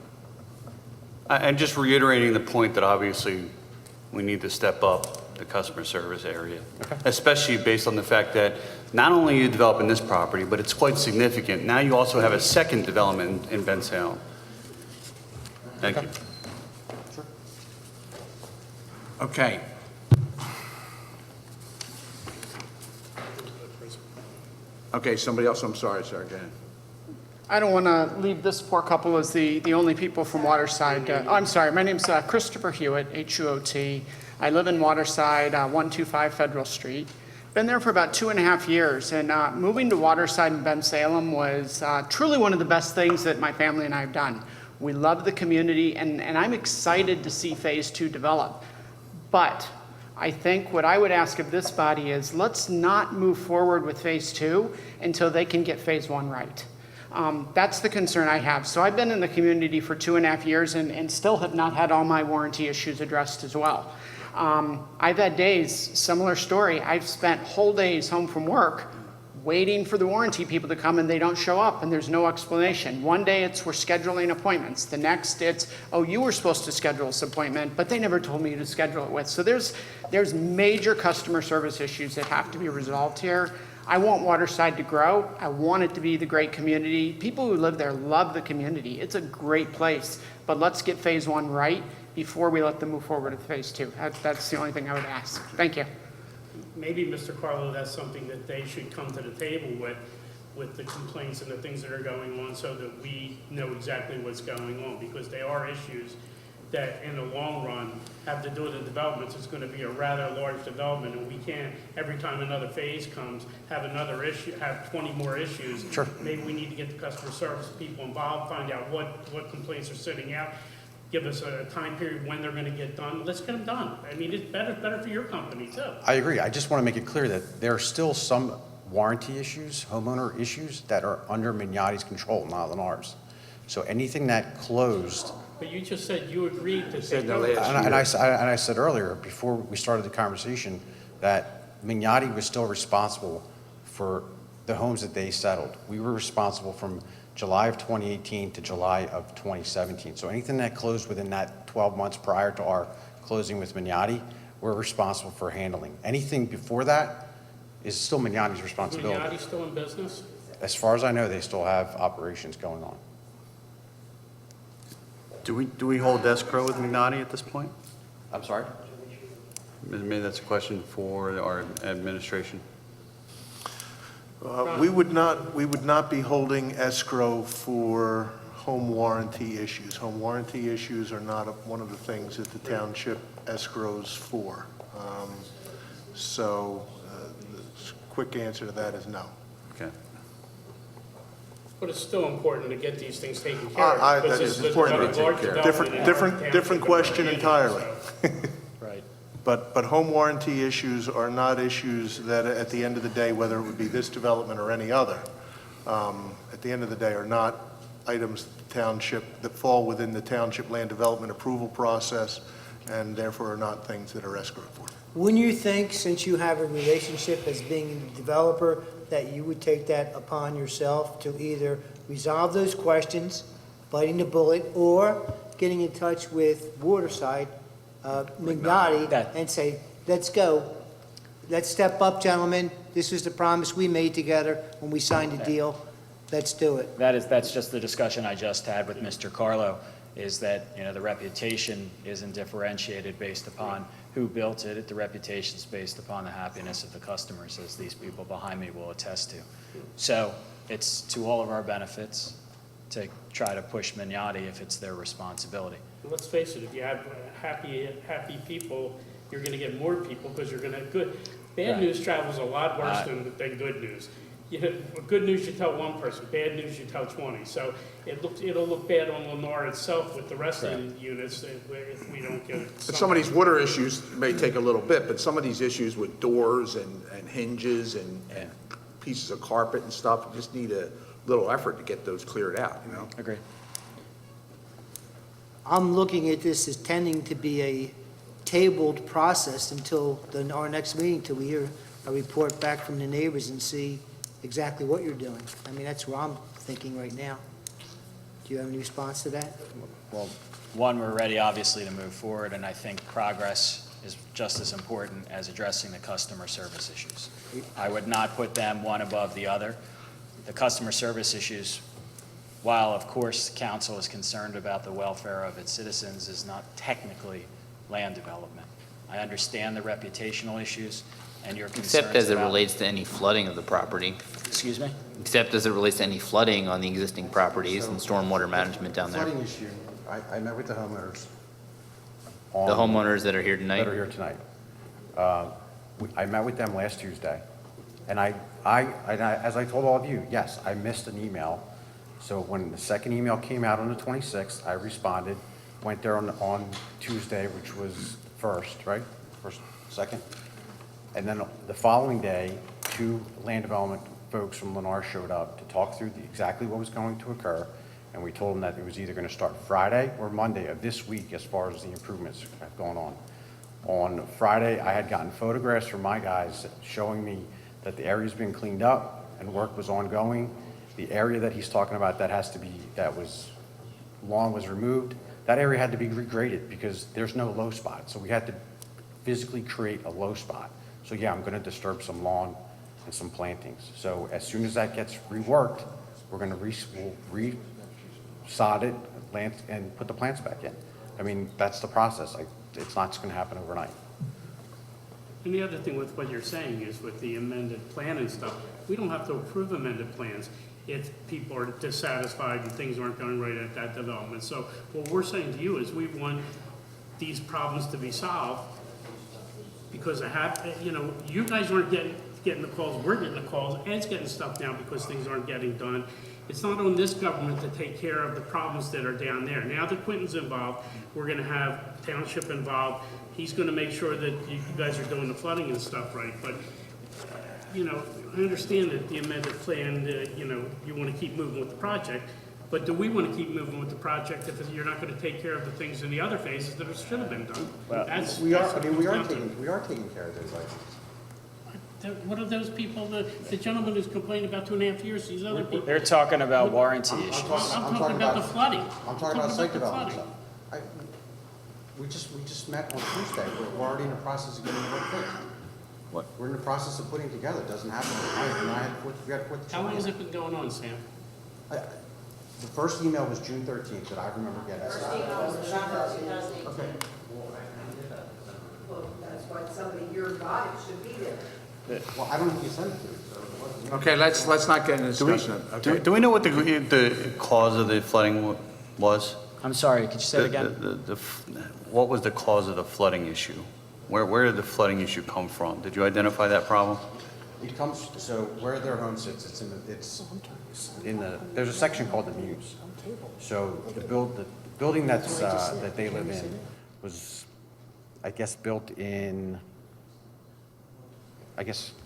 Speaker 4: And just reiterating the point that obviously we need to step up the customer service area, especially based on the fact that not only are you developing this property, but it's quite significant. Now you also have a second development in Bensalem. Thank you.
Speaker 9: Okay. Okay, somebody else, I'm sorry, sir, go ahead.
Speaker 12: I don't want to leave this poor couple as the only people from Waterside. I'm sorry, my name's Christopher Hewitt, H-U-O-T. I live in Waterside, 125 Federal Street. Been there for about 2.5 years, and moving to Waterside in Bensalem was truly one of the best things that my family and I have done. We love the community, and I'm excited to see Phase 2 develop. But I think what I would ask of this body is let's not move forward with Phase 2 until they can get Phase 1 right. That's the concern I have. So I've been in the community for 2.5 years and still have not had all my warranty issues addressed as well. I've had days, similar story, I've spent whole days home from work waiting for the warranty people to come and they don't show up and there's no explanation. One day it's we're scheduling appointments. The next it's, oh, you were supposed to schedule this appointment, but they never told me to schedule it with. So there's major customer service issues that have to be resolved here. I want Waterside to grow. I want it to be the great community. People who live there love the community. It's a great place, but let's get Phase 1 right before we let them move forward with Phase 2. That's the only thing I would ask. Thank you.
Speaker 5: Maybe, Mr. Carlo, that's something that they should come to the table with the complaints and the things that are going on so that we know exactly what's going on, because they are issues that in the long run have to do with the developments. It's going to be a rather large development, and we can't, every time another phase comes, have another issue, have 20 more issues.
Speaker 21: Sure.
Speaker 5: Maybe we need to get the customer service people involved, find out what complaints are sitting out, give us a time period when they're going to get done. Let's get them done. I mean, it's better for your company, too.
Speaker 21: I agree. I just want to make it clear that there are still some warranty issues, homeowner issues, that are under Mignotti's control, not on ours. So anything that closed.
Speaker 5: But you just said you agreed to take
Speaker 21: And I said earlier, before we started the conversation, that Mignotti was still responsible for the homes that they settled. We were responsible from July of 2018 to July of 2017. So anything that closed within that 12 months prior to our closing with Mignotti, we're responsible for handling. Anything before that is still Mignotti's responsibility.
Speaker 5: Is Mignotti still in business?
Speaker 21: As far as I know, they still have operations going on.
Speaker 4: Do we hold escrow with Mignotti at this point?
Speaker 21: I'm sorry?
Speaker 4: Maybe that's a question for our administration.
Speaker 3: We would not be holding escrow for home warranty issues. Home warranty issues are not one of the things that the township escrows for. So the quick answer to that is no.
Speaker 4: Okay.
Speaker 5: But it's still important to get these things taken care of.
Speaker 3: That is important to take care of. Different question entirely.
Speaker 20: Right.
Speaker 3: But home warranty issues are not issues that at the end of the day, whether it would be this development or any other, at the end of the day are not items that fall within the township land development approval process and therefore are not things that are escrowed for.
Speaker 2: Wouldn't you think, since you have a relationship as being a developer, that you would take that upon yourself to either resolve those questions, biting the bullet, or getting in touch with Waterside, Mignotti, and say, let's go. Let's step up, gentlemen. This is the promise we made together when we signed the deal. Let's do it.
Speaker 20: That's just the discussion I just had with Mr. Carlo, is that, you know, the reputation isn't differentiated based upon who built it. The reputation's based upon the happiness of the customers, as these people behind me will attest to. So it's to all of our benefits to try to push Mignotti if it's their responsibility.
Speaker 5: Let's face it, if you have happy people, you're going to get more people because you're going to have good. Bad news travels a lot worse than good news. Good news you tell one person, bad news you tell 20. So it'll look bad on Lenore itself with the rest of the units if we don't get it.
Speaker 9: Some of these water issues may take a little bit, but some of these issues with doors and hinges and pieces of carpet and stuff, you just need a little effort to get those cleared out, you know?
Speaker 20: Agreed.
Speaker 2: I'm looking at this as tending to be a tabled process until our next meeting, till we hear a report back from the neighbors and see exactly what you're doing. I mean, that's where I'm thinking right now. Do you have any response to that?
Speaker 20: Well, one, we're ready, obviously, to move forward, and I think progress is just as important as addressing the customer service issues. I would not put them one above the other. The customer service issues, while of course council is concerned about the welfare of its citizens, is not technically land development. I understand the reputational issues and your concerns
Speaker 6: Except as it
Speaker 20: about-
Speaker 6: relates to any flooding of the property.
Speaker 20: Excuse me?
Speaker 6: Except as it relates to any flooding on the existing properties and stormwater management down there.
Speaker 21: Flooding issue, I met with the homeowners.
Speaker 6: The homeowners that are here tonight?
Speaker 21: That are here tonight. I met with them last Tuesday, and as I told all of you, yes, I missed an email. So when the second email came out on the 26th, I responded, went there on Tuesday, which was first, right? Second? And then the following day, 2 land development folks from Lennar showed up to talk through exactly what was going to occur, and we told them that it was either going to start Friday or Monday of this week as far as the improvements have gone on. On Friday, I had gotten photographs from my guys showing me that the area's been cleaned up and work was ongoing. The area that he's talking about that lawn was removed, that area had to be regraded because there's no low spot. So we had to physically create a low spot. So yeah, I'm going to disturb some lawn and some plantings. So as soon as that gets reworked, we're going to re-sod it, and put the plants back in. I mean, that's the process. It's not just going to happen overnight.
Speaker 5: And the other thing with what you're saying is with the amended plan and stuff, we don't have to approve amended plans if people are dissatisfied and things aren't going right at that development. So what we're saying to you is we want these problems to be solved because you guys aren't getting the calls, we're getting the calls, Ed's getting stuff down because things aren't getting done. It's not on this government to take care of the problems that are down there. Now that Quentin's involved, we're gonna have Township involved. He's gonna make sure that you guys are doing the flooding and stuff right. But, I understand that the amended plan, you wanna keep moving with the project. But do we wanna keep moving with the project if you're not gonna take care of the things in the other phases that should have been done?
Speaker 21: We are taking care of those items.
Speaker 5: What are those people, the gentleman who's complaining about 2.5 years, these other people?
Speaker 20: They're talking about warranty issues.
Speaker 5: I'm talking about the flooding.
Speaker 21: I'm talking about site development stuff. We just met on Tuesday. We're already in the process of getting the work fixed.
Speaker 6: What?
Speaker 21: We're in the process of putting it together. It doesn't happen overnight. We had 4th of
Speaker 5: How long
Speaker 21: July.
Speaker 5: has it been going on, Sam?
Speaker 21: The first email was June 13th that I remember getting. Okay.
Speaker 2: Well, that's why somebody your body should be there.
Speaker 21: Well, I don't know if you sent it to me, so it wasn't.
Speaker 9: Okay, let's not get into discussion. Okay.
Speaker 4: Do we know what the cause of the flooding was?
Speaker 20: I'm sorry, could you say it again?
Speaker 4: What was the cause of the flooding issue? Where did the flooding issue come from? Did you identify that problem?
Speaker 21: It comes, so where their home sits, there's a section called the Muse. So the building that they live in was, I guess, built in,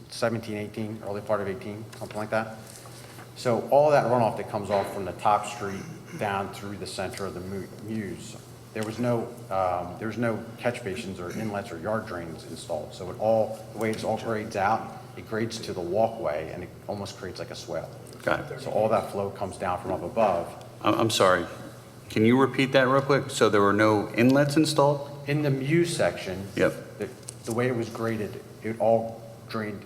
Speaker 21: 17, 18, early part of 18, something like that. So all that runoff that comes off from the top street down through the center of the Muse, there was no catch basins or inlets or yard drains installed. So the way it all grades out, it grades to the walkway and it almost creates like a swale.
Speaker 4: Got it.
Speaker 21: So all that flow comes down from up above.
Speaker 4: I'm sorry. Can you repeat that real quick? So there were no inlets installed?
Speaker 21: In the Muse section,
Speaker 4: Yep.
Speaker 21: the way it was graded, it all drained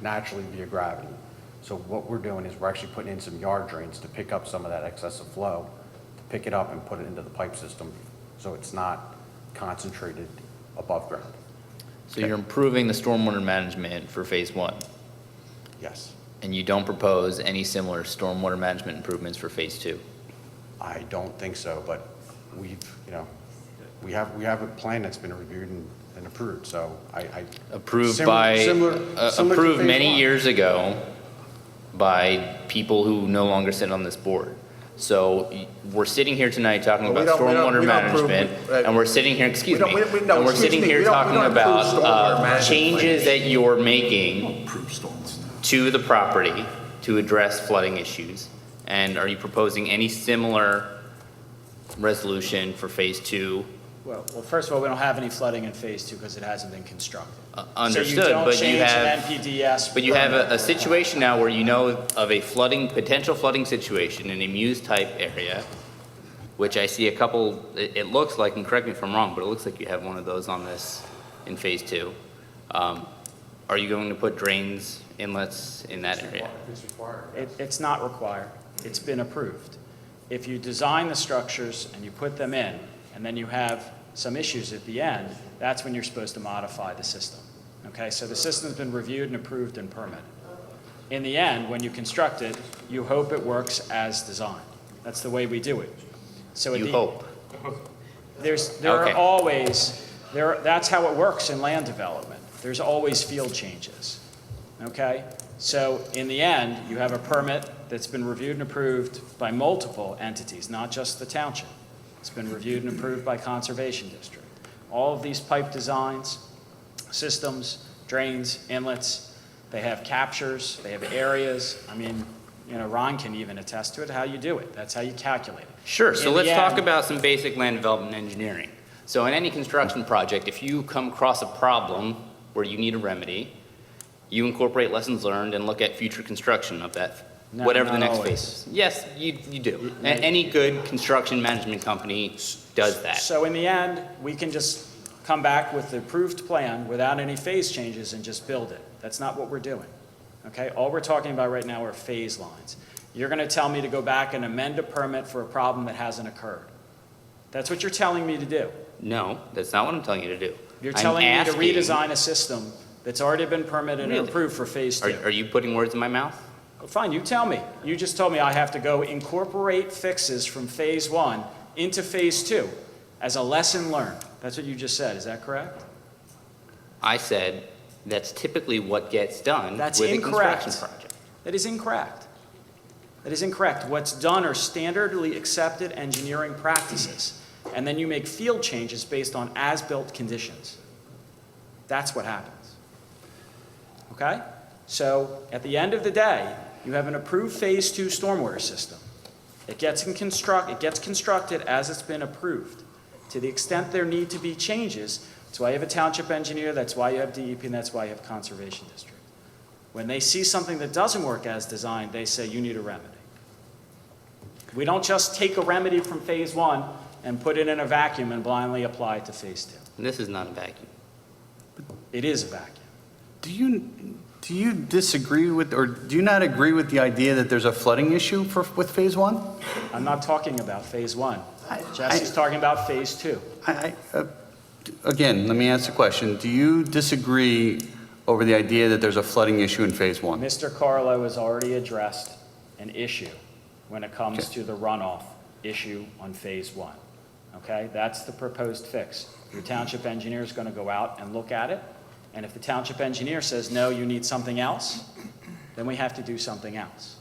Speaker 21: naturally via gravity. So what we're doing is we're actually putting in some yard drains to pick up some of that excessive flow, to pick it up and put it into the pipe system so it's not concentrated above ground.
Speaker 6: So you're improving the stormwater management for phase 1?
Speaker 21: Yes.
Speaker 6: And you don't propose any similar stormwater management improvements for phase 2?
Speaker 21: I don't think so, but we have a plan that's been reviewed and approved, so
Speaker 6: Approved
Speaker 21: similar
Speaker 6: approved
Speaker 21: to phase
Speaker 6: many
Speaker 21: 1.
Speaker 6: years ago by people who no longer sit on this board. So we're sitting here tonight talking
Speaker 9: Well, we
Speaker 6: about
Speaker 9: don't- we don't-
Speaker 6: stormwater
Speaker 9: we don't approve,
Speaker 6: management, and we're sitting here, excuse
Speaker 9: we
Speaker 6: me,
Speaker 9: don't- we- no,
Speaker 6: and we're
Speaker 9: excuse
Speaker 6: sitting
Speaker 9: me,
Speaker 6: here
Speaker 9: we don't-
Speaker 6: talking
Speaker 9: we don't approve
Speaker 6: about
Speaker 9: stormwater management
Speaker 6: changes
Speaker 9: plans.
Speaker 6: that you're making to the property to address flooding issues. And are you proposing any similar resolution for phase 2?
Speaker 20: Well, first of all, we don't have any flooding in phase 2 because it hasn't been constructed.
Speaker 6: Understood, but you have,
Speaker 20: So you don't change an NPDES.
Speaker 6: but you have a situation now where you know of a potential flooding situation in a Muse-type area, which I see a couple, it looks like, and correct me if I'm wrong, but it looks like you have one of those on this in phase 2. Are you going to put drains, inlets in that area?
Speaker 21: It's required.
Speaker 20: It's not required. It's been approved. If you design the structures and you put them in, and then you have some issues at the end, that's when you're supposed to modify the system. Okay, so the system's been reviewed and approved and permitted. in the end, when you construct it, you hope it works as designed. That's the way we do it. So
Speaker 6: You hope.
Speaker 20: There
Speaker 6: Okay.
Speaker 20: are always, that's how it works in land development. There's always field changes, okay? So in the end, you have a permit that's been reviewed and approved by multiple entities, not just the township. It's been reviewed and approved by Conservation District. All of these pipe designs, systems, drains, inlets, they have captures, they have areas. I mean, you know, Ron can even attest to it, how you do it. That's how you calculate it.
Speaker 6: Sure, so
Speaker 20: In
Speaker 6: let's
Speaker 20: the
Speaker 6: talk
Speaker 20: end-
Speaker 6: about some basic land development engineering. So in any construction project, if you come across a problem where you need a remedy, you incorporate lessons learned and look at future construction of that,
Speaker 20: No,
Speaker 6: whatever the
Speaker 20: not
Speaker 6: next
Speaker 20: always.
Speaker 6: phase is. Yes, you do. Any good construction management company does that.
Speaker 20: So in the end, we can just come back with the approved plan without any phase changes and just build it. That's not what we're doing, okay? All we're talking about right now are phase lines. You're gonna tell me to go back and amend a permit for a problem that hasn't occurred. That's what you're telling me to do.
Speaker 6: No, that's not what I'm telling you to do.
Speaker 20: You're
Speaker 6: I'm
Speaker 20: telling me to
Speaker 6: asking-
Speaker 20: redesign a system that's already been permitted and
Speaker 6: Really?
Speaker 20: approved for phase two.
Speaker 6: Are you putting words in my mouth?
Speaker 20: Fine, you tell me. You just told me I have to go incorporate fixes from phase one into phase two as a lesson learned. That's what you just said, is that correct?
Speaker 6: I said that's typically what gets done
Speaker 20: That's
Speaker 6: with a
Speaker 20: incorrect.
Speaker 6: construction project.
Speaker 20: That is incorrect. That is incorrect. What's done are standardly accepted engineering practices, and then you make field changes based on as-built conditions. That's what happens. Okay? So at the end of the day, you have an approved phase two stormwater system. It gets constructed as it's been approved. To the extent there need to be changes, that's why you have a township engineer, that's why you have DEP, and that's why you have Conservation District. When they see something that doesn't work as designed, they say, you need a remedy. We don't just take a remedy from phase one and put it in a vacuum and blindly apply it to phase two.
Speaker 6: And this is not a vacuum.
Speaker 20: It is a vacuum.
Speaker 4: Do you disagree with, or do you not agree with the idea that there's a flooding issue with phase one?
Speaker 20: I'm not talking about phase one. Jesse's talking about phase two.
Speaker 4: Again, let me ask the question. Do you disagree over the idea that there's a flooding issue in phase one?
Speaker 20: Mr. Carlo has already addressed an issue when it comes to the runoff issue on phase one. Okay, that's the proposed fix. Your township engineer is going to go out and look at it, and if the township engineer says, no, you need something else, then we have to do something else.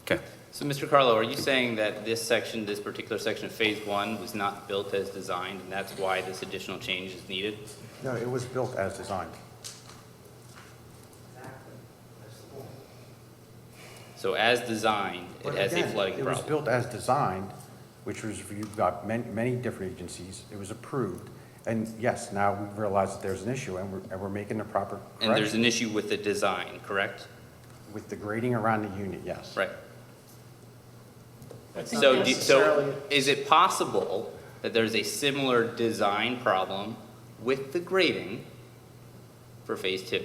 Speaker 4: Okay.
Speaker 6: So, Mr. Carlo, are you saying that this section, this particular section of phase one was not built as designed, and that's why this additional change is needed?
Speaker 21: No, it was built as designed.
Speaker 6: So as designed, it
Speaker 21: But
Speaker 6: has a
Speaker 21: again,
Speaker 6: flooding
Speaker 21: It was
Speaker 6: problem.
Speaker 21: built as designed, which was reviewed by many different agencies. It was approved. And yes, now we realize that there's an issue, and we're making the proper correction.
Speaker 6: And there's an issue with the design, correct?
Speaker 21: With the grading around the unit, yes.
Speaker 6: Right.
Speaker 20: That's not
Speaker 6: So
Speaker 20: necessarily-
Speaker 6: is it possible that there's a similar design problem with the grading for phase two,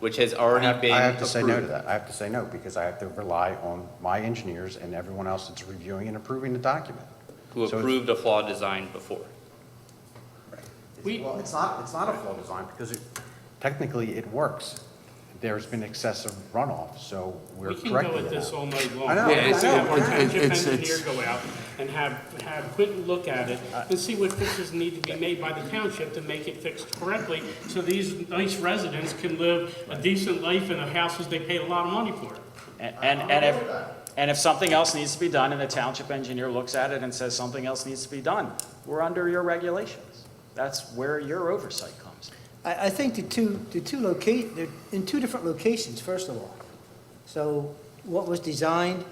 Speaker 6: which has already been
Speaker 21: I have to say no to
Speaker 6: approved?
Speaker 21: that. I have to say no, because I have to rely on my engineers and everyone else that's reviewing and approving the document.
Speaker 6: Who
Speaker 21: So it's-
Speaker 6: approved a flawed design before?
Speaker 21: Well, it's not a flawed design, because technically it works. There's been excessive runoff, so we're
Speaker 5: We can
Speaker 21: correcting
Speaker 5: go
Speaker 21: that.
Speaker 5: at this all night long.
Speaker 21: I know.
Speaker 5: We
Speaker 21: Yeah,
Speaker 5: have to have our
Speaker 21: it's-
Speaker 5: township
Speaker 21: it's-
Speaker 5: engineer go out and have Quentin look at it and see what fixes need to be made by the township to make it fixed correctly, so these nice residents can live a decent life in the houses they paid a lot of money for.
Speaker 20: And if something else needs to be done, and the township engineer looks at it and says something else needs to be done, we're under your regulations. That's where your oversight comes.
Speaker 2: I think they're in two different locations, first of all. So what was designed,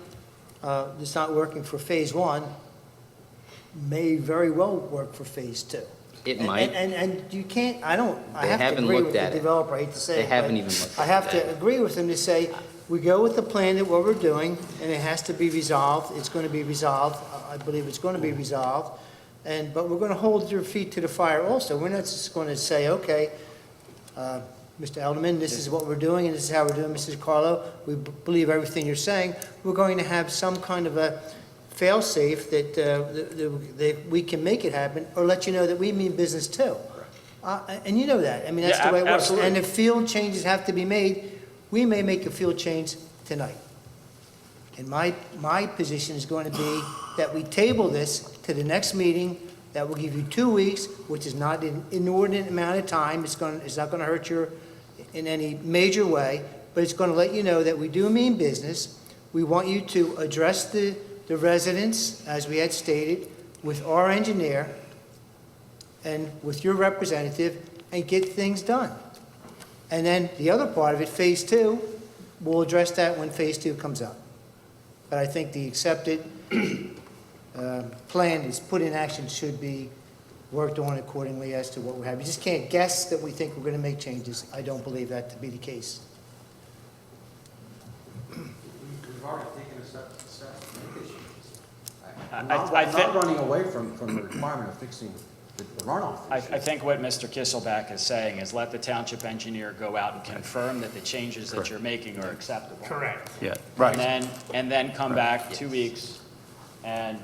Speaker 2: that's not working for phase one, may very well work for phase two.
Speaker 6: It might.
Speaker 2: And you can't, I
Speaker 6: They
Speaker 2: have to
Speaker 6: haven't
Speaker 2: agree
Speaker 6: looked
Speaker 2: with the
Speaker 6: at it.
Speaker 2: developer, I hate to say
Speaker 6: They
Speaker 2: it.
Speaker 6: haven't
Speaker 2: but
Speaker 6: even looked
Speaker 2: I
Speaker 6: at
Speaker 2: have
Speaker 6: that.
Speaker 2: to agree with them to say, we go with the plan that what we're doing, and it has to be resolved, it's going to be resolved, I believe it's going to be resolved, but we're going to hold your feet to the fire also. We're not just going to say, okay, Mr. Elderman, this is what we're doing, and this is how we're doing, Mrs. Carlo, we believe everything you're saying. We're going to have some kind of a fail-safe that we can make it happen, or let you know that we mean business too. And you know that, I mean, that's
Speaker 20: Yeah,
Speaker 2: the way it works.
Speaker 20: absolutely.
Speaker 2: And if field changes have to be made, we may make a field change tonight. And my position is going to be that we table this to the next meeting. That will give you 2 weeks, which is not an inordinate amount of time. It's not going to hurt you in any major way, but it's going to let you know that we do mean business. We want you to address the residents, as we had stated, with our engineer and with your representative, and get things done. And then the other part of it, Phase 2, we'll address that when Phase 2 comes up. But I think the accepted plan is put in action should be worked on accordingly as to what we have. You just can't guess that we think we're going to make changes. I don't believe that to be the case.
Speaker 21: We've already taken a step to make this change.
Speaker 20: I'm
Speaker 21: not running away from the requirement of fixing the runoff.
Speaker 20: I think what Mr. Kisselback is saying is let the township engineer go out and confirm that the changes that you're making are acceptable.
Speaker 5: Correct.
Speaker 4: Yeah.
Speaker 9: Right.
Speaker 20: And then come back 2 weeks and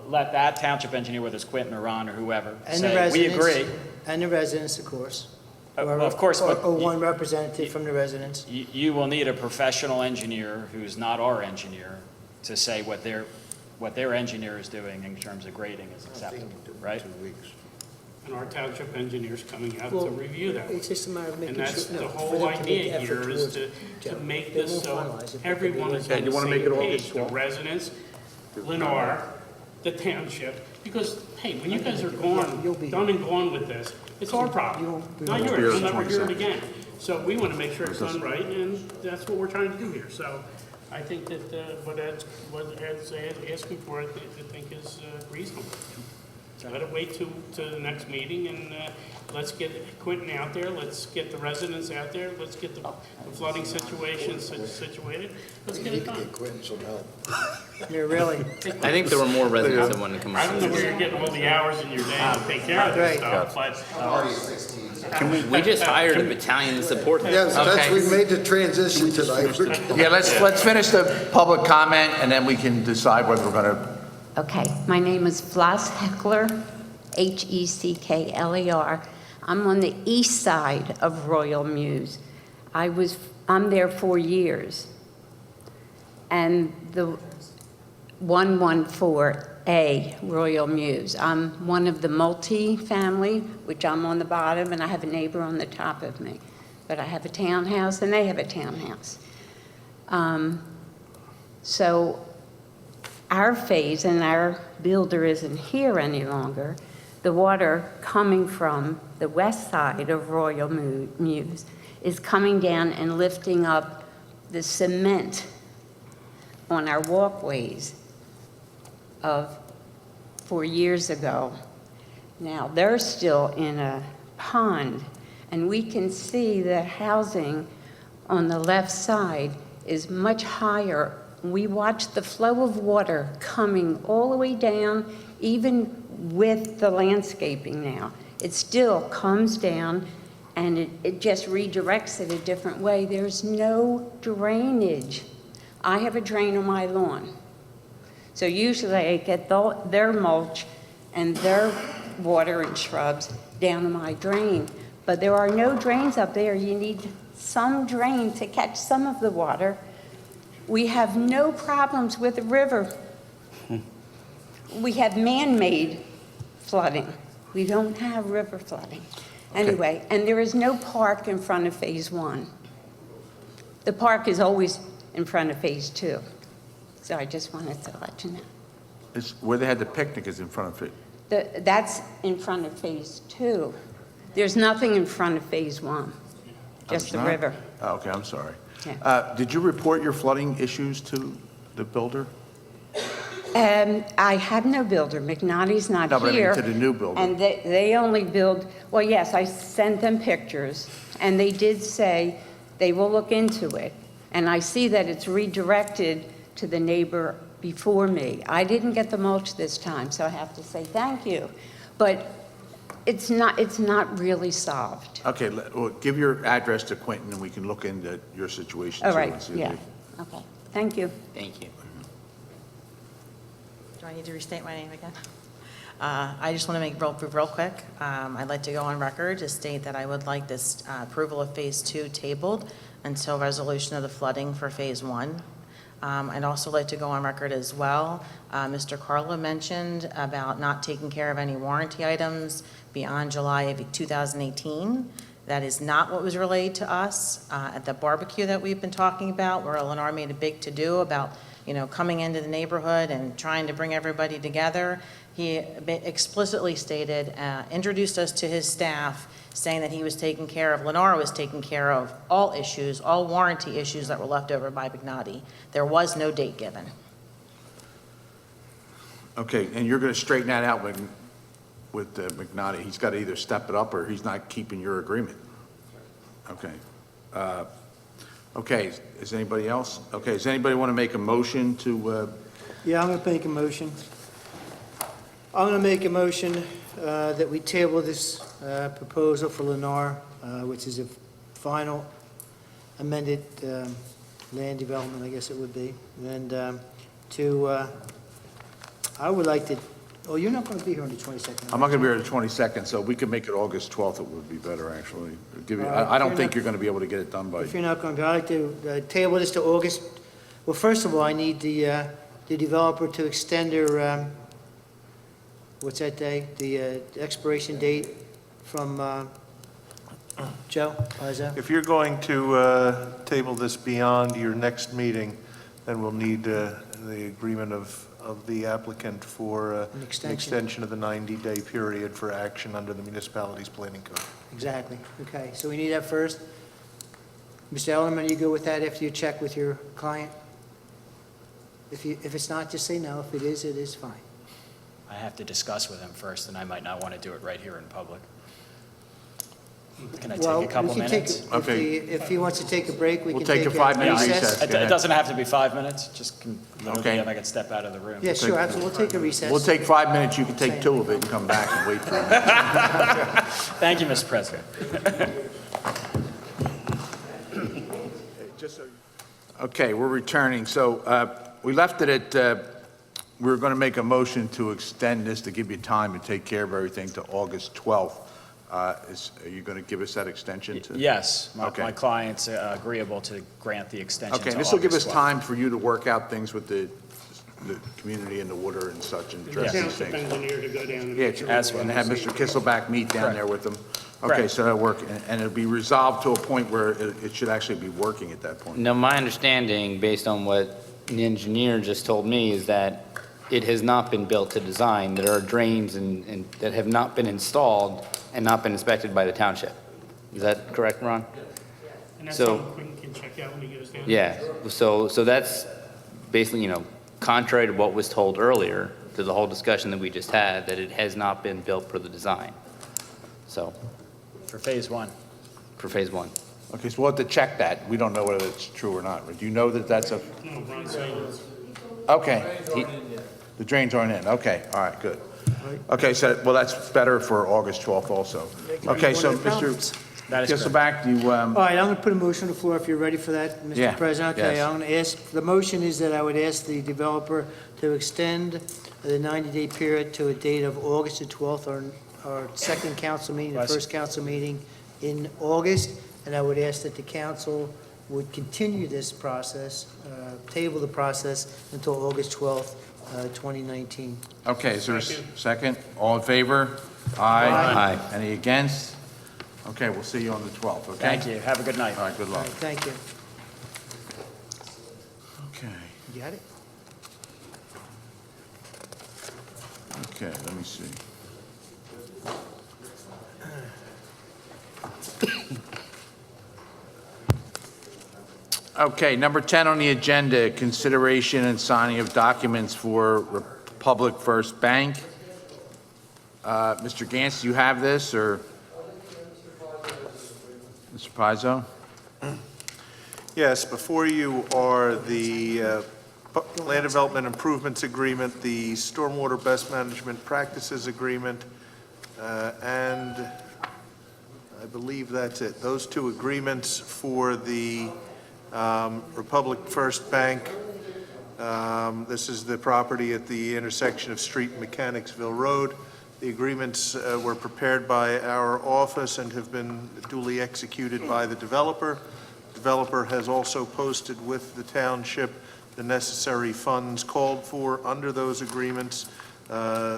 Speaker 20: let that township engineer, whether it's Quentin or Ron or whoever,
Speaker 2: And the
Speaker 20: say, we
Speaker 2: residents.
Speaker 20: agree.
Speaker 2: And the residents, of course.
Speaker 20: Of course,
Speaker 2: Or
Speaker 20: but
Speaker 2: one representative from the residents.
Speaker 20: you will need a professional engineer who's not our engineer to say what their engineer is doing in terms of grading is acceptable, right?
Speaker 9: 2 weeks.
Speaker 5: And our township engineer's coming out
Speaker 2: Well,
Speaker 5: to review that.
Speaker 2: It's just a matter of making
Speaker 5: And
Speaker 2: sure.
Speaker 5: that's the
Speaker 2: no, for
Speaker 5: whole
Speaker 2: them to make
Speaker 5: idea
Speaker 2: effort
Speaker 5: here is
Speaker 2: towards
Speaker 5: to
Speaker 2: it.
Speaker 5: make
Speaker 2: They
Speaker 5: this
Speaker 2: won't
Speaker 5: so
Speaker 2: finalize it, but
Speaker 5: everyone
Speaker 2: they
Speaker 5: is
Speaker 2: will.
Speaker 5: on
Speaker 9: you
Speaker 5: the
Speaker 9: wanna make
Speaker 5: same
Speaker 9: it
Speaker 5: page.
Speaker 9: August
Speaker 5: The
Speaker 9: 12th?
Speaker 5: residents, Lennar, the township, because, hey, when you guys are
Speaker 2: You'll be
Speaker 5: done and gone with this, it's our problem, not
Speaker 9: You'll be
Speaker 5: yours.
Speaker 9: here
Speaker 5: You'll
Speaker 9: the
Speaker 5: never hear it
Speaker 9: 22nd.
Speaker 5: again. So we want to make sure it's done right, and that's what we're trying to do here. So I think that what Ed's asking for, I think is reasonable. Let it wait to the next meeting, and let's get Quentin out there, let's get the residents out there, let's get the flooding situation situated, let's get it done.
Speaker 7: Quentin some help.
Speaker 2: You're really,
Speaker 6: I think there were more residents that wanted to come
Speaker 5: I
Speaker 6: up.
Speaker 5: don't know where you're getting all the hours in your day to take care of this
Speaker 2: Right.
Speaker 5: stuff, but
Speaker 6: We just hired a battalion to support that.
Speaker 7: Yes, that's, we made the transition tonight.
Speaker 9: Yeah, let's finish the public comment, and then we can decide whether we're going to.
Speaker 13: Okay, my name is Vlas Heckler, Heckler. I'm on the east side of Royal Mews. I'm there 4 years. And the 114A Royal Mews. I'm one of the multi-family, which I'm on the bottom, and I have a neighbor on the top of me. But I have a townhouse, and they have a townhouse. So our phase, and our builder isn't here any longer, the water coming from the west side of Royal Mews is coming down and lifting up the cement on our walkways of 4 years ago. Now, they're still in a pond, and we can see the housing on the left side is much higher. We watch the flow of water coming all the way down, even with the landscaping now. It still comes down, and it just redirects it a different way. There's no drainage. I have a drain on my lawn. So usually I get their mulch and their water and shrubs down my drain. But there are no drains up there. You need some drain to catch some of the water. We have no problems with the river. We have man-made flooding. We don't have river flooding. Anyway, and there is no park in front of Phase 1. The park is always in front of Phase 2. So I just wanted to let you know.
Speaker 9: It's where they had the picnic is in front of it.
Speaker 13: That's in front of Phase 2. There's nothing in front of Phase 1, just the
Speaker 9: Not?
Speaker 13: river.
Speaker 9: Oh, okay, I'm sorry.
Speaker 13: Yeah.
Speaker 9: Did you report your flooding issues to the builder?
Speaker 13: I have no builder. McNally's not
Speaker 9: No, but I mean
Speaker 13: here.
Speaker 9: to the new builder.
Speaker 13: And they only build, well, yes, I sent them pictures, and they did say they will look into it. And I see that it's redirected to the neighbor before me. I didn't get the mulch this time, so I have to say thank you. But it's not really solved.
Speaker 9: Okay, well, give your address to Quentin, and we can look into your situation.
Speaker 13: All
Speaker 9: too,
Speaker 13: right,
Speaker 9: and see if
Speaker 13: yeah.
Speaker 9: we-
Speaker 13: Okay, thank you.
Speaker 6: Thank you.
Speaker 14: Do I need to restate my name again? I just want to make real quick. I'd like to go on record to state that I would like this approval of Phase 2 tabled
Speaker 11: until resolution of the flooding for Phase 1. I'd also like to go on record as well. Mr. Carlo mentioned about not taking care of any warranty items beyond July of 2018. That is not what was relayed to us at the barbecue that we've been talking about, where Lennar made a big to-do about, coming into the neighborhood and trying to bring everybody together. He explicitly stated, introduced us to his staff, saying that he was taking care of, Lennar was taking care of all issues, all warranty issues that were left over by Magnati. There was no date given.
Speaker 9: Okay, and you're going to straighten that out with Magnati. He's got to either step it up or he's not keeping your agreement. Okay. Okay, is anybody else? Okay, does anybody want to make a motion to,
Speaker 2: Yeah, I'm going to make a motion. I'm going to make a motion that we table this proposal for Lennar, which is a final amended land development, I guess it would be. And I would like to, oh, you're not going to be here on the 22nd.
Speaker 9: I'm not going to be here the 22nd, so we could make it August 12th, it would be better, actually. I don't think you're going to be able to get it done by.
Speaker 2: If you're not going to, I'd like to table this to August. Well, first of all, I need the developer to extend their, what's that day? The expiration date from, Joe, Pizzo?
Speaker 3: If you're going to table this beyond your next meeting, then we'll need the agreement of the applicant for an extension of the 90-day period for action under the municipality's planning code.
Speaker 2: Exactly. Okay, so we need that first. Mr. Ellerman, you go with that after you check with your client? If it's not, just say no. If it is fine.
Speaker 20: I have to discuss with him first, and I might not want to do it right here in public. Can I take a couple minutes?
Speaker 2: If he wants to take a break, we
Speaker 9: We'll
Speaker 2: can
Speaker 9: take
Speaker 2: take
Speaker 9: a 5-minute recess.
Speaker 20: It doesn't have to be 5 minutes, just
Speaker 9: Okay.
Speaker 20: if I could step out of the room.
Speaker 2: Yeah, sure, absolutely. We'll take a recess.
Speaker 9: We'll take 5 minutes, you can take 2 of it and come back and wait for it.
Speaker 20: Thank you, Mr. President.
Speaker 9: Okay, we're returning. So we left it at, we were going to make a motion to extend this to give you time to take care of everything to August 12th. Are you going to give us that extension?
Speaker 20: Yes,
Speaker 9: Okay.
Speaker 20: my client's agreeable to grant the extension
Speaker 9: Okay,
Speaker 20: to
Speaker 9: and this will give us
Speaker 20: August 12th.
Speaker 9: time for you to work out things with the community and the water and such and address these
Speaker 5: Township
Speaker 9: things.
Speaker 5: engineer to go down and
Speaker 9: Yeah,
Speaker 5: make sure
Speaker 9: and have Mr. Kisselback meet down
Speaker 20: Correct.
Speaker 9: there with them. Okay,
Speaker 20: Correct.
Speaker 9: so that'll work, and it'll be resolved to a point where it should actually be working at that point.
Speaker 6: No, my understanding, based on what the engineer just told me, is that it has not been built to design. There are drains and that have not been installed and not been inspected by the township. Is that correct, Ron?
Speaker 5: And that's
Speaker 6: So-
Speaker 5: something Quentin can check out when he goes down.
Speaker 6: Yeah, so that's basically, contrary to what was told earlier, to the whole discussion that we just had, that it has not been built per the design. So,
Speaker 20: For Phase 1.
Speaker 6: for Phase 1.
Speaker 9: Okay, so we'll have to check that. We don't know whether it's true or not. Do you know that that's a,
Speaker 5: No, Ron's saying it's.
Speaker 9: okay. The drains aren't in, okay, all right, good. Okay, so, well, that's better for August 12th also. Okay, so Mr.
Speaker 20: That is
Speaker 9: Kisselback, do you,
Speaker 2: All right, I'm going to put a motion on the floor if you're ready for that,
Speaker 9: Yeah,
Speaker 2: Mr. President. Okay,
Speaker 9: yes.
Speaker 2: I'm going to ask, the motion is that I would ask the developer to extend the 90-day period to a date of August the 12th, our second council meeting, the
Speaker 20: Bless you.
Speaker 2: first council meeting in August, and I would ask that the council would continue this process, table the process until August 12th, 2019.
Speaker 9: okay, is there a second? All in favor? Aye. Any against? Okay, we'll see you on the 12th, okay?
Speaker 20: Thank you. Have a good night.
Speaker 9: All right, good
Speaker 2: All
Speaker 9: luck.
Speaker 2: right, thank you.
Speaker 9: Okay,
Speaker 2: You got it?
Speaker 9: okay, let me see. Okay, number 10 on the agenda, consideration and signing of documents for Republic First Bank. Mr. Gantz, do you have this, or? Mr. Pizzo?
Speaker 3: Yes, before you are the Land Development Improvements Agreement, the Stormwater Best Management Practices Agreement, and I believe that's it. Those 2 agreements for the Republic First Bank. This is the property at the intersection of Street and Mechanicsville Road. The agreements were prepared by our office and have been duly executed by the developer. The developer has also posted with the township the necessary funds called for under those agreements,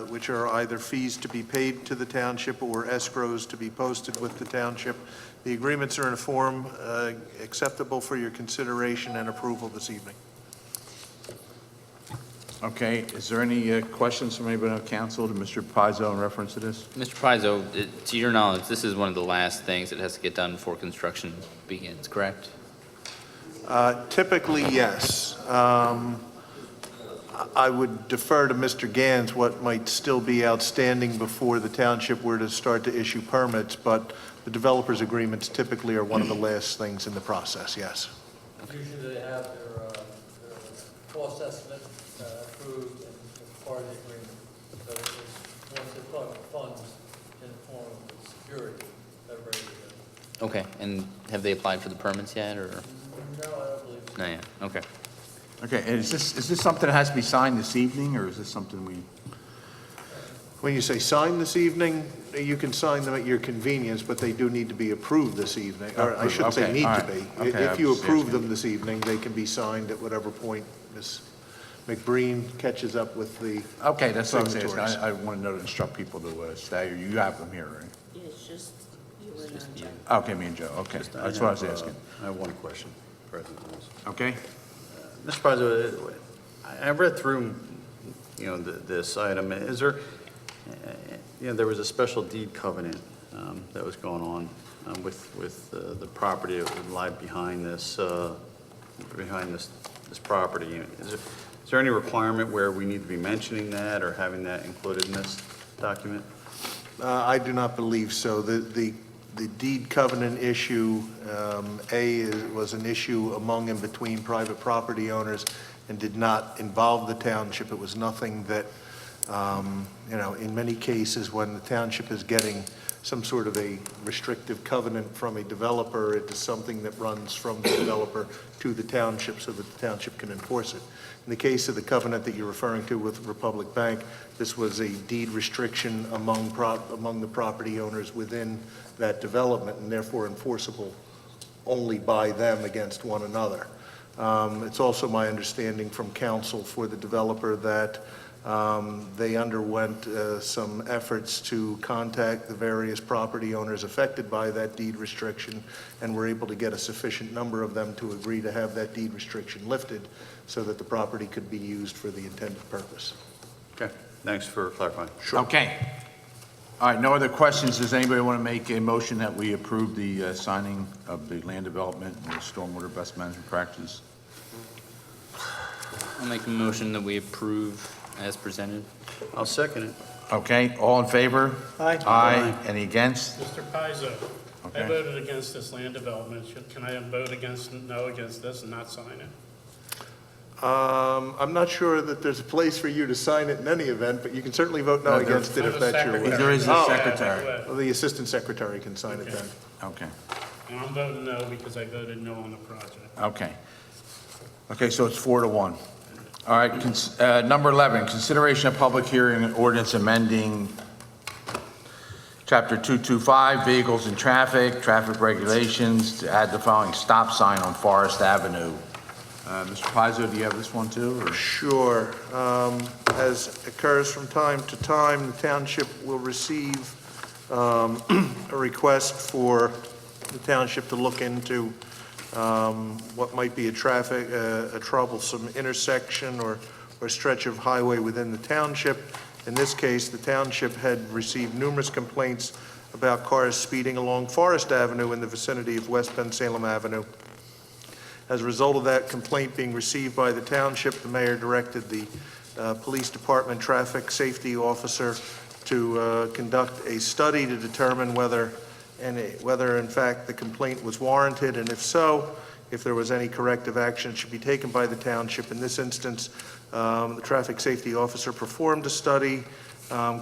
Speaker 3: which are either fees to be paid to the township or escrows to be posted with the township. The agreements are in a form acceptable for your consideration and approval this evening.
Speaker 9: Okay, is there any questions from anybody on council to Mr. Pizzo in reference to this?
Speaker 6: Mr. Pizzo, to your knowledge, this is one of the last things that has to get done before construction begins, correct?
Speaker 3: Typically, yes. I would defer to Mr. Gans what might still be outstanding before the township were to start to issue permits, but the developer's agreements typically are one of the last things in the process, yes.
Speaker 16: Usually they have their cost estimate approved and as part of the agreement. So once they plug the funds in the form of security, they're ready to go.
Speaker 6: Okay, and have they applied for the permits yet, or?
Speaker 16: No, I don't believe so.
Speaker 6: Not yet, okay.
Speaker 9: Okay, and is this something that has to be signed this evening, or is this something we?
Speaker 3: When you say sign this evening, you can sign them at your convenience, but they do need to be approved this evening. Or I shouldn't say
Speaker 9: Okay,
Speaker 3: need
Speaker 9: all
Speaker 3: to
Speaker 9: right.
Speaker 3: be.
Speaker 9: Okay,
Speaker 3: If
Speaker 9: I
Speaker 3: you
Speaker 9: was
Speaker 3: approve
Speaker 9: asking.
Speaker 3: them this evening, they can be signed at whatever point Ms. McBreen catches up with the
Speaker 9: Okay, that's what I was asking.
Speaker 3: signatories.
Speaker 9: I want to know to instruct people to stay, or you have them here, right?
Speaker 11: Yeah, it's just you and Joe.
Speaker 9: Okay, me and Joe, okay, that's what I was asking.
Speaker 4: I have one question, President.
Speaker 9: Okay?
Speaker 4: Mr. Pizzo, I read through, this item. Is there, there was a special deed covenant that was going on with the property that would lie behind this property. Is there any requirement where we need to be mentioning that or having that included in this document?
Speaker 3: I do not believe so. The deed covenant issue, was an issue among and between private property owners and did not involve the township. It was nothing that, in many cases, when the township is getting some sort of a restrictive covenant from a developer, it is something that runs from the developer to the township so that the township can enforce it. In the case of the covenant that you're referring to with Republic Bank, this was a deed restriction among the property owners within that development and therefore enforceable only by them against one another. It's also my understanding from counsel for the developer that they underwent some efforts to contact the various property owners affected by that deed restriction and were able to get a sufficient number of them to agree to have that deed restriction lifted so that the property could be used for the intended purpose.
Speaker 4: Okay, thanks for clarifying.
Speaker 3: Sure.
Speaker 9: Okay. All right, no other questions. Does anybody want to make a motion that we approve the signing of the land development and the stormwater best management practices?
Speaker 6: I'll make a motion that we approve as presented.
Speaker 4: I'll second it.
Speaker 9: Okay, all in favor?
Speaker 22: Aye.
Speaker 9: Aye. Any against?
Speaker 5: Mr. Pizzo,
Speaker 9: Okay.
Speaker 5: I voted against this land development. Can I vote no against this and not sign it?
Speaker 3: I'm not sure that there's a place for you to sign it in any event, but you can certainly vote no against it if that's your wish.
Speaker 9: There is a
Speaker 3: Oh,
Speaker 9: secretary.
Speaker 3: well, the assistant secretary can sign it then.
Speaker 9: Okay,
Speaker 5: And I'm voting no because I voted no on the project.
Speaker 9: okay. Okay, so it's 4-1. All right, number 11, consideration of public hearing and ordinance amending Chapter 225, Vehicles and Traffic Regulations, to add the following stop sign on Forest Avenue. Mr. Pizzo, do you have this one too? Or?
Speaker 3: Sure. As occurs from time to time, the township will receive a request for the township to look into what might be a troublesome intersection or stretch of highway within the township. In this case, the township had received numerous complaints about cars speeding along Forest Avenue in the vicinity of West Bensalem Avenue. As a result of that complaint being received by the township, the mayor directed the police department traffic safety officer to conduct a study to determine whether in fact the complaint was warranted, and if so, if there was any corrective action that should be taken by the township. In this instance, the traffic safety officer performed a study,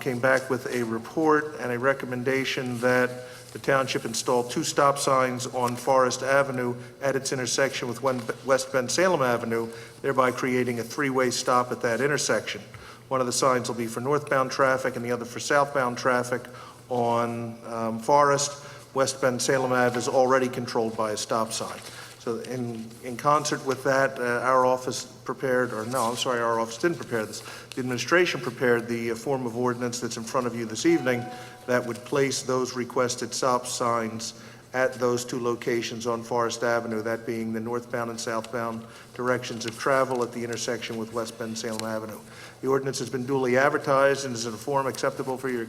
Speaker 3: came back with a report and a recommendation that the township install 2 stop signs on Forest Avenue at its intersection with West Bensalem Avenue, thereby creating a 3-way stop at that intersection. One of the signs will be for northbound traffic and the other for southbound traffic on Forest. West Bensalem Ave is already controlled by a stop sign. So in concert with that, our office prepared, or no, I'm sorry, our office didn't prepare this. The administration prepared the form of ordinance that's in front of you this evening that would place those requested stop signs at those two locations on Forest Avenue, that being the northbound and southbound directions of travel at the intersection with West Bensalem Avenue. The ordinance has been duly advertised and is in a form acceptable for your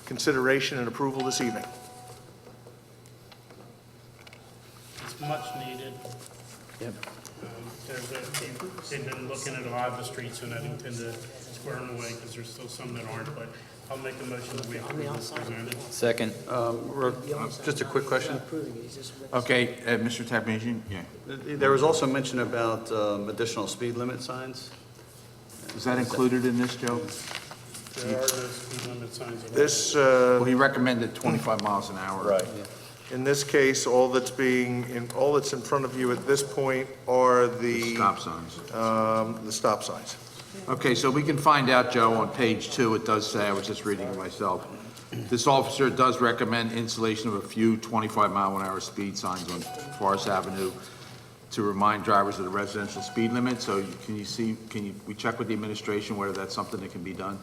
Speaker 3: consideration and approval this evening.
Speaker 5: It's much needed.
Speaker 4: Yep.
Speaker 5: They've been looking at a lot of the streets, and I intend to square them away because there's still some that aren't, but I'll make a motion that we approve this presented.
Speaker 6: Second.
Speaker 4: Just a quick question.
Speaker 9: Okay, Mr. Tapman, yeah.
Speaker 4: There was also mention about additional speed limit signs.
Speaker 9: Is that included in this, Joe?
Speaker 5: There are no speed limit signs at all.
Speaker 3: This,
Speaker 9: Well, he recommended 25 miles an hour.
Speaker 3: Right. In this case, all that's in front of you at this point are
Speaker 9: The stop signs.
Speaker 3: the stop signs.
Speaker 9: Okay, so we can find out, Joe, on page 2, it does say, I was just reading it myself, this officer does recommend installation of a few 25-mile-an-hour speed signs on Forest Avenue to remind drivers of the residential speed limit. So we check with the administration whether that's something that can be done?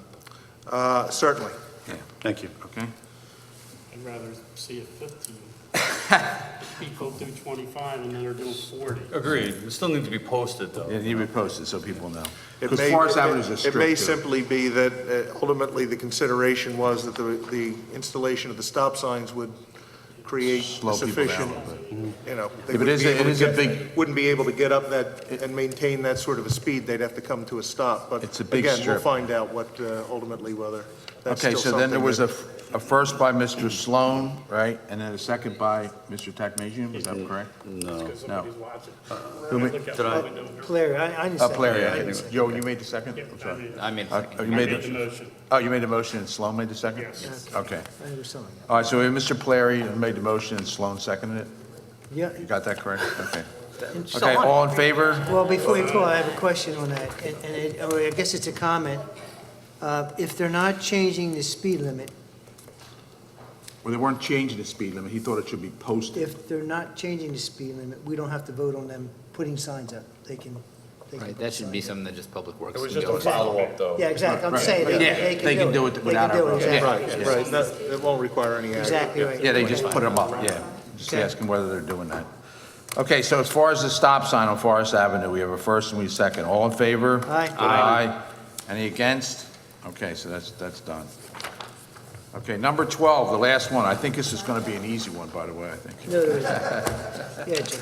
Speaker 3: Certainly.
Speaker 9: Yeah.
Speaker 4: Thank you.
Speaker 9: Okay.
Speaker 5: I'd rather see it 15. People do 25 and then they're doing 40.
Speaker 4: Agreed. It still needs to be posted, though.
Speaker 9: Yeah, it need to be posted so people know.
Speaker 3: It
Speaker 9: Because
Speaker 3: may-
Speaker 9: Forest Avenue is a
Speaker 3: It
Speaker 9: strict.
Speaker 3: may simply be that ultimately the consideration was that the installation of the stop signs would create
Speaker 9: Slow people down a
Speaker 3: sufficient,
Speaker 9: little
Speaker 3: you know. they
Speaker 9: Yeah, but
Speaker 3: wouldn't
Speaker 9: it
Speaker 3: be able to
Speaker 9: is a
Speaker 3: get-
Speaker 9: big-
Speaker 3: Wouldn't be able to get up that and maintain that sort of a speed. They'd have to come to a stop. But
Speaker 9: It's a big
Speaker 3: again, we'll
Speaker 9: strip.
Speaker 3: find out what ultimately whether that's
Speaker 9: Okay,
Speaker 3: still
Speaker 9: so then there
Speaker 3: something
Speaker 9: was
Speaker 3: that-
Speaker 9: a first by Mr. Sloan, right? And then a second by Mr. Takmajian, is that correct?
Speaker 4: No.
Speaker 5: Because somebody's watching.
Speaker 9: Who ma-
Speaker 5: Look out
Speaker 4: did I-
Speaker 5: the window.
Speaker 2: Larry, I didn't say.
Speaker 9: Larry,
Speaker 2: I
Speaker 9: I
Speaker 2: didn't
Speaker 9: think.
Speaker 2: say.
Speaker 9: Joe, you made the second?
Speaker 5: Yeah,
Speaker 9: I'm sorry.
Speaker 6: I made the second.
Speaker 9: You
Speaker 5: I
Speaker 9: made
Speaker 5: made the
Speaker 9: the,
Speaker 5: motion.
Speaker 9: oh, you made the motion and Sloan made the second?
Speaker 5: Yes.
Speaker 9: Okay.
Speaker 2: I think it was something.
Speaker 9: All right, so Mr. Plary made the motion and Sloan seconded it?
Speaker 2: Yeah.
Speaker 9: You got that correct? Okay.
Speaker 2: and
Speaker 9: Okay, all in favor?
Speaker 2: Well, before you call, I have a question on that, or I guess it's a comment. If they're not changing the speed limit,
Speaker 9: Well, they weren't changing the speed limit. He thought it should be posted.
Speaker 2: if they're not changing the speed limit, we don't have to vote on them putting signs up. They can.
Speaker 6: Right, that should be something that just Public Works.
Speaker 8: It was
Speaker 6: can
Speaker 8: just
Speaker 6: go
Speaker 8: a follow-up, though.
Speaker 2: Yeah, exactly. I'm
Speaker 9: Right.
Speaker 2: saying they
Speaker 9: They can do it
Speaker 2: They
Speaker 9: without
Speaker 2: can do
Speaker 9: our
Speaker 2: it,
Speaker 9: vote.
Speaker 2: exactly.
Speaker 3: Right, it won't require any action.
Speaker 2: Exactly right.
Speaker 9: Yeah, they just put them up, yeah. Just
Speaker 2: Okay.
Speaker 9: asking whether they're doing that. Okay, so as far as the stop sign on Forest Avenue, we have a first and we have a second. All in favor?
Speaker 2: Aye.
Speaker 9: Aye. Any against? Okay, so that's done. Okay, number 12, the last one. I think this is going to be an easy one, by the way, I think.
Speaker 2: No, there isn't. Yeah, Jim.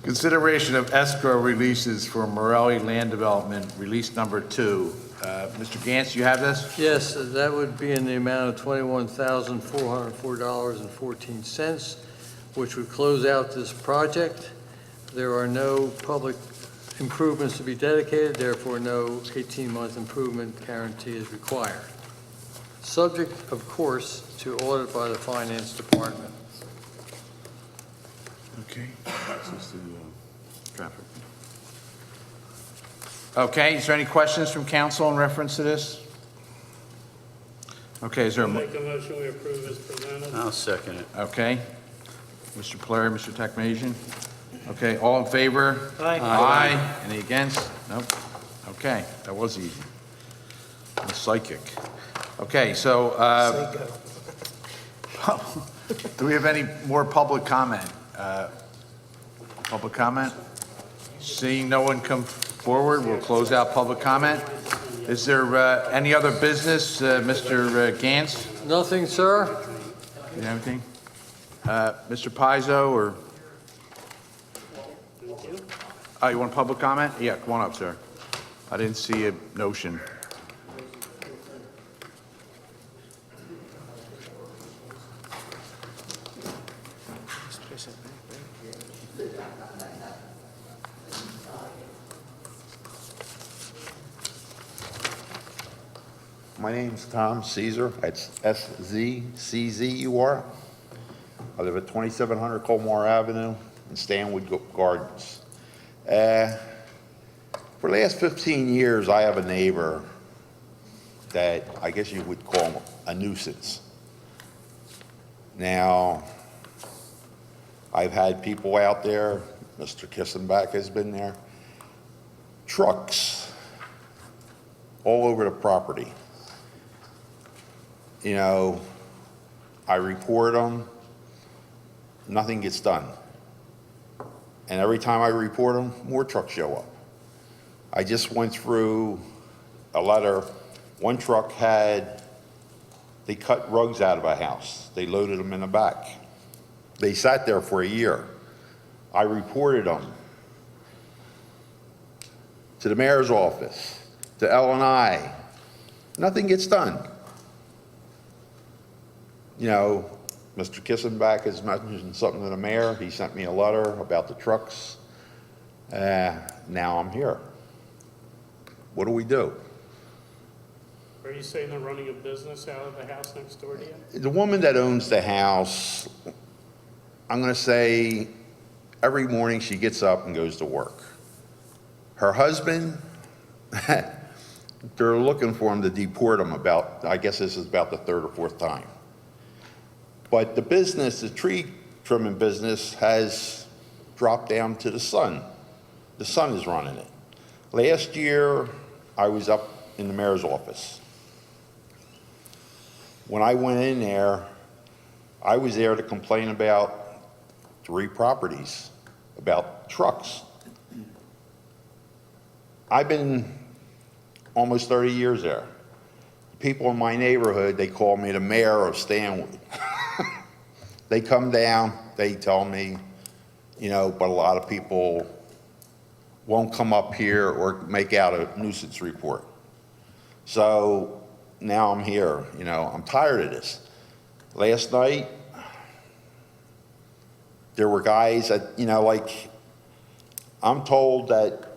Speaker 9: Consideration of escrow releases for Morelli Land Development, release number 2. Mr. Gantz, you have this?
Speaker 16: Yes, that would be in the amount of $21,404.14, which would close out this project. There are no public improvements to be dedicated, therefore no 18-month improvement guarantee is required. Subject, of course, to audit by the Finance Department.
Speaker 9: Okay. This is the traffic. Okay, is there any questions from council in reference to this? Okay, is there
Speaker 5: I'll
Speaker 9: a,
Speaker 5: make a motion, we approve as presented.
Speaker 4: I'll second it.
Speaker 9: okay. Mr. Polari, Mr. Takmajian? Okay, all in favor?
Speaker 2: Aye.
Speaker 9: Aye. Any against? Nope. Okay, that was easy. I'm psychic. Okay, so,
Speaker 2: Psycho.
Speaker 9: do we have any more public comment? Public comment? Seeing no one come forward, we'll close out public comment. Is there any other business, Mr. Gantz?
Speaker 16: Nothing, sir?
Speaker 9: You have anything? Mr. Pizzo, or? Oh, you want public comment? Yeah, come on up, sir. I didn't see a notion.
Speaker 10: My name's Tom Caesar. It's S-Z-C-Z-U-R. I live at 2700 Colmar Avenue in Stanwood Gardens. For the last 15 years, I have a neighbor that I guess you would call a nuisance. Now, I've had people out there, Mr. Kissenbach has been there, trucks all over the property. You know, I report them, nothing gets done. And every time I report them, more trucks show up. I just went through a letter. One truck they cut rugs out of a house. They loaded them in the back. They sat there for a year. I reported them to the mayor's office, to L&I. Nothing gets done. You know, Mr. Kissenbach has mentioned something to the mayor. He sent me a letter about the trucks. Now I'm here. What do we do?
Speaker 5: Are you saying they're running a business out of the house next door to you?
Speaker 10: The woman that owns the house, I'm going to say every morning she gets up and goes to work. Her husband, they're looking for him to deport him about, I guess this is about the third or fourth time. But the business, the tree trimming business, has dropped down to the son. The son is running it. Last year, I was up in the mayor's office. When I went in there, I was there to complain about 3 properties, about trucks. I've been almost 30 years there. People in my neighborhood, they call me the mayor of Stanwood. They come down, they tell me, you know, but a lot of people won't come up here or make out a nuisance report. So now I'm here, you know, I'm tired of this. Last night, there were guys that, you know, like, I'm told that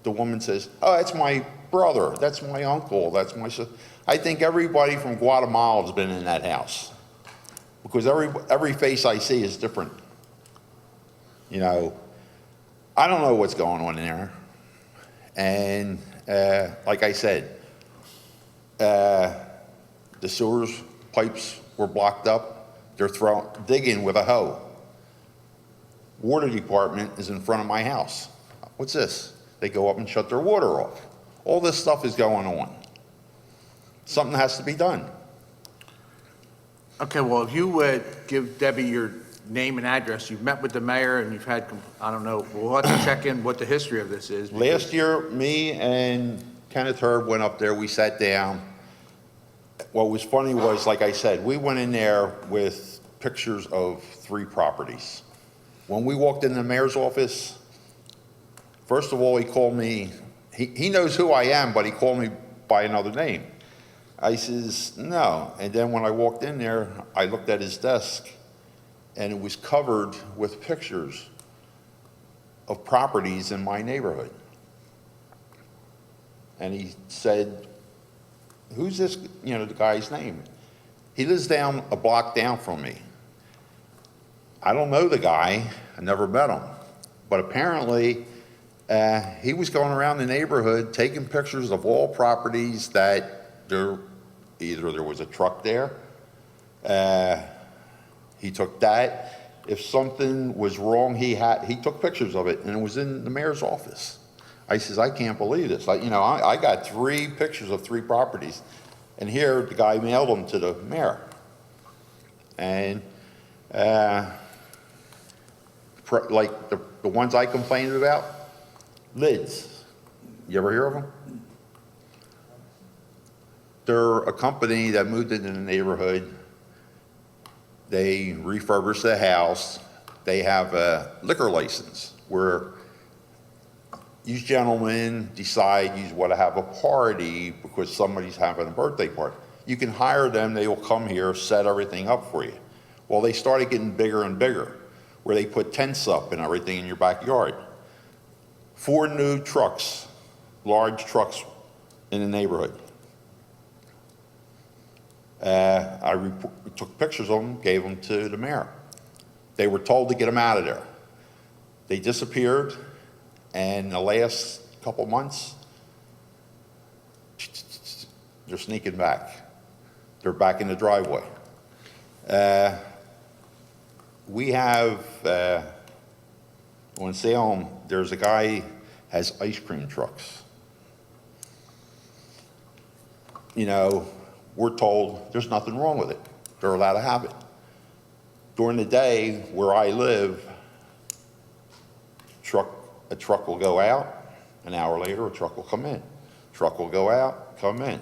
Speaker 10: the woman says, oh, that's my brother, that's my uncle, that's my sister. I think everybody from Guatemala has been in that house, because every face I see is different. You know, I don't know what's going on in there. And like I said, the sewers pipes were blocked up. They're digging with a hoe. Water department is in front of my house. What's this? They go up and shut their water off. All this stuff is going on. Something has to be done.
Speaker 9: Okay, well, if you give Debbie your name and address, you've met with the mayor and you've had, I don't know, we'll have to check in what the history of this is.
Speaker 10: Last year, me and Kenneth Herb went up there, we sat down. What was funny was, like I said, we went in there with pictures of 3 properties. When we walked in the mayor's office, first of all, he called me, he knows who I am, but he called me by another name. I says, no. And then when I walked in there, I looked at his desk, and it was covered with pictures of properties in my neighborhood. And he said, who's this, you know, the guy's name? He lives down a block down from me. I don't know the guy, I never met him. But apparently, he was going around the neighborhood taking pictures of all properties that either there was a truck there, he took that. If something was wrong, he took pictures of it, and it was in the mayor's office. I says, I can't believe this. I got 3 pictures of 3 properties, and here the guy mailed them to the mayor. And like the ones I complained about, lids. You ever hear of them? They're a company that moved into the neighborhood. They refurbished the house. They have a liquor license where these gentlemen decide you want to have a party because somebody's having a birthday party. You can hire them. They will come here, set everything up for you. Well, they started getting bigger and bigger, where they put tents up and everything in your backyard. 4 new trucks, large trucks in the neighborhood. I took pictures of them, gave them to the mayor. They were told to get them out of there. They disappeared, and the last couple months, they're sneaking back. They're back in the driveway. we have, on Salem, there's a guy has ice cream trucks. You know, we're told there's nothing wrong with it. They're allowed to have it. During the day where I live, a truck will go out, an hour later a truck will come in. Truck will go out, come in.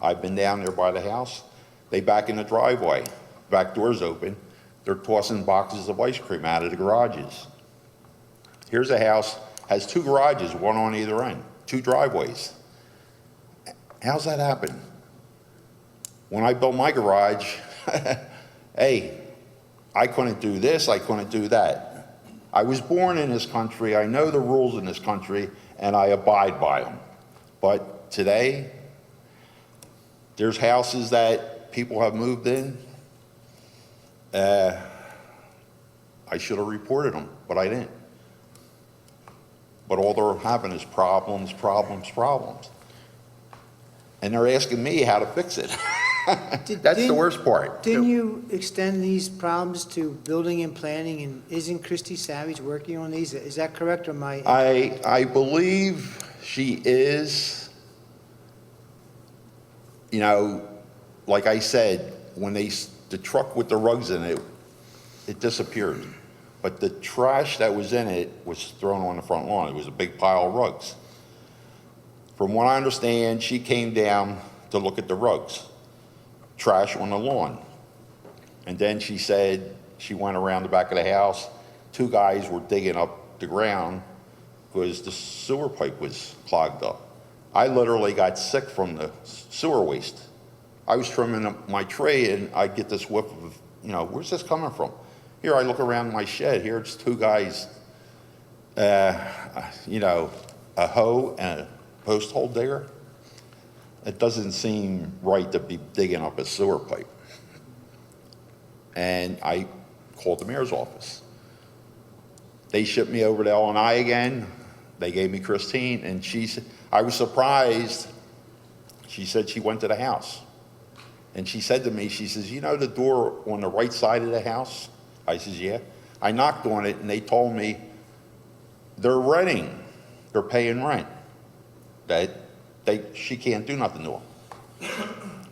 Speaker 10: I've been down there by the house. They back in the driveway, back door's open. They're tossing boxes of ice cream out of the garages. Here's a house, has 2 garages, one on either end, 2 driveways. How's that happen? When I built my garage, hey, I couldn't do this, I couldn't do that. I was born in this country, I know the rules in this country, and I abide by them. But today, there's houses that people have moved in. I should have reported them, but I didn't. But all they're having is problems, problems, problems. And they're asking me how to fix it. That's the worst part.
Speaker 2: Didn't you extend these problems to building and planning, and isn't Christy Savage working on these? Is that correct, or am I?
Speaker 10: I believe she is. You know, like I said, when the truck with the rugs in it, it disappeared. But the trash that was in it was thrown on the front lawn. It was a big pile of rugs. From what I understand, she came down to look at the rugs, trash on the lawn. And then she said she went around the back of the house. 2 guys were digging up the ground because the sewer pipe was clogged up. I literally got sick from the sewer waste. I was trimming up my tree and I get this whiff of, you know, where's this coming from? Here I look around my shed, here it's 2 guys, you know, a hoe and a post hole digger. It doesn't seem right to be digging up a sewer pipe. And I called the mayor's office. They shipped me over to L&I again. They gave me Christine, and she said, I was surprised. She said she went to the house. And she said to me, she says, you know the door on the right side of the house? I says, yeah. I knocked on it, and they told me they're renting. They're paying rent. She can't do nothing to them.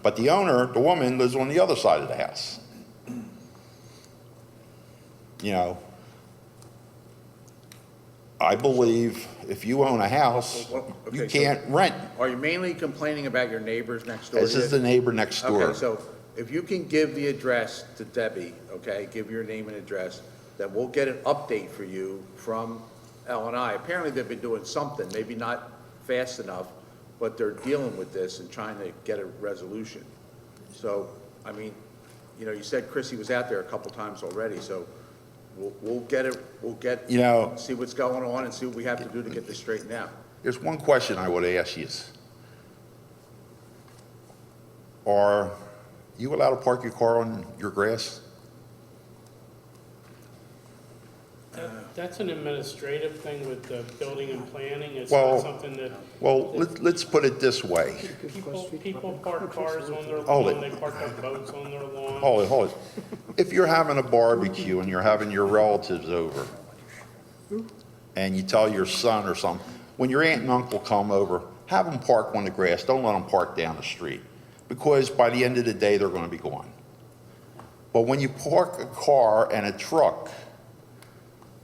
Speaker 10: But the owner, the woman, lives on the other side of the house. You know, I believe if you own a house, you can't rent.
Speaker 9: Are you mainly complaining about your neighbors next door?
Speaker 10: This is the neighbor next door.
Speaker 9: Okay, so if you can give the address to Debbie, okay, give your name and address, then we'll get an update for you from L&I. Apparently they've been doing something, maybe not fast enough, but they're dealing with this and trying to get a resolution. So, I mean, you know, you said Chrissy was out there a couple times already, so we'll get it,
Speaker 10: You know,
Speaker 9: see what's going on and see what we have to do to get this straightened out.
Speaker 10: there's one question I would ask you. Are you allowed to park your car on your grass?
Speaker 5: That's an administrative thing with the building and planning. It's
Speaker 10: Well,
Speaker 5: not something that.
Speaker 10: Well, let's put it this way.
Speaker 5: People park cars on their
Speaker 10: Hold
Speaker 5: lawn,
Speaker 10: it.
Speaker 5: they park their boats on their lawn.
Speaker 10: Hold it. If you're having a barbecue and you're having your relatives over, and you tell your son or something, when your aunt and uncle come over, have them park on the grass. Don't let them park down the street, because by the end of the day, they're going to be gone. But when you park a car and a truck,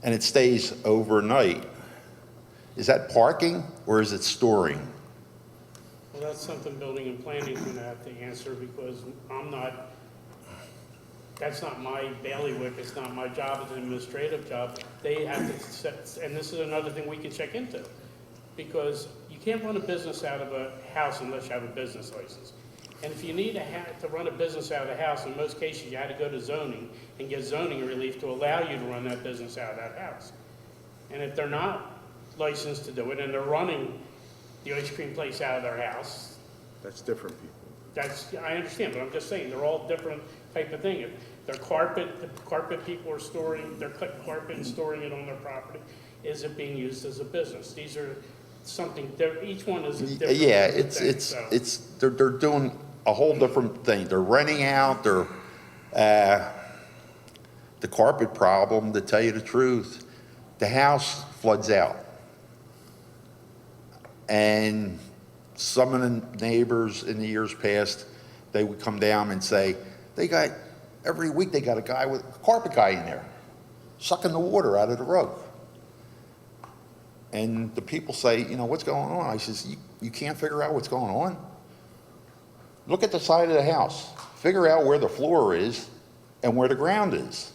Speaker 10: and it stays overnight, is that parking or is it storing?
Speaker 5: Well, that's something building and planning is going to have to answer, because that's not my bailiwick, it's not my job, it's an administrative job. They have to set, and this is another thing we can check into, because you can't run a business out of a house unless you have a business license. And if you need to run a business out of the house, in most cases, you had to go to zoning and get zoning relief to allow you to run that business out of that house. And if they're not licensed to do it, and they're running the ice cream place out of their house.
Speaker 9: That's different people.
Speaker 5: I understand, but I'm just saying, they're all different type of thing. If they're the carpet people are storing, they're cutting carpet and storing it on their property. Is it being used as a business? These are something, each one is a different
Speaker 10: Yeah,
Speaker 5: thing,
Speaker 10: they're doing a whole different thing. They're renting out, they're the carpet problem, to tell you the truth, the house floods out. And some of the neighbors in the years past, they would come down and say, every week they got a carpet guy in there, sucking the water out of the rug. And the people say, what's going on? I says, you can't figure out what's going on? Look at the side of the house. Figure out where the floor is and where the ground is.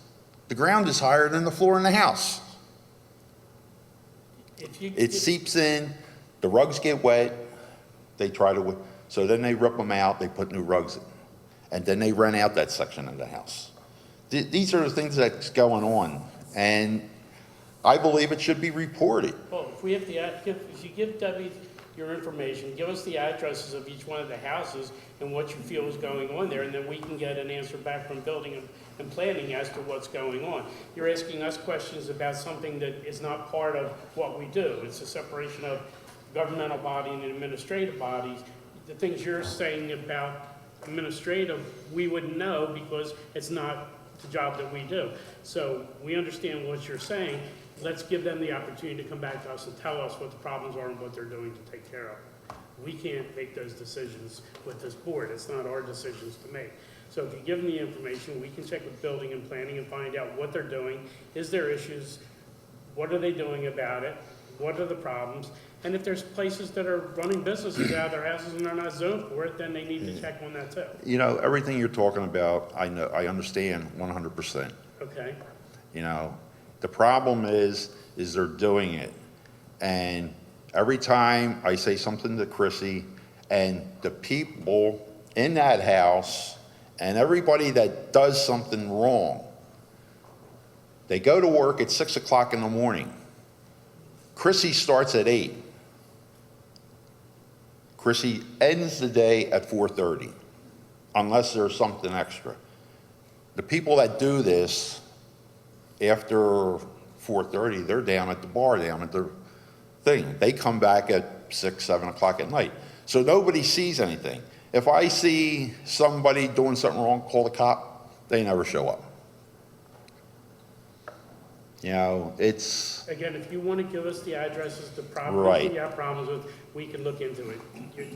Speaker 10: The ground is higher than the floor in the house. It seeps in, the rugs get wet, so then they rip them out, they put new rugs in. And then they rent out that section of the house. These are the things that's going on. And I believe it should be reported.
Speaker 5: Well, if you give Debbie your information, give us the addresses of each one of the houses and what you feel is going on there, and then we can get an answer back from building and planning as to what's going on. You're asking us questions about something that is not part of what we do. It's a separation of governmental body and administrative bodies. The things you're saying about administrative, we wouldn't know because it's not the job that we do. So we understand what you're saying. Let's give them the opportunity to come back to us and tell us what the problems are and what they're doing to take care of. We can't make those decisions with this board. It's not our decisions to make. So if you give them the information, we can check with building and planning and find out what they're doing. Is there issues? What are they doing about it? What are the problems? And if there's places that are running businesses out of their houses and they're not zoned for it, then they need to check on that too.
Speaker 10: Everything you're talking about, I understand 100%.
Speaker 5: Okay.
Speaker 10: The problem is they're doing it. And every time I say something to Chrissy and the people in that house and everybody that does something wrong, they go to work at 6 o'clock in the morning. Chrissy starts at 8. Chrissy ends the day at 4:30, unless there's something extra. The people that do this after 4:30, they're down at the bar, down at their thing. They come back at 6, 7 o'clock at night. So nobody sees anything. If I see somebody doing something wrong, call the cop, they never show up. It's...
Speaker 5: Again, if you want to give us the addresses, the problems
Speaker 10: Right.
Speaker 5: you have problems with, we can look into it.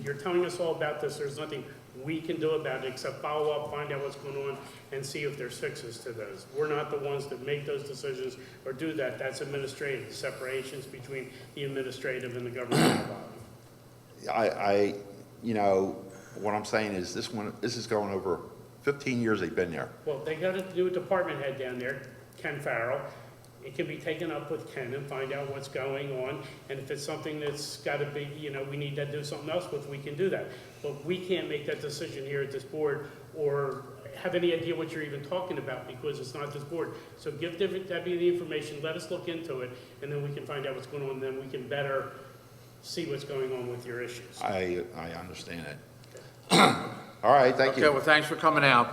Speaker 5: You're telling us all about this. There's nothing we can do about it except follow up, find out what's going on, and see if there's fixes to those. We're not the ones that make those decisions or do that. That's administrative, separations between the administrative and the governmental body.
Speaker 10: What I'm saying is this is going over 15 years they've been there.
Speaker 5: Well, they got to do a department head down there, Ken Farrell. It can be taken up with Ken and find out what's going on. And if it's something that's got to be, we need to do something else with, we can do that. But we can't make that decision here at this board or have any idea what you're even talking about because it's not this board. So give Debbie the information, let us look into it, and then we can find out what's going on, and then we can better see what's going on with your issues.
Speaker 10: I understand it. All right, thank you.
Speaker 9: Okay, well, thanks for coming out.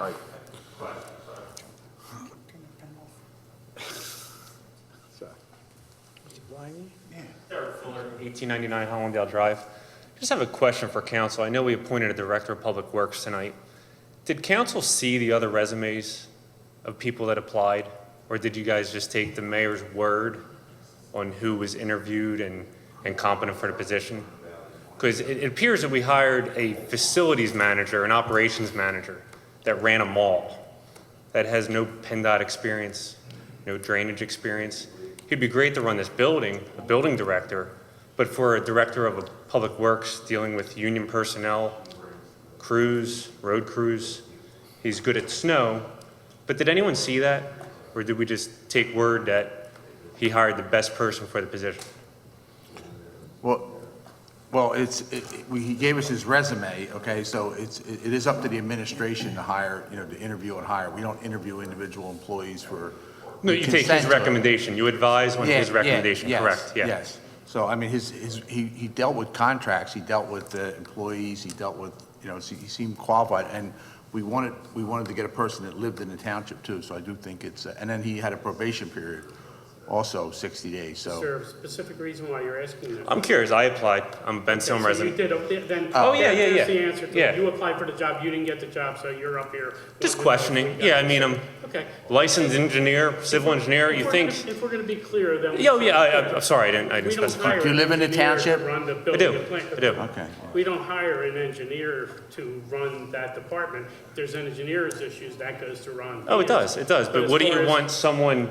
Speaker 15: Derek Fuller, 1899 Hollandale Drive. Just have a question for council. I know we appointed a director of public works tonight. Did council see the other resumes of people that applied? Or did you guys just take the mayor's word on who was interviewed and competent for the position? Because it appears that we hired a facilities manager, an operations manager that ran a mall that has no PennDOT experience, no drainage experience. He'd be great to run this building, a building director, but for a director of a public works dealing with union personnel, crews, road crews, he's good at snow. But did anyone see that? Or did we just take word that he hired the best person for the position?
Speaker 9: Well, he gave us his resume, okay, so it is up to the administration to hire, to interview and hire. We don't interview individual employees for.
Speaker 15: No, you take his recommendation. You advise on his recommendation, correct? Yeah.
Speaker 9: Yes. So, I mean, he dealt with contracts, he dealt with employees, he dealt with, so he seemed qualified. And we wanted to get a person that lived in the township too, so I do think it's, and then he had a probation period, also 60 days, so.
Speaker 5: Is there a specific reason why you're asking that?
Speaker 15: I'm curious. I applied. I'm a Bensalem resident.
Speaker 5: So you did, then
Speaker 15: Oh, yeah.
Speaker 5: That's the answer to it. You applied for the job, you didn't get the job, so you're up here.
Speaker 15: Just questioning. Yeah, I mean,
Speaker 5: Okay.
Speaker 15: licensed engineer, civil engineer, you think,
Speaker 5: If we're gonna be clear, then.
Speaker 15: I'm sorry, I didn't
Speaker 5: We don't
Speaker 15: specify.
Speaker 5: hire
Speaker 9: Do you live in the
Speaker 5: an engineer to
Speaker 9: township?
Speaker 5: run the
Speaker 15: I
Speaker 5: building
Speaker 15: do,
Speaker 5: and plant
Speaker 15: I do.
Speaker 9: Okay.
Speaker 5: We don't hire an engineer to run that department. If there's engineer's issues, that goes to Ron.
Speaker 15: Oh, it
Speaker 5: Peters.
Speaker 15: does, but
Speaker 5: as
Speaker 15: wouldn't
Speaker 5: far
Speaker 15: you
Speaker 5: as-
Speaker 15: want someone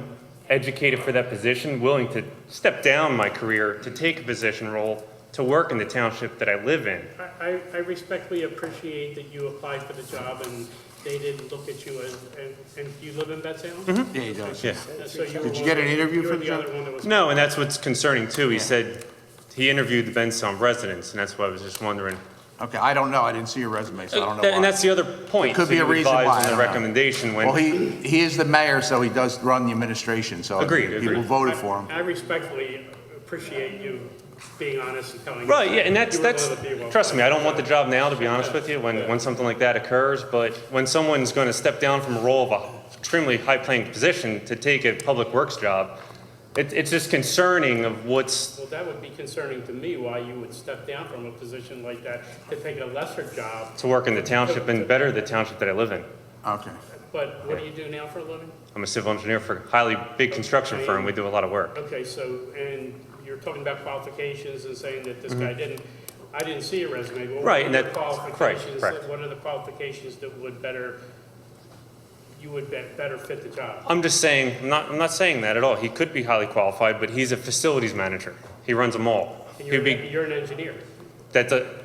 Speaker 15: educated for that position, willing to step down my career, to take a position role, to work in the township that I live in?
Speaker 5: I respectfully appreciate that you applied for the job and they didn't look at you as, and you live in Bensalem?
Speaker 9: Yeah, he does.
Speaker 15: Yeah.
Speaker 5: So you were
Speaker 9: Did you
Speaker 5: one
Speaker 9: get
Speaker 5: of
Speaker 9: an interview
Speaker 5: you
Speaker 9: for
Speaker 5: were
Speaker 9: the
Speaker 5: the
Speaker 9: job?
Speaker 5: other one that was.
Speaker 15: No, and that's what's concerning too. He said he interviewed the Bensalem residents, and that's why I was just wondering.
Speaker 9: Okay, I don't know. I didn't see your resume, so I don't know why.
Speaker 15: And that's the other point.
Speaker 9: Could
Speaker 15: So
Speaker 9: be a
Speaker 15: you
Speaker 9: reason
Speaker 15: advised
Speaker 9: why,
Speaker 15: on
Speaker 9: I
Speaker 15: the
Speaker 9: don't know.
Speaker 15: recommendation when.
Speaker 9: Well, he is the mayor, so he does run the administration, so
Speaker 15: Agreed.
Speaker 9: people voted for him.
Speaker 5: I respectfully appreciate you being honest and telling us.
Speaker 15: Right, yeah, and
Speaker 5: you were
Speaker 15: that's,
Speaker 5: one of the people.
Speaker 15: trust me, I don't want the job now, to be honest with you, when something like that occurs, but when someone's going to step down from a role of a extremely high-paying position to take a public works job, it's just concerning of what's,
Speaker 5: Well, that would be concerning to me, why you would step down from a position like that to take a lesser job.
Speaker 15: to work in the township and better the township that I live in.
Speaker 9: Okay.
Speaker 5: But what do you do now for a living?
Speaker 15: I'm a civil engineer for a highly big construction firm, we do a lot of work.
Speaker 5: Okay, so, and you're talking about qualifications and saying that this guy didn't, I didn't see a resume. But what
Speaker 15: Right,
Speaker 5: are
Speaker 15: and
Speaker 5: the
Speaker 15: that-
Speaker 5: qualifications?
Speaker 15: correct.
Speaker 5: What are the qualifications that would better, you would better fit the job?
Speaker 15: I'm just saying, I'm not saying that at all. He could be highly qualified, but he's a facilities manager. He runs a mall.
Speaker 5: And
Speaker 15: He'd be,
Speaker 5: you're an engineer.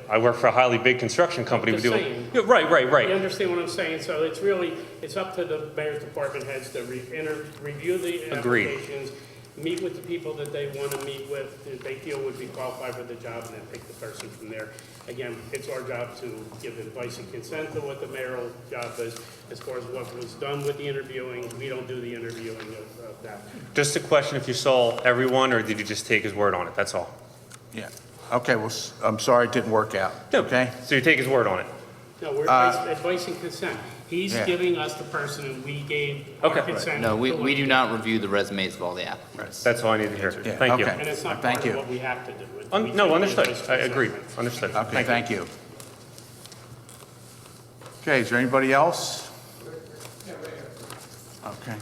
Speaker 15: I work for a highly big construction company. We
Speaker 5: Just
Speaker 15: do.
Speaker 5: saying.
Speaker 15: Yeah, right.
Speaker 5: You understand what I'm saying? So it's really, it's up to the mayor's department heads to review the
Speaker 15: Agreed.
Speaker 5: applications, meet with the people that they want to meet with, that they feel would be qualified for the job, and then pick the person from there. Again, it's our job to give advice and consent to what the mayoral job is. As far as what was done with the interviewing, we don't do the interviewing of that.
Speaker 15: Just a question, if you saw everyone, or did you just take his word on it? That's all.
Speaker 9: Yeah. Okay, well, I'm sorry it didn't work out. Okay?
Speaker 15: So you take his word on it?
Speaker 5: No, we're advice and consent. He's
Speaker 9: Yeah.
Speaker 5: giving us the person, and we gave our
Speaker 15: Okay.
Speaker 5: consent.
Speaker 6: No,
Speaker 5: to
Speaker 6: we
Speaker 5: what-
Speaker 6: do not review the resumes of all the applicants.
Speaker 15: That's all I need to hear.
Speaker 9: Yeah,
Speaker 15: Thank you.
Speaker 9: okay.
Speaker 5: And it's not
Speaker 9: Thank
Speaker 5: part of
Speaker 9: you.
Speaker 5: what we have to do. We
Speaker 15: No,
Speaker 5: take
Speaker 15: understood.
Speaker 5: advice
Speaker 15: I
Speaker 5: and
Speaker 15: agree.
Speaker 5: consent.
Speaker 15: Understood.
Speaker 9: Okay, thank you. Okay, is there anybody else? Okay.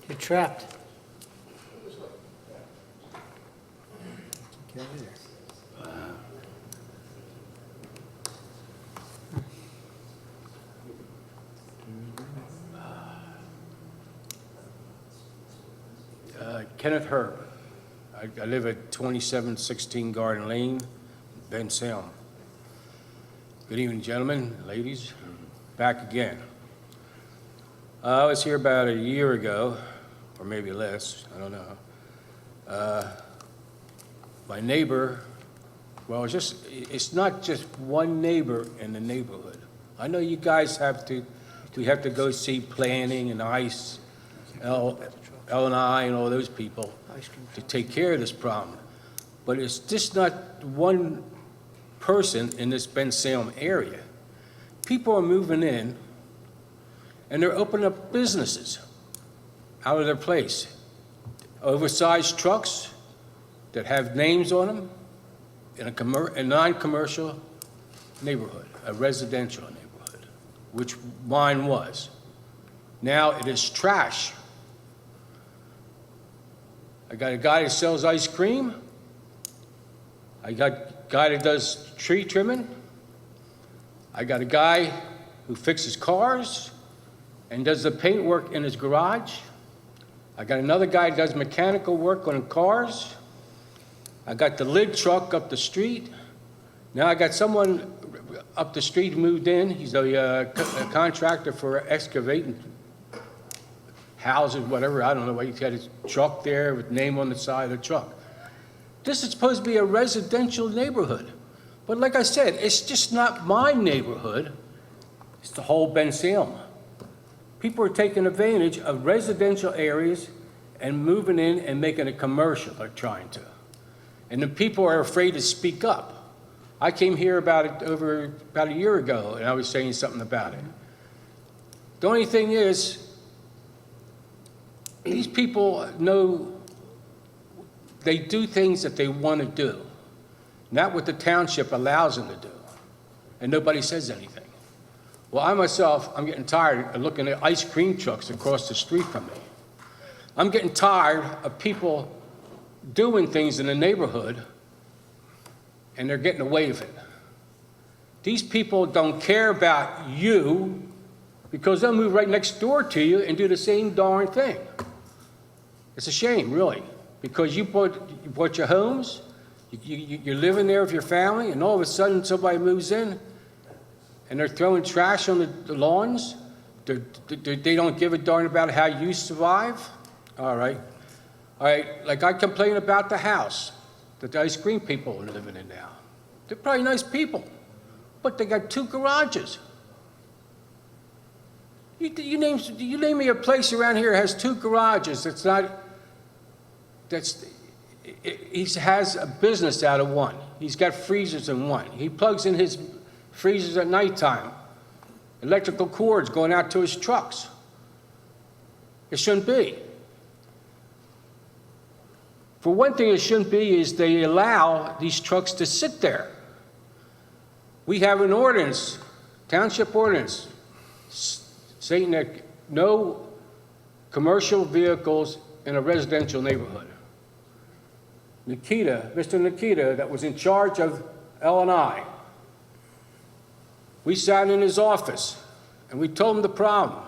Speaker 22: You're trapped.
Speaker 1: Kenneth Herb. I live at 2716 Garden Lane, Bensalem. Good evening, gentlemen, ladies. Back again. I was here about a year ago, or maybe less, I don't know. My neighbor, well, it's not just one neighbor in the neighborhood. I know you guys we have to go see planning and ICE, L&I and all those people to take care of this problem. But it's just not one person in this Bensalem area. People are moving in and they're opening up businesses out of their place. Oversized trucks that have names on them in a non-commercial neighborhood, a residential neighborhood, which mine was. Now it is trash. I got a guy that sells ice cream. I got a guy that does tree trimming. I got a guy who fixes cars and does the paint work in his garage. I got another guy that does mechanical work on cars. I got the lid truck up the street. Now I got someone up the street who moved in. He's a contractor for excavating houses, whatever, I don't know, he's got his truck there with name on the side of the truck. This is supposed to be a residential neighborhood. But like I said, it's just not my neighborhood, it's the whole Bensalem. People are taking advantage of residential areas and moving in and making it commercial, they're trying to. And the people are afraid to speak up. I came here about a year ago and I was saying something about it. The only thing is, these people know they do things that they want to do, not what the township allows them to do. and nobody says anything. Well, I myself, I'm getting tired of looking at ice cream trucks across the street from me. I'm getting tired of people doing things in the neighborhood, and they're getting away with it. These people don't care about you because they'll move right next door to you and do the same darn thing. It's a shame, really, because you bought your homes, you're living there with your family, and all of a sudden somebody moves in and they're throwing trash on the lawns. They don't give a darn about how you survive. All right, like I complain about the house that the ice cream people are living in now. They're probably nice people, but they got 2 garages. You name me a place around here that has 2 garages he has a business out of one. He's got freezers in one. He plugs in his freezers at nighttime. Electrical cords going out to his trucks. It shouldn't be. For one thing, it shouldn't be is they allow these trucks to sit there. We have an ordinance, township ordinance, saying that no commercial vehicles in a residential neighborhood. Mr. Nikita, that was in charge of L&I, we sat in his office and we told him the problem.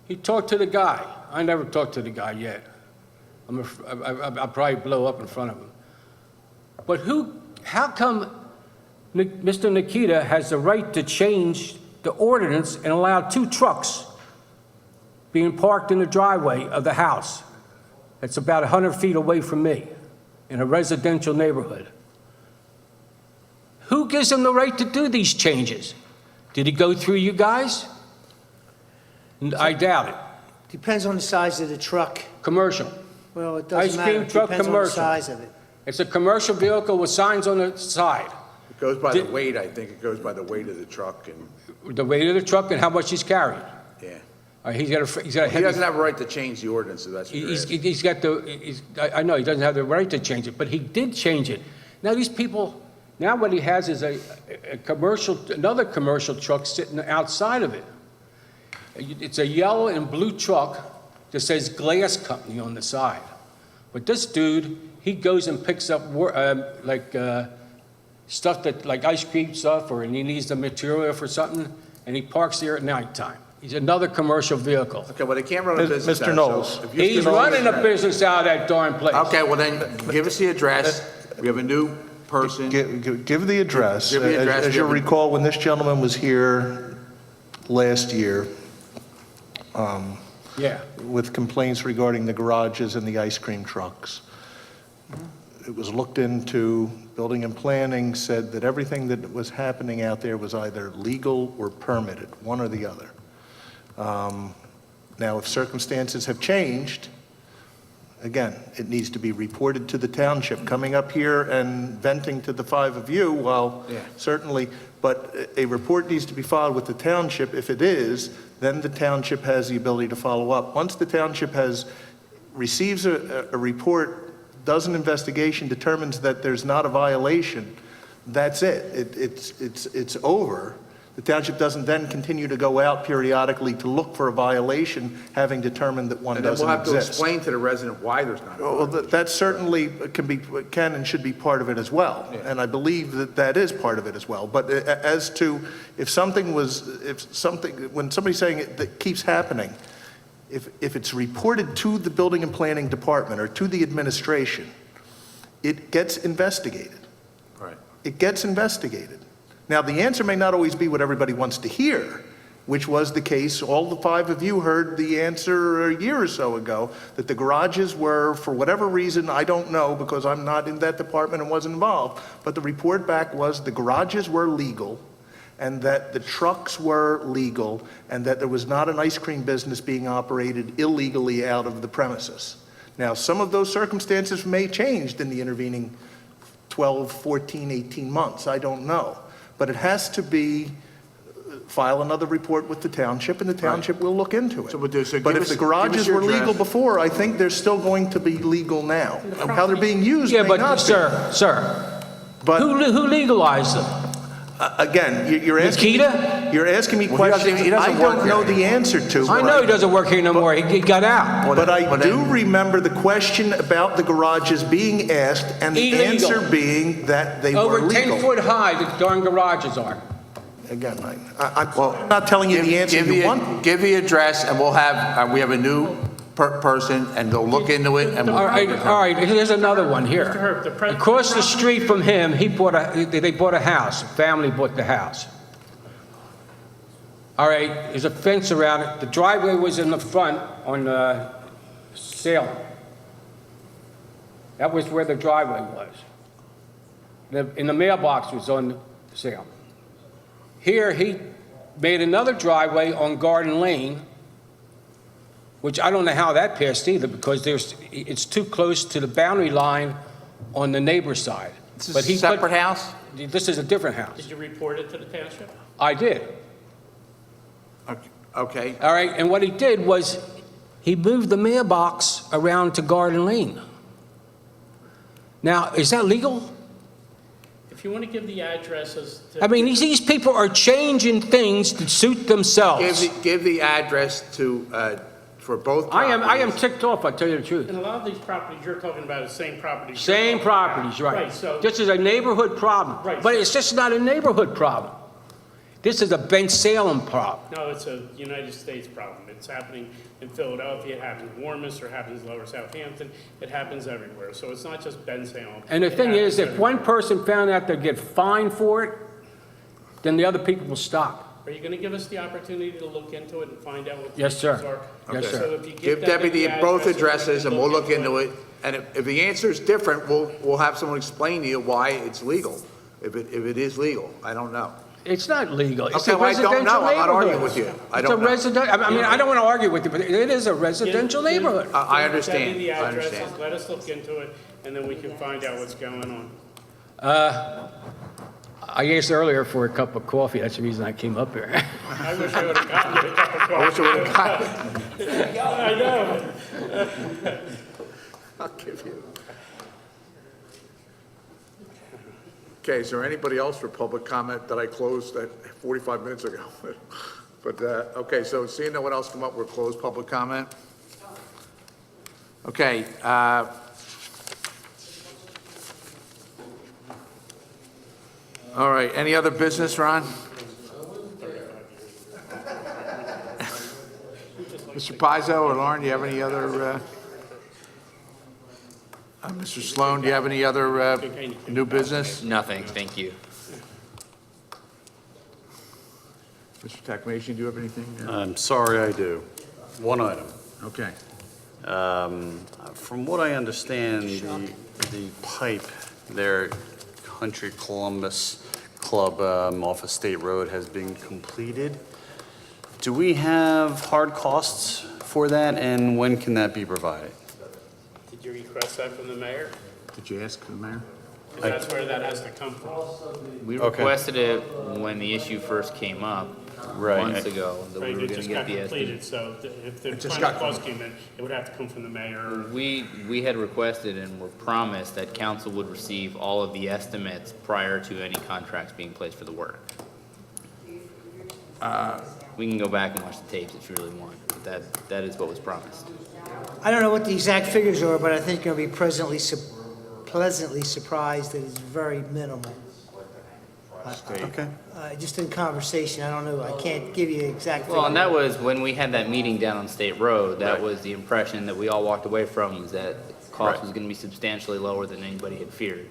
Speaker 1: He talked to the guy. I never talked to the guy yet. I'll probably blow up in front of him. But how come Mr. Nikita has the right to change the ordinance and allow 2 trucks being parked in the driveway of the house that's about 100 feet away from me in a residential neighborhood? Who gives him the right to do these changes? Did he go through you guys? I doubt it.
Speaker 2: Depends on the size of the truck.
Speaker 1: Commercial.
Speaker 2: Well, it doesn't matter.
Speaker 1: Ice cream
Speaker 2: It
Speaker 1: truck,
Speaker 2: depends on the
Speaker 1: commercial.
Speaker 2: size of it.
Speaker 1: It's a commercial vehicle with signs on the side.
Speaker 9: It goes by the weight, I think. It goes by the weight of the truck and,
Speaker 1: The weight of the truck and how much he's carrying.
Speaker 9: yeah.
Speaker 1: He's got a
Speaker 9: He
Speaker 1: heavy.
Speaker 9: doesn't have a right to change the ordinance, so that's what you're asking.
Speaker 1: He's got I know he doesn't have the right to change it, but he did change it. Now these people, now what he has is another commercial truck sitting outside of it. It's a yellow and blue truck that says Glass Company on the side. But this dude, he goes and picks up stuff that, like ice cream stuff, or he needs the material for something, and he parks there at nighttime. He's another commercial vehicle.
Speaker 9: Okay, well, they can't run a business
Speaker 3: Mr.
Speaker 9: out,
Speaker 3: Knowles.
Speaker 9: so if you-
Speaker 1: He's running a business out of that darn place.
Speaker 9: Okay, well then, give us the address. We have a new person.
Speaker 3: Give the address.
Speaker 9: Give the address.
Speaker 3: As you recall, when this gentleman was here last year,
Speaker 1: Yeah.
Speaker 3: with complaints regarding the garages and the ice cream trucks, it was looked into. Building and Planning said that everything that was happening out there was either legal or permitted, one or the other. Now, if circumstances have changed, again, it needs to be reported to the township. Coming up here and venting to the 5 of you, well,
Speaker 9: Yeah.
Speaker 3: certainly, but a report needs to be filed with the township. If it is, then the township has the ability to follow up. Once the township receives a report, does an investigation, determines that there's not a violation, that's it. It's over. The township doesn't then continue to go out periodically to look for a violation, having determined that one
Speaker 9: And then
Speaker 3: doesn't
Speaker 9: we'll have to
Speaker 3: exist.
Speaker 9: explain to the resident why there's not a
Speaker 3: Well,
Speaker 9: violation.
Speaker 3: that certainly can and should be part of it as well.
Speaker 9: Yeah.
Speaker 3: And I believe that is part of it as well. But as to when somebody's saying it that keeps happening, if it's reported to the Building and Planning Department or to the administration, it gets investigated.
Speaker 9: Right.
Speaker 3: It gets investigated. Now, the answer may not always be what everybody wants to hear, which was the case. All the 5 of you heard the answer a year or so ago, that the garages were, for whatever reason, I don't know because I'm not in that department and wasn't involved, but the report back was the garages were legal and that the trucks were legal and that there was not an ice cream business being operated illegally out of the premises. Now, some of those circumstances may change in the intervening 12, 14, 18 months. I don't know. But it has to be, file another report with the township, and the township will look into it.
Speaker 9: So we'll do- so
Speaker 3: But
Speaker 9: give
Speaker 3: if
Speaker 9: us-
Speaker 3: the garages
Speaker 9: give us your
Speaker 3: were legal
Speaker 9: address.
Speaker 3: before, I think they're still going to be legal now. How they're being used may
Speaker 1: Yeah,
Speaker 3: not
Speaker 1: but
Speaker 3: be.
Speaker 1: sir,
Speaker 3: But
Speaker 1: who legalized them?
Speaker 3: Again, you're asking,
Speaker 1: Nikita?
Speaker 3: you're asking me
Speaker 9: Well, he doesn't-
Speaker 3: questions
Speaker 9: he doesn't
Speaker 3: I
Speaker 9: work
Speaker 3: don't know
Speaker 9: here.
Speaker 3: the answer to.
Speaker 1: I know he doesn't work here no more. He got out.
Speaker 3: But I do remember the question about the garages being asked and the
Speaker 1: Illegal.
Speaker 3: answer being that they were
Speaker 1: Over
Speaker 3: legal.
Speaker 1: 10 foot high, the darn garages are.
Speaker 3: Again, I'm not telling you the answer you want.
Speaker 9: Give the address, and we'll have, we have a new person, and they'll look into it, and we'll...
Speaker 1: All right, here's another one
Speaker 5: Mr.
Speaker 1: here.
Speaker 5: Herb, the pres-
Speaker 1: Across the street from him, they bought a house, family bought the house. All right, there's a fence around it, the driveway was in the front on Salem. That was where the driveway was. And the mailbox was on Salem. Here, he made another driveway on Garden Lane, which I don't know how that passed either, because it's too close to the boundary line on the neighbor's side.
Speaker 9: This is a separate house?
Speaker 1: This is a different house.
Speaker 5: Did you report it to the township?
Speaker 1: I did.
Speaker 9: Okay.
Speaker 1: All right, and what he did was, he moved the mailbox around to Garden Lane. Now, is that legal?
Speaker 5: If you want to give the addresses to...
Speaker 1: I mean, these people are changing things to suit themselves.
Speaker 9: Give the address to, for both
Speaker 1: I
Speaker 9: properties.
Speaker 1: am ticked off, I tell you the truth.
Speaker 5: And a lot of these properties you're talking about is same properties.
Speaker 1: Same properties, right.
Speaker 5: Right, so...
Speaker 1: This is a neighborhood problem.
Speaker 5: Right.
Speaker 1: But it's just not a neighborhood problem. This is a Bensalem problem.
Speaker 5: No, it's a United States problem. It's happening in Philadelphia, it happens in Warminster, it happens in Lower Southampton, it happens everywhere. So it's not just Bensalem.
Speaker 1: And the
Speaker 5: It
Speaker 1: thing is,
Speaker 5: happens
Speaker 1: if one
Speaker 5: everywhere.
Speaker 1: person found out they'd get fined for it, then the other people will stop.
Speaker 5: Are you going to give us the opportunity to look into it and find out what the
Speaker 1: Yes, sir.
Speaker 5: issues are?
Speaker 1: Yes, sir.
Speaker 5: So if you
Speaker 9: Give
Speaker 5: Debbie
Speaker 9: Debbie
Speaker 5: the
Speaker 9: both
Speaker 5: addresses,
Speaker 9: addresses,
Speaker 5: we
Speaker 9: and
Speaker 5: can
Speaker 9: we'll look into it. And if the answer is different, we'll have someone explain to you why it's legal. If it is legal, I don't know.
Speaker 1: It's not legal. It's
Speaker 9: Okay,
Speaker 1: a
Speaker 9: well, I don't
Speaker 1: residential
Speaker 9: know. I'm not arguing
Speaker 1: neighborhood.
Speaker 9: with you. I
Speaker 1: It's
Speaker 9: don't
Speaker 1: a
Speaker 9: know.
Speaker 1: residential, I mean, I don't want to argue with you, but it is a residential
Speaker 5: Give-
Speaker 1: neighborhood.
Speaker 9: I
Speaker 5: give
Speaker 9: understand.
Speaker 5: Debbie the
Speaker 9: I
Speaker 5: addresses,
Speaker 9: understand.
Speaker 5: let us look into it, and then we can find out what's going on.
Speaker 1: I asked earlier for a cup of coffee. That's the reason I came up here.
Speaker 5: I wish I would have gotten you a cup of coffee.
Speaker 9: I wish I would have gotten
Speaker 5: I know.
Speaker 9: I'll give you. Okay, is there anybody else for public comment that I closed at 45 minutes ago? But, okay, so seeing no one else come up, we'll close public comment. Okay. All right, any other business, Ron? Mr. Pizzo or Lauren, do you have any other, Mr. Sloan, do you have any other new business?
Speaker 6: Nothing, thank you.
Speaker 9: Mr. Takmasian, do you have anything?
Speaker 4: I'm sorry, I do. One item.
Speaker 9: Okay.
Speaker 4: From what I understand, the pipe there, Country Columbus Club off of State Road has been completed. Do we have hard costs for that, and when can that be provided?
Speaker 5: Did you request that from the mayor?
Speaker 9: Did you ask the mayor?
Speaker 5: 'Cause that's where that has to come from.
Speaker 6: We
Speaker 4: Okay.
Speaker 6: requested it when the issue first came up,
Speaker 4: Right.
Speaker 6: months ago, that we
Speaker 5: Right,
Speaker 6: were
Speaker 5: it
Speaker 6: gonna
Speaker 5: just
Speaker 6: get
Speaker 5: got
Speaker 6: the estimate.
Speaker 5: completed, so if the
Speaker 9: just
Speaker 5: final
Speaker 9: got
Speaker 5: cost came in, it would have to come from the mayor.
Speaker 6: We had requested and were promised that council would receive all of the estimates prior to any contracts being placed for the work. We can go back and watch the tapes if you really want, but that is what was promised.
Speaker 2: I don't know what the exact figures are, but I think you're going to be pleasantly surprised that it's very minimal.
Speaker 4: Okay.
Speaker 2: Just in conversation, I don't know, I can't give you exact figures.
Speaker 6: Well, and that was, when we had that meeting down on State Road, that was the impression that we all walked away from, was that cost was gonna be substantially lower than anybody had feared.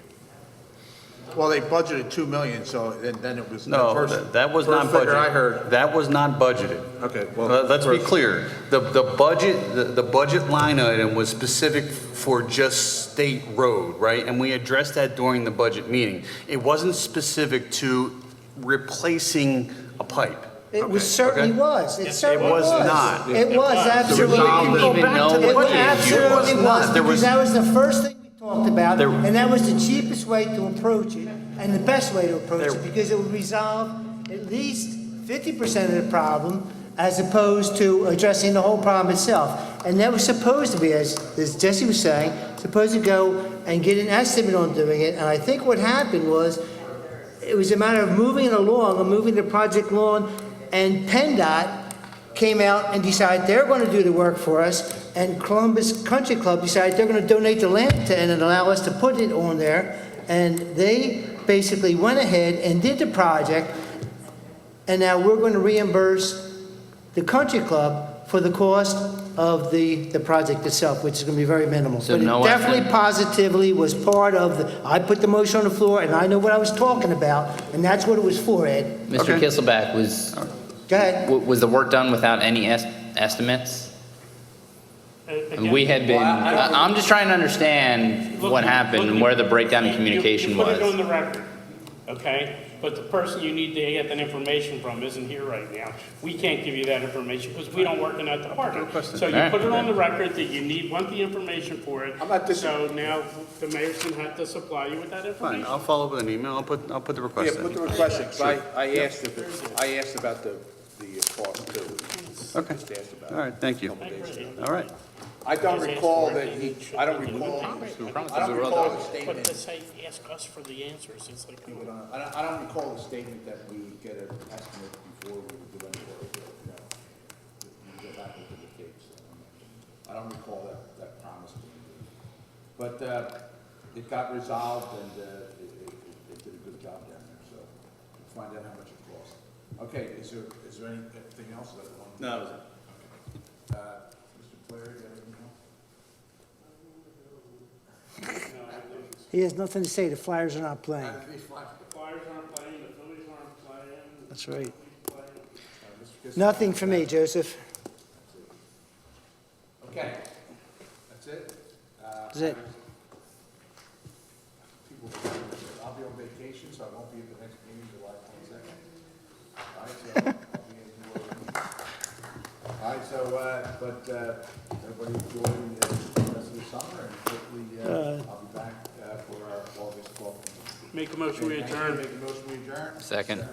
Speaker 9: Well, they budgeted $2 million, so then it was.
Speaker 4: No,
Speaker 9: the first-
Speaker 4: that was
Speaker 9: first
Speaker 4: not
Speaker 9: figure I
Speaker 4: budgeted.
Speaker 9: heard.
Speaker 4: That was not budgeted.
Speaker 9: Okay, well.
Speaker 4: Let's be
Speaker 9: first-
Speaker 4: clear. The budget line item was specific for just State Road, right? And we addressed that during the budget meeting. It wasn't specific to replacing a pipe.
Speaker 2: It was, certainly was. It certainly
Speaker 4: was
Speaker 2: was.
Speaker 4: not.
Speaker 2: It was, absolutely.
Speaker 6: Even know
Speaker 2: It
Speaker 6: what the issue
Speaker 2: absolutely
Speaker 4: was not.
Speaker 2: was,
Speaker 4: There was-
Speaker 2: because that was the first thing we talked about,
Speaker 4: There-
Speaker 2: and that was the cheapest way to approach it, and the best way to approach
Speaker 4: There-
Speaker 2: it, because it would resolve at least 50% of the problem, as opposed to addressing the whole problem itself. And that was supposed to be, as Jesse was saying, supposed to go and get an estimate on doing it, and I think what happened was, it was a matter of moving it along and moving the project along, and PennDOT came out and decided they're going to do the work for us, and Columbus Country Club decided they're going to donate the land to and allow us to put it on there, and they basically went ahead and did the project, and now we're going to reimburse the country club for the cost of the project itself, which is going to be very minimal.
Speaker 6: So
Speaker 2: But it
Speaker 6: no
Speaker 2: definitely
Speaker 6: estimate?
Speaker 2: positively was part of I put the motion on the floor, and I know what I was talking about, and that's what it was for, Ed.
Speaker 6: Mr. Kisselback,
Speaker 2: Go ahead.
Speaker 6: was the work done without any estimates? And we had been, I'm just trying to understand what happened and where the breakdown in communication
Speaker 5: You put it on
Speaker 6: was.
Speaker 5: the record, okay? But the person you need to get that information from isn't here right now. We can't give you that information because we don't work in that department. So you put it on the record that you want the information for it. So now the mayor's gonna have to supply you with that information.
Speaker 4: Fine, I'll follow up with an email. I'll put the request in.
Speaker 9: Yeah, put the request in, 'cause I asked about the cost too.
Speaker 4: Okay.
Speaker 9: Just asked about it.
Speaker 4: All right, thank you. All right.
Speaker 9: I don't recall that I don't recall the statement.
Speaker 5: But to say, ask us for the answers, it's like, come on.
Speaker 9: I don't recall the statement that we get an estimate before we do any work. You go back into the tapes. I don't recall that promise being made. But it got resolved, and it did a good job down there, so we'll find out how much it cost. Okay, is there anything else that one?
Speaker 4: No, that was it.
Speaker 9: Mr. Blair, do you have anything else?
Speaker 2: He has nothing to say. The Flyers are not playing.
Speaker 5: The Flyers aren't playing, the Phillies aren't playing.
Speaker 2: That's right. Nothing for me, Joseph.
Speaker 9: Okay, that's it?
Speaker 2: That's it.
Speaker 9: I'll be on vacation, so I won't be at the next meeting July 22nd. All right, so I'll be in New Orleans. All right, so, but everybody enjoy the rest of the summer, and hopefully I'll be back for our August 12th.
Speaker 5: Make a motion, we adjourn.
Speaker 9: Make a motion, we adjourn.
Speaker 6: Second.